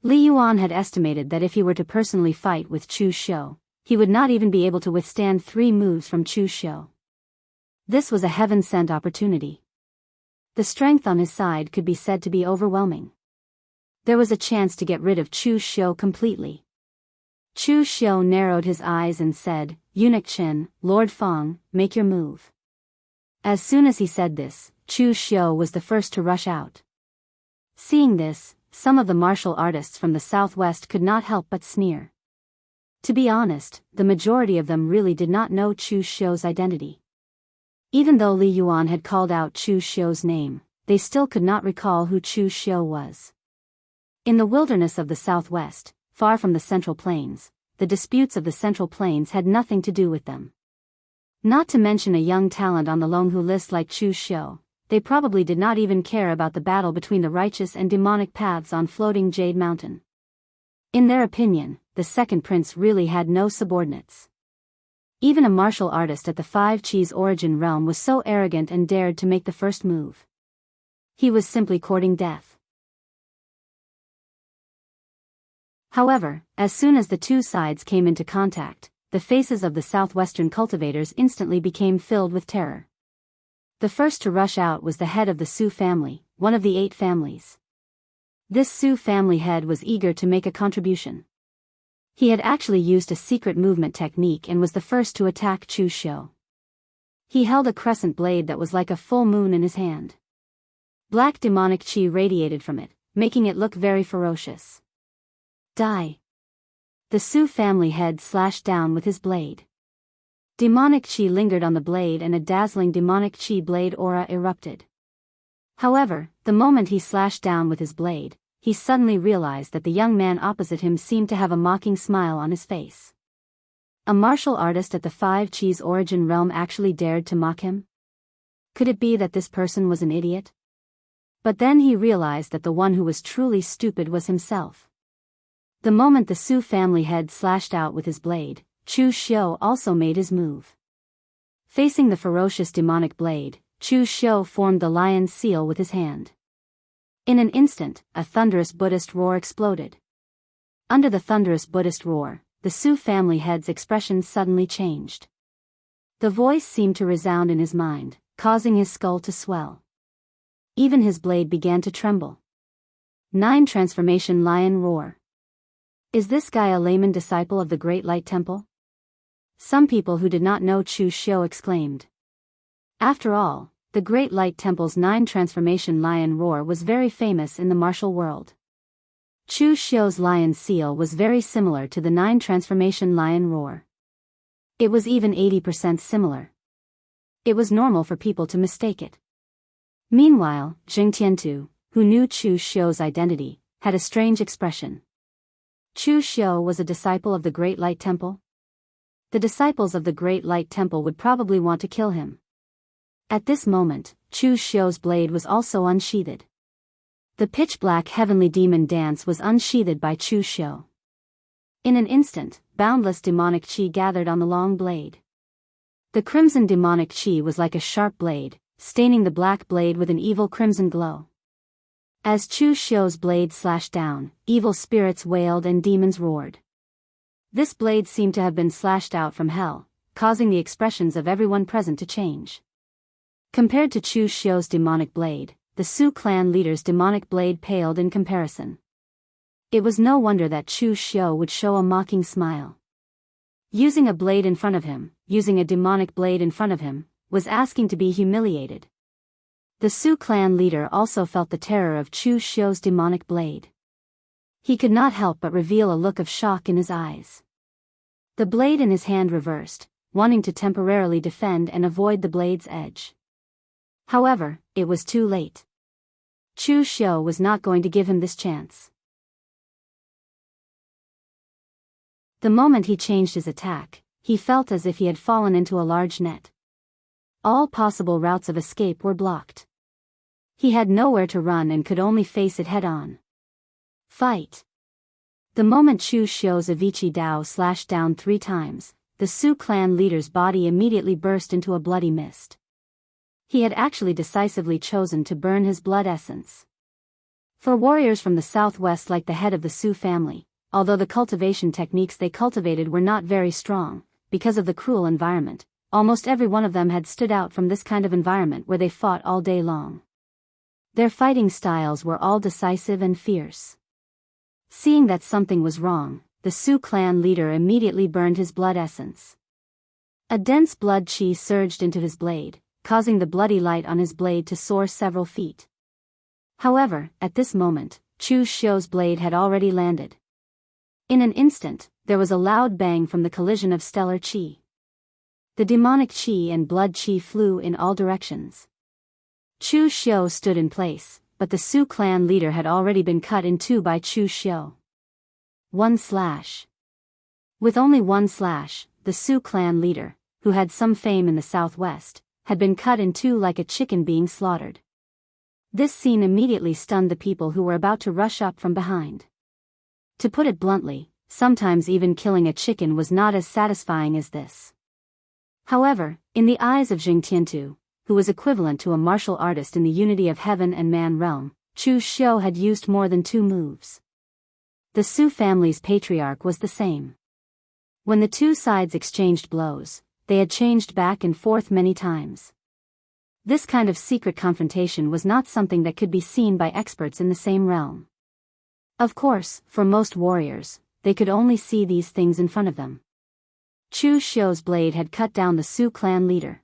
Li Yuan had estimated that if he were to personally fight with Chu Xiu, he would not even be able to withstand 3 moves from Chu Xiu. This was a heaven-sent opportunity. The strength on his side could be said to be overwhelming. There was a chance to get rid of Chu Xiu completely. Chu Xiu narrowed his eyes and said, "Eunuch Chen, Lord Fang, make your move." As soon as he said this, Chu Xiu was the first to rush out. Seeing this, some of the martial artists from the southwest could not help but sneer. To be honest, the majority of them really did not know Chu Xiu's identity. Even though Li Yuan had called out Chu Xiu's name, they still could not recall who Chu Xiu was. In the wilderness of the southwest, far from the Central Plains, the disputes of the Central Plains had nothing to do with them. Not to mention a young talent on the Longhu list like Chu Xiu, they probably did not even care about the battle between the righteous and demonic paths on floating Jade Mountain. In their opinion, the second prince really had no subordinates. Even a martial artist at the Five Chi's origin realm was so arrogant and dared to make the first move. He was simply courting death. However, as soon as the two sides came into contact, the faces of the southwestern cultivators instantly became filled with terror. The first to rush out was the head of the Su family, one of the 8 families. This Su family head was eager to make a contribution. He had actually used a secret movement technique and was the first to attack Chu Xiu. He held a crescent blade that was like a full moon in his hand. Black demonic chi radiated from it, making it look very ferocious. Die! The Su family head slashed down with his blade. Demonic chi lingered on the blade and a dazzling demonic chi blade aura erupted. However, the moment he slashed down with his blade, he suddenly realized that the young man opposite him seemed to have a mocking smile on his face. A martial artist at the Five Chi's origin realm actually dared to mock him? Could it be that this person was an idiot? But then he realized that the one who was truly stupid was himself. The moment the Su family head slashed out with his blade, Chu Xiu also made his move. Facing the ferocious demonic blade, Chu Xiu formed the lion's seal with his hand. In an instant, a thunderous Buddhist roar exploded. Under the thunderous Buddhist roar, the Su family head's expression suddenly changed. The voice seemed to resound in his mind, causing his skull to swell. Even his blade began to tremble. 9 Transformation Lion Roar. Is this guy a layman disciple of the Great Light Temple? Some people who did not know Chu Xiu exclaimed. After all, the Great Light Temple's 9 Transformation Lion Roar was very famous in the martial world. Chu Xiu's lion seal was very similar to the 9 Transformation Lion Roar. It was even 80% similar. It was normal for people to mistake it. Meanwhile, Jing Tiantu, who knew Chu Xiu's identity, had a strange expression. Chu Xiu was a disciple of the Great Light Temple? The disciples of the Great Light Temple would probably want to kill him. At this moment, Chu Xiu's blade was also unsheathed. The pitch-black heavenly demon dance was unsheathed by Chu Xiu. In an instant, boundless demonic chi gathered on the long blade. The crimson demonic chi was like a sharp blade, staining the black blade with an evil crimson glow. As Chu Xiu's blade slashed down, evil spirits wailed and demons roared. This blade seemed to have been slashed out from hell, causing the expressions of everyone present to change. Compared to Chu Xiu's demonic blade, the Su clan leader's demonic blade paled in comparison. It was no wonder that Chu Xiu would show a mocking smile. Using a blade in front of him, using a demonic blade in front of him, was asking to be humiliated. The Su clan leader also felt the terror of Chu Xiu's demonic blade. He could not help but reveal a look of shock in his eyes. The blade in his hand reversed, wanting to temporarily defend and avoid the blade's edge. However, it was too late. Chu Xiu was not going to give him this chance. The moment he changed his attack, he felt as if he had fallen into a large net. All possible routes of escape were blocked. He had nowhere to run and could only face it head-on. Fight! The moment Chu Xiu's Avici Dao slashed down 3 times, the Su clan leader's body immediately burst into a bloody mist. He had actually decisively chosen to burn his blood essence. For warriors from the southwest like the head of the Su family, although the cultivation techniques they cultivated were not very strong, because of the cruel environment, almost every one of them had stood out from this kind of environment where they fought all day long. Their fighting styles were all decisive and fierce. Seeing that something was wrong, the Su clan leader immediately burned his blood essence. A dense blood chi surged into his blade, causing the bloody light on his blade to soar several feet. However, at this moment, Chu Xiu's blade had already landed. In an instant, there was a loud bang from the collision of stellar chi. The demonic chi and blood chi flew in all directions. Chu Xiu stood in place, but the Su clan leader had already been cut in 2 by Chu Xiu. 1 slash. With only 1 slash, the Su clan leader, who had some fame in the southwest, had been cut in 2 like a chicken being slaughtered. This scene immediately stunned the people who were about to rush up from behind. To put it bluntly, sometimes even killing a chicken was not as satisfying as this. However, in the eyes of Jing Tiantu, who was equivalent to a martial artist in the unity of heaven and man realm, Chu Xiu had used more than 2 moves. The Su family's patriarch was the same. When the two sides exchanged blows, they had changed back and forth many times. This kind of secret confrontation was not something that could be seen by experts in the same realm. Of course, for most warriors, they could only see these things in front of them. Chu Xiu's blade had cut down the Su clan leader.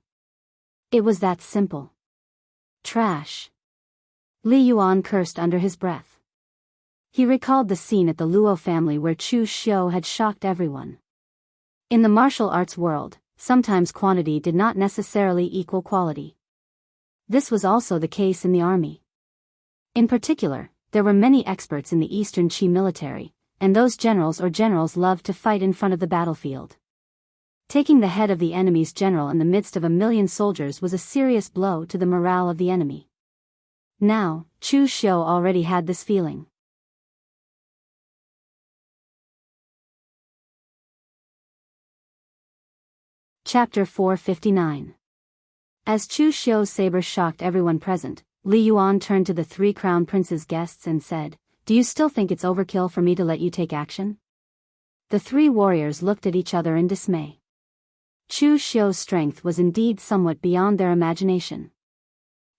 It was that simple. Trash. Li Yuan cursed under his breath. He recalled the scene at the Luo family where Chu Xiu had shocked everyone. In the martial arts world, sometimes quantity did not necessarily equal quality. This was also the case in the army. In particular, there were many experts in the Eastern Qi military, and those generals loved to fight in front of the battlefield. Taking the head of the enemy's general in the midst of 1,000,000 soldiers was a serious blow to the morale of the enemy. Now, Chu Xiu already had this feeling. Chapter 459. As Chu Xiu's saber shocked everyone present, Li Yuan turned to the 3 crown prince's guests and said, "Do you still think it's overkill for me to let you take action?" The 3 warriors looked at each other in dismay. Chu Xiu's strength was indeed somewhat beyond their imagination.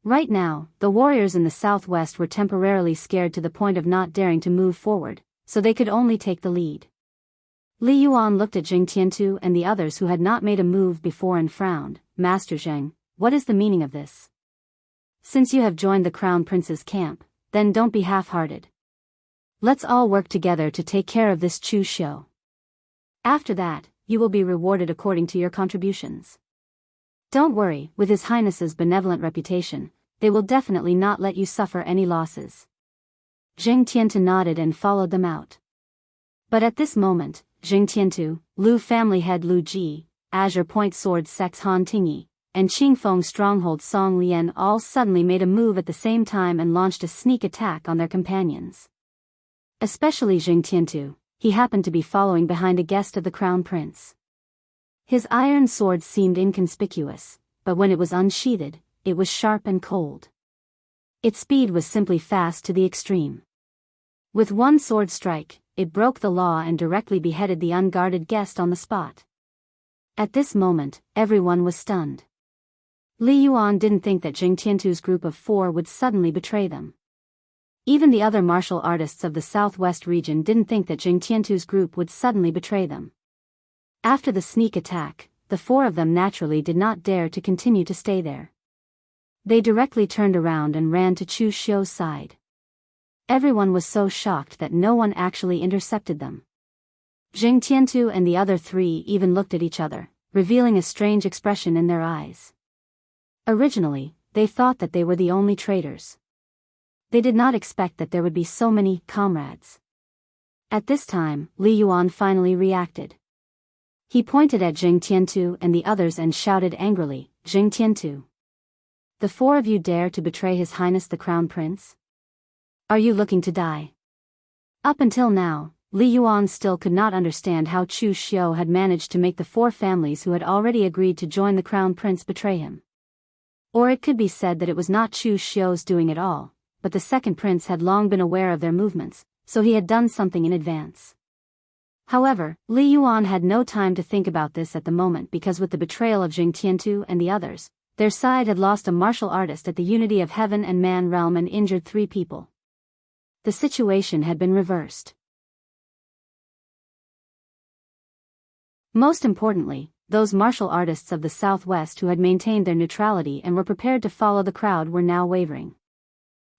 Right now, the warriors in the southwest were temporarily scared to the point of not daring to move forward, so they could only take the lead. Li Yuan looked at Jing Tiantu and the others who had not made a move before and frowned. "Master Zheng, what is the meaning of this? Since you have joined the Crown Prince's camp, then don't be half-hearted. Let's all work together to take care of this Chu Xiu. After that, you will be rewarded according to your contributions. Don't worry, with His Highness's benevolent reputation, they will definitely not let you suffer any losses." Jing Tiantu nodded and followed them out. But at this moment, Jing Tiantu, Lu family head Lu Ji, Azure Point Sword Sex Han Tingyi, and Qingfeng stronghold Song Lian all suddenly made a move at the same time and launched a sneak attack on their companions. Especially Jing Tiantu, he happened to be following behind a guest of the Crown Prince. His iron sword seemed inconspicuous, but when it was unsheathed, it was sharp and cold. Its speed was simply fast to the extreme. With one sword strike, it broke the law and directly beheaded the unguarded guest on the spot. At this moment, everyone was stunned. Li Yuan didn't think that Jing Tiantu's group of 4 would suddenly betray them. Even the other martial artists of the southwest region didn't think that Jing Tiantu's group would suddenly betray them. After the sneak attack, the 4 of them naturally did not dare to continue to stay there. They directly turned around and ran to Chu Xiu's side. Everyone was so shocked that no one actually intercepted them. Jing Tiantu and the other 3 even looked at each other, revealing a strange expression in their eyes. Originally, they thought that they were the only traitors. They did not expect that there would be so many comrades. At this time, Li Yuan finally reacted. He pointed at Jing Tiantu and the others and shouted angrily, "Jing Tiantu! The 4 of you dare to betray His Highness the Crown Prince? Are you looking to die?" Up until now, Li Yuan still could not understand how Chu Xiu had managed to make the 4 families who had already agreed to join the Crown Prince betray him. Or it could be said that it was not Chu Xiu's doing at all, but the second prince had long been aware of their movements, so he had done something in advance. However, Li Yuan had no time to think about this at the moment because with the betrayal of Jing Tiantu and the others, their side had lost a martial artist at the unity of heaven and man realm and injured 3 people. The situation had been reversed. Most importantly, those martial artists of the southwest who had maintained their neutrality and were prepared to follow the crowd were now wavering.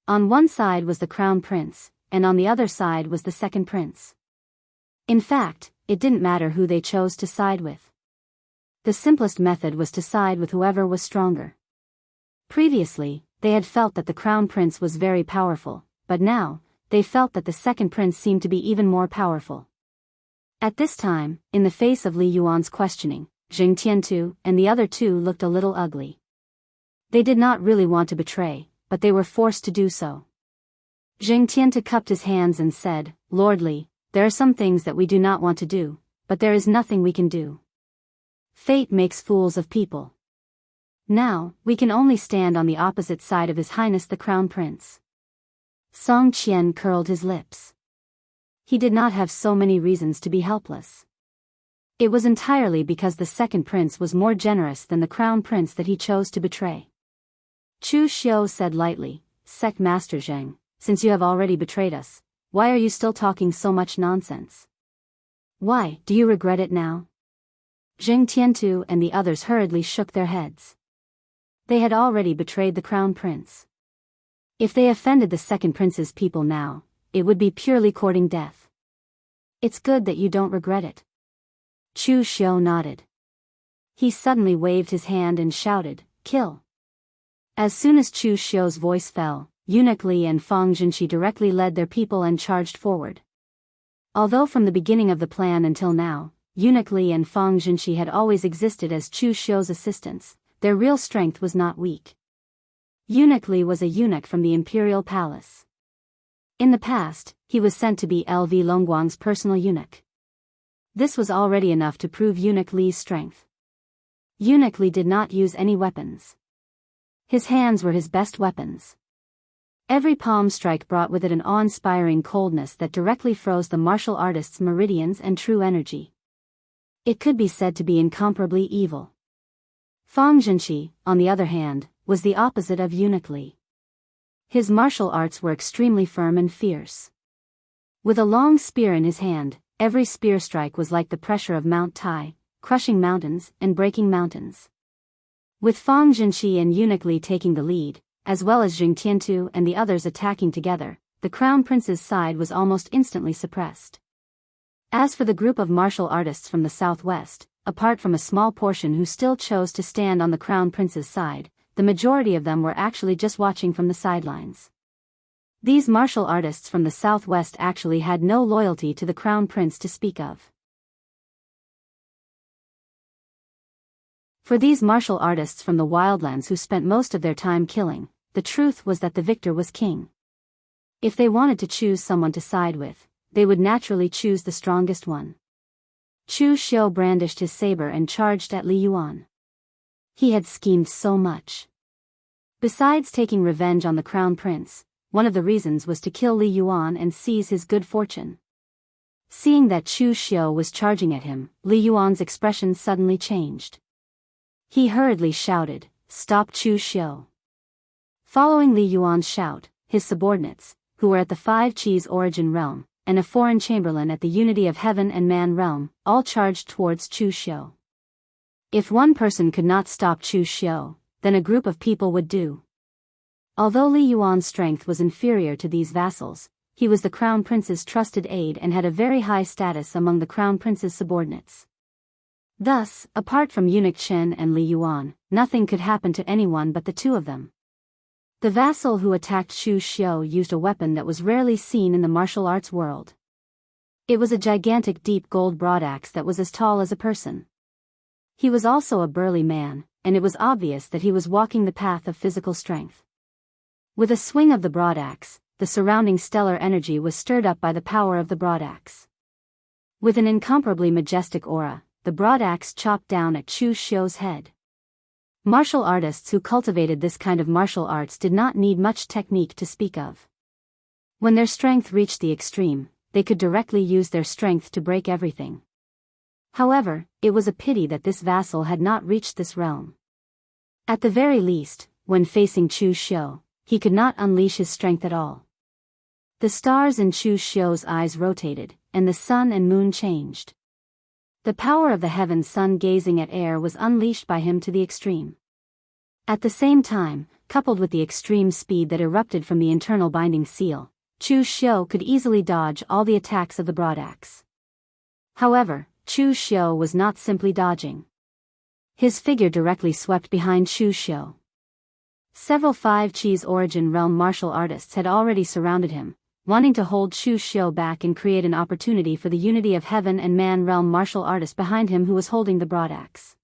On one side was the Crown Prince, and on the other side was the second prince. In fact, it didn't matter who they chose to side with. The simplest method was to side with whoever was stronger. Previously, they had felt that the Crown Prince was very powerful, but now, they felt that the second prince seemed to be even more powerful. At this time, in the face of Li Yuan's questioning, Jing Tiantu and the other 2 looked a little ugly. They did not really want to betray, but they were forced to do so. Jing Tiantu cupped his hands and said, "Lord Li, there are some things that we do not want to do, but there is nothing we can do. Fate makes fools of people. Now, we can only stand on the opposite side of His Highness the Crown Prince. Song Qian curled his lips. He did not have so many reasons to be helpless. It was entirely because the second prince was more generous than the Crown Prince that he chose to betray. Chu Xiu said lightly, Sect Master Zheng, since you have already betrayed us, why are you still talking so much nonsense? Why, do you regret it now? Zheng Tiantu and the others hurriedly shook their heads. They had already betrayed the Crown Prince. If they offended the second prince's people now, it would be purely courting death. It's good that you don't regret it. Chu Xiu nodded. He suddenly waved his hand and shouted, Kill! As soon as Chu Xiu's voice fell, Eunuch Li and Fang Junxi directly led their people and charged forward. Although from the beginning of the plan until now, Eunuch Li and Fang Junxi had always existed as Chu Xiu's assistants, their real strength was not weak. Eunuch Li was a eunuch from the imperial palace. In the past, he was sent to be LV Longguang's personal eunuch. This was already enough to prove Eunuch Li's strength. Eunuch Li did not use any weapons. His hands were his best weapons. Every palm strike brought with it an awe-inspiring coldness that directly froze the martial artist's meridians and true energy. It could be said to be incomparably evil. Fang Junxi, on the other hand, was the opposite of Eunuch Li. His martial arts were extremely firm and fierce. With a long spear in his hand, every spear strike was like the pressure of Mount Tai, crushing mountains and breaking mountains. With Fang Junxi and Eunuch Li taking the lead, as well as Zheng Tiantu and the others attacking together, the Crown Prince's side was almost instantly suppressed. As for the group of martial artists from the southwest, apart from a small portion who still chose to stand on the Crown Prince's side, the majority of them were actually just watching from the sidelines. These martial artists from the southwest actually had no loyalty to the Crown Prince to speak of. For these martial artists from the wildlands who spent most of their time killing, the truth was that the victor was king. If they wanted to choose someone to side with, they would naturally choose the strongest one. Chu Xiu brandished his saber and charged at Li Yuan. He had schemed so much. Besides taking revenge on the Crown Prince, one of the reasons was to kill Li Yuan and seize his good fortune. Seeing that Chu Xiu was charging at him, Li Yuan's expression suddenly changed. He hurriedly shouted, Stop Chu Xiu! Following Li Yuan's shout, his subordinates, who were at the Five Qis origin realm, and a foreign chamberlain at the Unity of Heaven and Man realm, all charged towards Chu Xiu. If one person could not stop Chu Xiu, then a group of people would do. Although Li Yuan's strength was inferior to these vassals, he was the Crown Prince's trusted aide and had a very high status among the Crown Prince's subordinates. Thus, apart from Eunuch Chen and Li Yuan, nothing could happen to anyone but the two of them. The vassal who attacked Chu Xiu used a weapon that was rarely seen in the martial arts world. It was a gigantic deep gold broadaxe that was as tall as a person. He was also a burly man, and it was obvious that he was walking the path of physical strength. With a swing of the broadaxe, the surrounding stellar energy was stirred up by the power of the broadaxe. With an incomparably majestic aura, the broadaxe chopped down at Chu Xiu's head. Martial artists who cultivated this kind of martial arts did not need much technique to speak of. When their strength reached the extreme, they could directly use their strength to break everything. However, it was a pity that this vassal had not reached this realm. At the very least, when facing Chu Xiu, he could not unleash his strength at all. The stars in Chu Xiu's eyes rotated, and the sun and moon changed. The power of the heaven sun gazing at air was unleashed by him to the extreme. At the same time, coupled with the extreme speed that erupted from the internal binding seal, Chu Xiu could easily dodge all the attacks of the broadaxe. However, Chu Xiu was not simply dodging. His figure directly swept behind Chu Xiu. Several Five Qis origin realm martial artists had already surrounded him, wanting to hold Chu Xiu back and create an opportunity for the Unity of Heaven and Man realm martial artist behind him who was holding the broadaxe.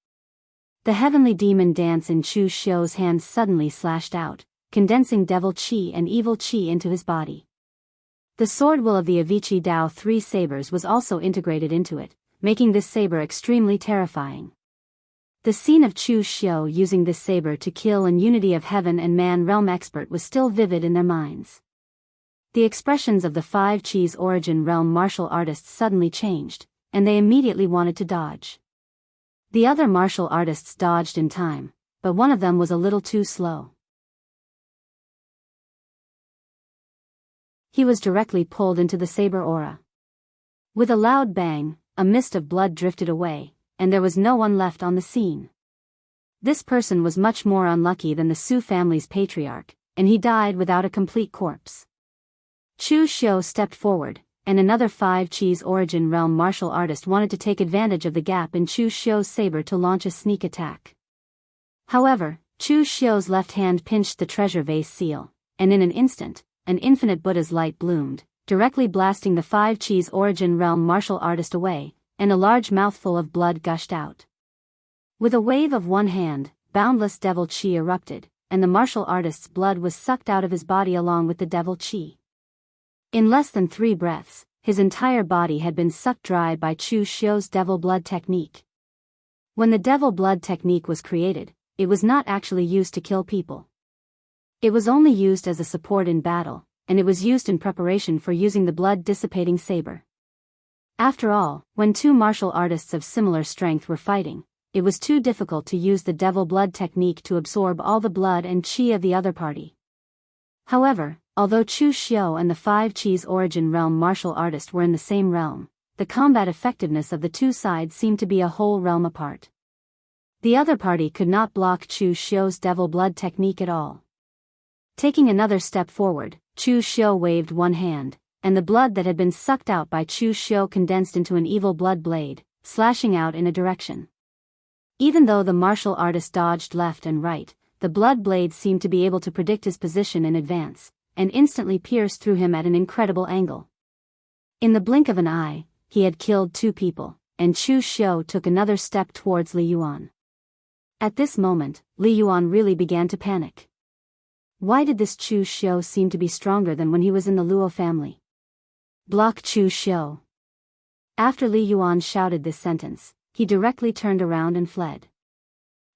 The heavenly demon dance in Chu Xiu's hands suddenly slashed out, condensing devil qi and evil qi into his body. The sword will of the Avicii Dao 3 sabers was also integrated into it, making this saber extremely terrifying. The scene of Chu Xiu using this saber to kill an unity of heaven and man realm expert was still vivid in their minds. The expressions of the 5 Chi's origin realm martial artists suddenly changed, and they immediately wanted to dodge. The other martial artists dodged in time, but one of them was a little too slow. He was directly pulled into the saber aura. With a loud bang, a mist of blood drifted away, and there was no one left on the scene. This person was much more unlucky than the Su family's patriarch, and he died without a complete corpse. Chu Xiu stepped forward, and another 5 Chi's origin realm martial artist wanted to take advantage of the gap in Chu Xiu's saber to launch a sneak attack. However, Chu Xiu's left hand pinched the treasure vase seal, and in an instant, an infinite Buddha's light bloomed, directly blasting the 5 Chi's origin realm martial artist away, and a large mouthful of blood gushed out. With a wave of one hand, boundless devil chi erupted, and the martial artist's blood was sucked out of his body along with the devil chi. In less than 3 breaths, his entire body had been sucked dry by Chu Xiu's devil blood technique. When the devil blood technique was created, it was not actually used to kill people. It was only used as a support in battle, and it was used in preparation for using the blood-dissipating saber. After all, when 2 martial artists of similar strength were fighting, it was too difficult to use the devil blood technique to absorb all the blood and chi of the other party. However, although Chu Xiu and the 5 Chi's origin realm martial artist were in the same realm, the combat effectiveness of the 2 sides seemed to be a whole realm apart. The other party could not block Chu Xiu's devil blood technique at all. Taking another step forward, Chu Xiu waved one hand, and the blood that had been sucked out by Chu Xiu condensed into an evil blood blade, slashing out in a direction. Even though the martial artist dodged left and right, the blood blade seemed to be able to predict his position in advance, and instantly pierced through him at an incredible angle. In the blink of an eye, he had killed 2 people, and Chu Xiu took another step towards Li Yuan. At this moment, Li Yuan really began to panic. Why did this Chu Xiu seem to be stronger than when he was in the Luo family? Block Chu Xiu. After Li Yuan shouted this sentence, he directly turned around and fled.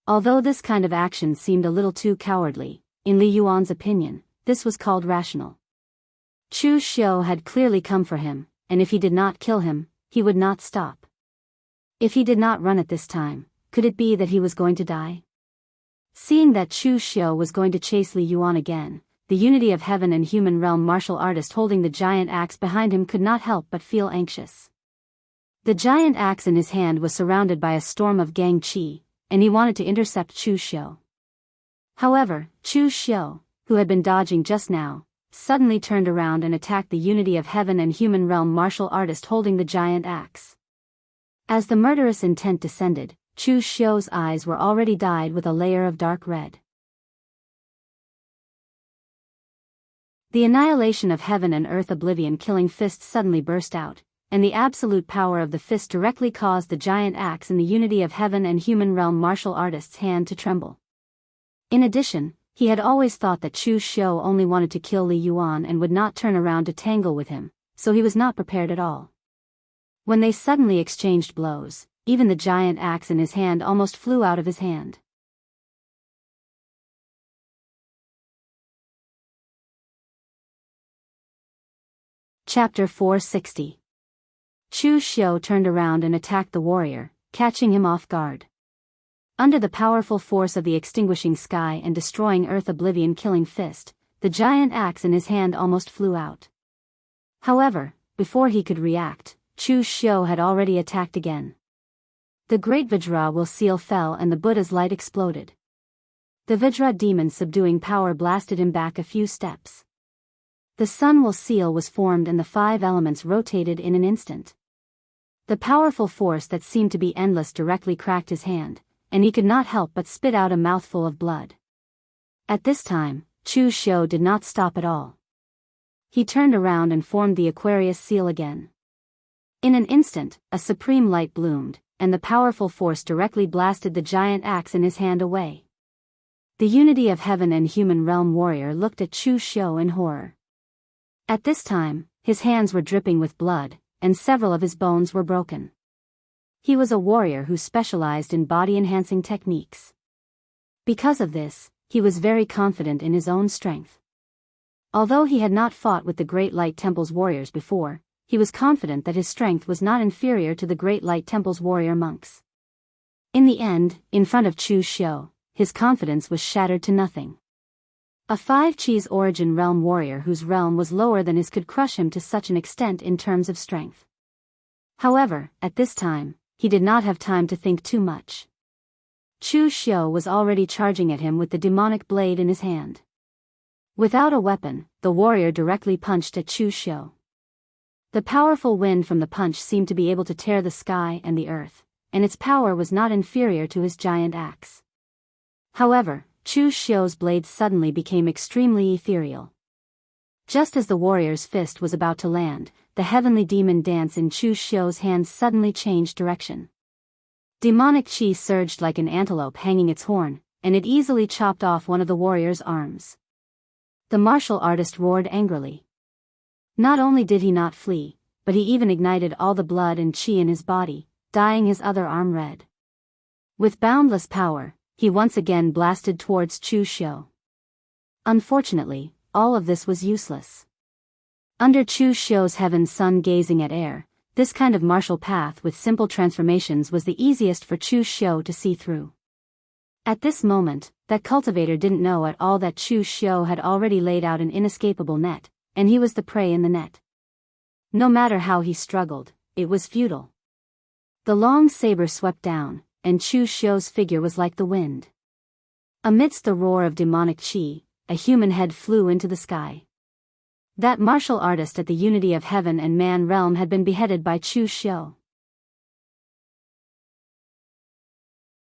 Although this kind of action seemed a little too cowardly, in Li Yuan's opinion, this was called rational. Chu Xiu had clearly come for him, and if he did not kill him, he would not stop. If he did not run at this time, could it be that he was going to die? Seeing that Chu Xiu was going to chase Li Yuan again, the unity of heaven and human realm martial artist holding the giant axe behind him could not help but feel anxious. The giant axe in his hand was surrounded by a storm of gang chi, and he wanted to intercept Chu Xiu. However, Chu Xiu, who had been dodging just now, suddenly turned around and attacked the unity of heaven and human realm martial artist holding the giant axe. As the murderous intent descended, Chu Xiu's eyes were already dyed with a layer of dark red. The annihilation of heaven and earth oblivion killing fist suddenly burst out, and the absolute power of the fist directly caused the giant axe in the unity of heaven and human realm martial artist's hand to tremble. In addition, he had always thought that Chu Xiu only wanted to kill Li Yuan and would not turn around to tangle with him, so he was not prepared at all. When they suddenly exchanged blows, even the giant axe in his hand almost flew out of his hand. Chapter 460. Chu Xiu turned around and attacked the warrior, catching him off guard. Under the powerful force of the extinguishing sky and destroying earth oblivion killing fist, the giant axe in his hand almost flew out. However, before he could react, Chu Xiu had already attacked again. The great Vajra will seal fell and the Buddha's light exploded. The Vajra demon's subduing power blasted him back a few steps. The sun will seal was formed and the 5 elements rotated in an instant. The powerful force that seemed to be endless directly cracked his hand, and he could not help but spit out a mouthful of blood. At this time, Chu Xiu did not stop at all. He turned around and formed the Aquarius seal again. In an instant, a supreme light bloomed, and the powerful force directly blasted the giant axe in his hand away. The unity of heaven and human realm warrior looked at Chu Xiu in horror. At this time, his hands were dripping with blood, and several of his bones were broken. He was a warrior who specialized in body-enhancing techniques. Because of this, he was very confident in his own strength. Although he had not fought with the Great Light Temple's warriors before, he was confident that his strength was not inferior to the Great Light Temple's warrior monks. In the end, in front of Chu Xiu, his confidence was shattered to nothing. A 5-Chi's origin realm warrior whose realm was lower than his could crush him to such an extent in terms of strength. However, at this time, he did not have time to think too much. Chu Xiu was already charging at him with the demonic blade in his hand. Without a weapon, the warrior directly punched at Chu Xiu. The powerful wind from the punch seemed to be able to tear the sky and the earth, and its power was not inferior to his giant axe. However, Chu Xiu's blade suddenly became extremely ethereal. Just as the warrior's fist was about to land, the heavenly demon dance in Chu Xiu's hands suddenly changed direction. Demonic chi surged like an antelope hanging its horn, and it easily chopped off one of the warrior's arms. The martial artist roared angrily. Not only did he not flee, but he even ignited all the blood and chi in his body, dyeing his other arm red. With boundless power, he once again blasted towards Chu Xiu. Unfortunately, all of this was useless. Under Chu Xiu's heaven sun gazing at air, this kind of martial path with simple transformations was the easiest for Chu Xiu to see through. At this moment, that cultivator didn't know at all that Chu Xiu had already laid out an inescapable net, and he was the prey in the net. No matter how he struggled, it was futile. The long saber swept down, and Chu Xiu's figure was like the wind. Amidst the roar of demonic chi, a human head flew into the sky. That martial artist at the unity of heaven and man realm had been beheaded by Chu Xiu.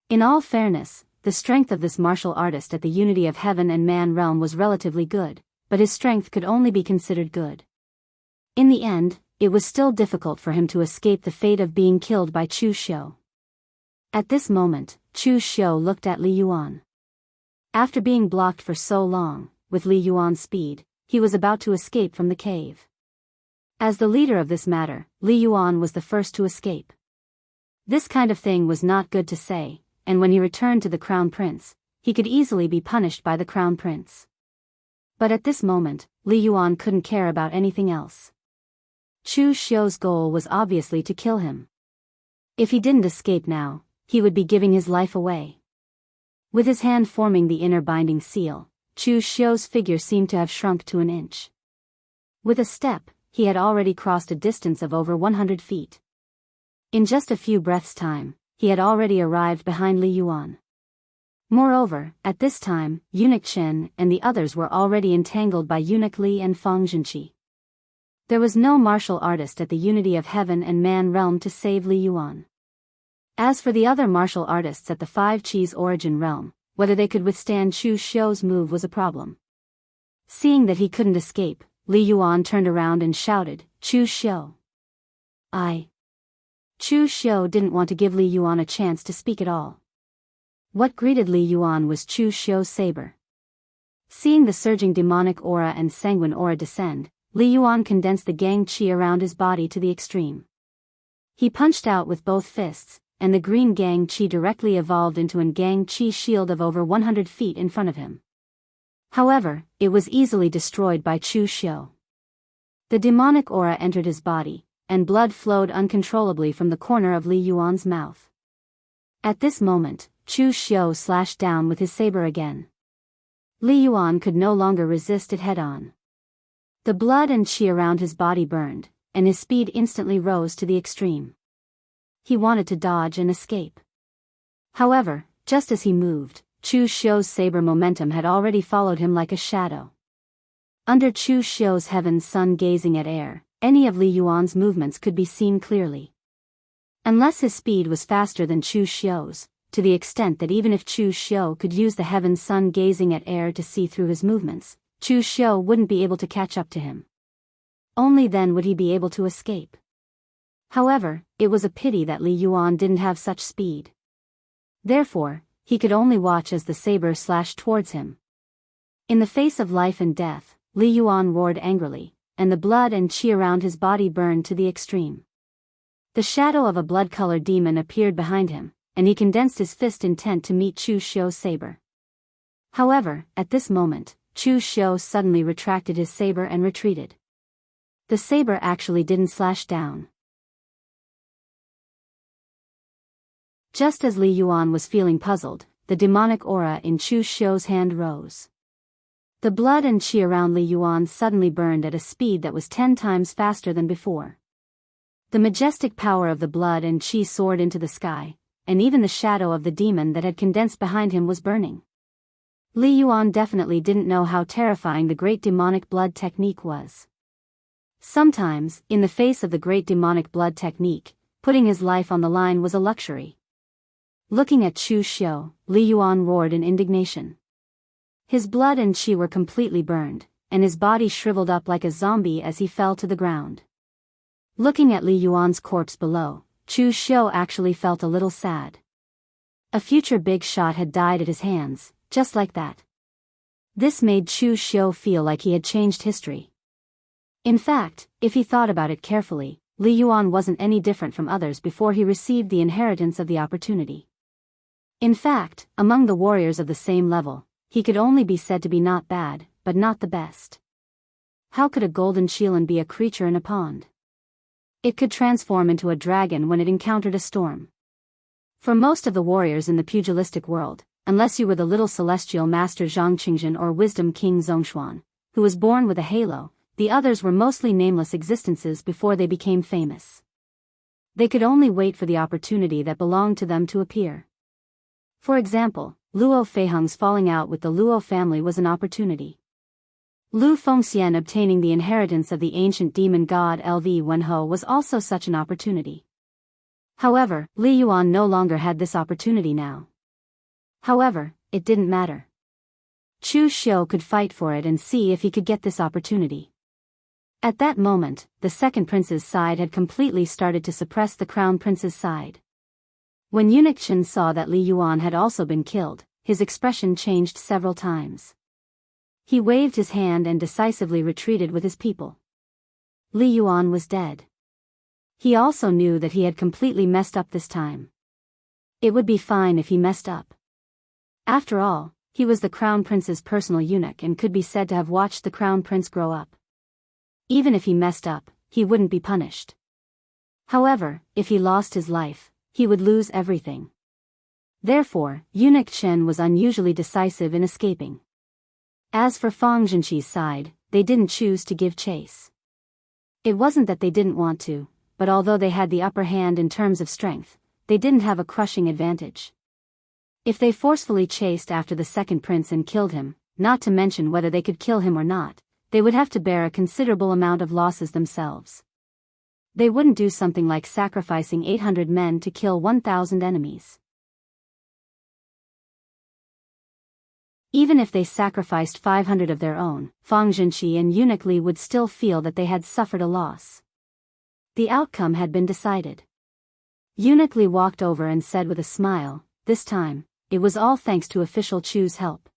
In all fairness, the strength of this martial artist at the unity of heaven and man realm was relatively good, but his strength could only be considered good. In the end, it was still difficult for him to escape the fate of being killed by Chu Xiu. At this moment, Chu Xiu looked at Li Yuan. After being blocked for so long, with Li Yuan's speed, he was about to escape from the cave. As the leader of this matter, Li Yuan was the first to escape. This kind of thing was not good to say, and when he returned to the Crown Prince, he could easily be punished by the Crown Prince. But at this moment, Li Yuan couldn't care about anything else. Chu Xiu's goal was obviously to kill him. If he didn't escape now, he would be giving his life away. With his hand forming the inner binding seal, Chu Xiu's figure seemed to have shrunk to an inch. With a step, he had already crossed a distance of over 100 feet. In just a few breaths' time, he had already arrived behind Li Yuan. Moreover, at this time, Eunuch Chen and the others were already entangled by Eunuch Li and Fang Zhenqi. There was no martial artist at the unity of heaven and man realm to save Li Yuan. As for the other martial artists at the 5-Chi's origin realm, whether they could withstand Chu Xiu's move was a problem. Seeing that he couldn't escape, Li Yuan turned around and shouted, "Chu Xiu!" Chu Xiu didn't want to give Li Yuan a chance to speak at all. What greeted Li Yuan was Chu Xiu's saber. Seeing the surging demonic aura and sanguine aura descend, Li Yuan condensed the gang qi around his body to the extreme. He punched out with both fists, and the green gang qi directly evolved into an gang qi shield of over 100 feet in front of him. However, it was easily destroyed by Chu Xiu. The demonic aura entered his body, and blood flowed uncontrollably from the corner of Li Yuan's mouth. At this moment, Chu Xiu slashed down with his saber again. Li Yuan could no longer resist it head-on. The blood and qi around his body burned, and his speed instantly rose to the extreme. He wanted to dodge and escape. However, just as he moved, Chu Xiu's saber momentum had already followed him like a shadow. Under Chu Xiu's heaven sun gazing at air, any of Li Yuan's movements could be seen clearly. Unless his speed was faster than Chu Xiu's, to the extent that even if Chu Xiu could use the heaven sun gazing at air to see through his movements, Chu Xiu wouldn't be able to catch up to him. Only then would he be able to escape. However, it was a pity that Li Yuan didn't have such speed. Therefore, he could only watch as the saber slashed towards him. In the face of life and death, Li Yuan roared angrily, and the blood and qi around his body burned to the extreme. The shadow of a blood-colored demon appeared behind him, and he condensed his fist intent to meet Chu Xiu's saber. However, at this moment, Chu Xiu suddenly retracted his saber and retreated. The saber actually didn't slash down. Just as Li Yuan was feeling puzzled, the demonic aura in Chu Xiu's hand rose. The blood and qi around Li Yuan suddenly burned at a speed that was 10 times faster than before. The majestic power of the blood and qi soared into the sky, and even the shadow of the demon that had condensed behind him was burning. Li Yuan definitely didn't know how terrifying the great demonic blood technique was. Sometimes, in the face of the great demonic blood technique, putting his life on the line was a luxury. Looking at Chu Xiu, Li Yuan roared in indignation. His blood and qi were completely burned, and his body shriveled up like a zombie as he fell to the ground. Looking at Li Yuan's corpse below, Chu Xiu actually felt a little sad. A future big shot had died at his hands, just like that. This made Chu Xiu feel like he had changed history. In fact, if he thought about it carefully, Li Yuan wasn't any different from others before he received the inheritance of the opportunity. In fact, among the warriors of the same level, he could only be said to be not bad, but not the best. How could a golden Qilin be a creature in a pond? It could transform into a dragon when it encountered a storm. For most of the warriors in the pugilistic world, unless you were the little celestial master Zhang Qingzhen or wisdom king Zhongshuan, who was born with a halo, the others were mostly nameless existences before they became famous. They could only wait for the opportunity that belonged to them to appear. For example, Luo Feiheng's falling out with the Luo family was an opportunity. Lu Fengxian obtaining the inheritance of the ancient demon god Lv Wenhou was also such an opportunity. However, Li Yuan no longer had this opportunity now. However, it didn't matter. Chu Xiu could fight for it and see if he could get this opportunity. At that moment, the second prince's side had completely started to suppress the crown prince's side. When Eunuch Chen saw that Li Yuan had also been killed, his expression changed several times. He waved his hand and decisively retreated with his people. Li Yuan was dead. He also knew that he had completely messed up this time. It would be fine if he messed up. After all, he was the crown prince's personal eunuch and could be said to have watched the crown prince grow up. Even if he messed up, he wouldn't be punished. However, if he lost his life, he would lose everything. Therefore, Eunuch Chen was unusually decisive in escaping. As for Fang Zhenqi's side, they didn't choose to give chase. It wasn't that they didn't want to, but although they had the upper hand in terms of strength, they didn't have a crushing advantage. If they forcefully chased after the second prince and killed him, not to mention whether they could kill him or not, they would have to bear a considerable amount of losses themselves. They wouldn't do something like sacrificing 800 men to kill 1,000 enemies. Even if they sacrificed 500 of their own, Fang Zhenqi and Eunuch Li would still feel that they had suffered a loss. The outcome had been decided. Eunuch Li walked over and said with a smile, "This time, it was all thanks to official Chu's help.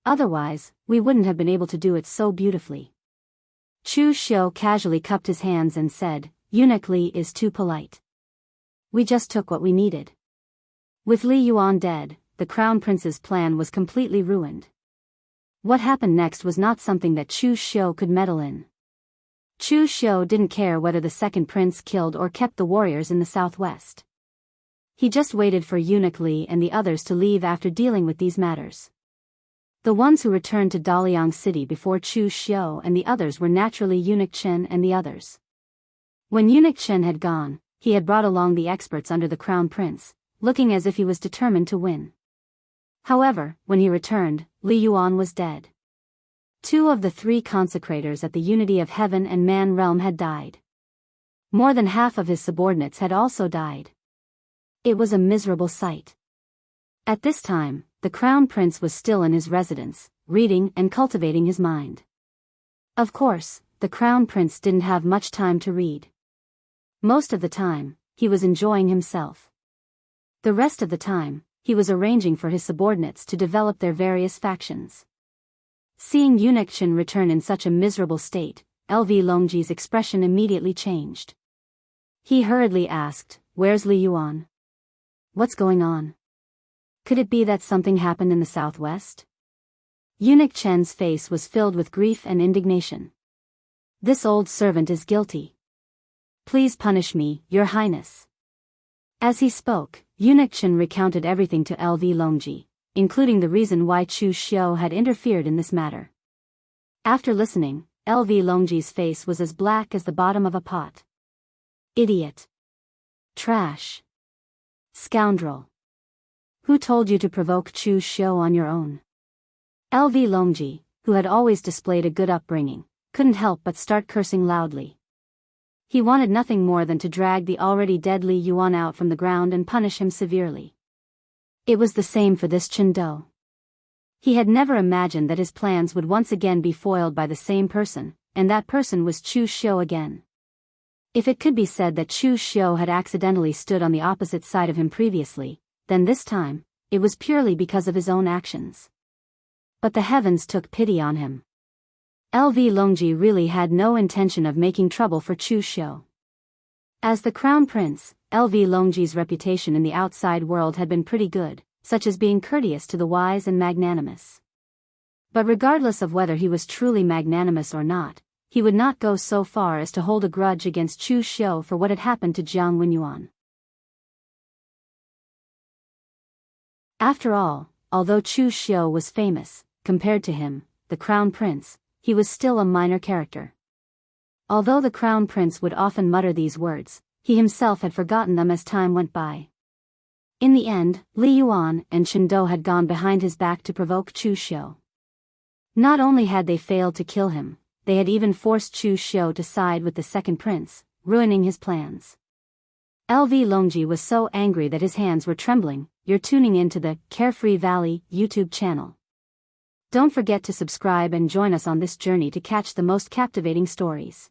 Otherwise, we wouldn't have been able to do it so beautifully." Chu Xiu casually cupped his hands and said, "Eunuch Li is too polite. We just took what we needed." With Li Yuan dead, the crown prince's plan was completely ruined. What happened next was not something that Chu Xiu could meddle in. Chu Xiu didn't care whether the second prince killed or kept the warriors in the southwest. He just waited for Eunuch Li and the others to leave after dealing with these matters. The ones who returned to Daliang City before Chu Xiu and the others were naturally Eunuch Chen and the others. When Eunuch Chen had gone, he had brought along the experts under the crown prince, looking as if he was determined to win. However, when he returned, Li Yuan was dead. 2 of the 3 consecrators at the unity of heaven and man realm had died. More than half of his subordinates had also died. It was a miserable sight. At this time, the crown prince was still in his residence, reading and cultivating his mind. Of course, the crown prince didn't have much time to read. Most of the time, he was enjoying himself. The rest of the time, he was arranging for his subordinates to develop their various factions. Seeing Eunuch Chen return in such a miserable state, Lv Longji's expression immediately changed. He hurriedly asked, "Where's Li Yuan? What's going on? Could it be that something happened in the southwest?" Eunuch Chen's face was filled with grief and indignation. "This old servant is guilty. Please punish me, Your Highness." As he spoke, Eunuch Chen recounted everything to LV Longji, including the reason why Chu Xiu had interfered in this matter. After listening, LV Longji's face was as black as the bottom of a pot. "Idiot. Trash. Scoundrel. Who told you to provoke Chu Xiu on your own?" LV Longji, who had always displayed a good upbringing, couldn't help but start cursing loudly. He wanted nothing more than to drag the already dead Li Yuan out from the ground and punish him severely. It was the same for this Chen Do. He had never imagined that his plans would once again be foiled by the same person, and that person was Chu Xiu again. If it could be said that Chu Xiu had accidentally stood on the opposite side of him previously, then this time, it was purely because of his own actions. But the heavens took pity on him. LV Longji really had no intention of making trouble for Chu Xiu. As the crown prince, LV Longji's reputation in the outside world had been pretty good, such as being courteous to the wise and magnanimous. But regardless of whether he was truly magnanimous or not, he would not go so far as to hold a grudge against Chu Xiu for what had happened to Jianghu Yuan. After all, although Chu Xiu was famous, compared to him, the crown prince, he was still a minor character. Although the crown prince would often mutter these words, he himself had forgotten them as time went by. In the end, Li Yuan and Chen Do had gone behind his back to provoke Chu Xiu. Not only had they failed to kill him, they had even forced Chu Xiu to side with the second prince, ruining his plans. LV Longji was so angry that his hands were trembling. You're tuning into the Carefree Valley YouTube channel. Don't forget to subscribe and join us on this journey to catch the most captivating stories.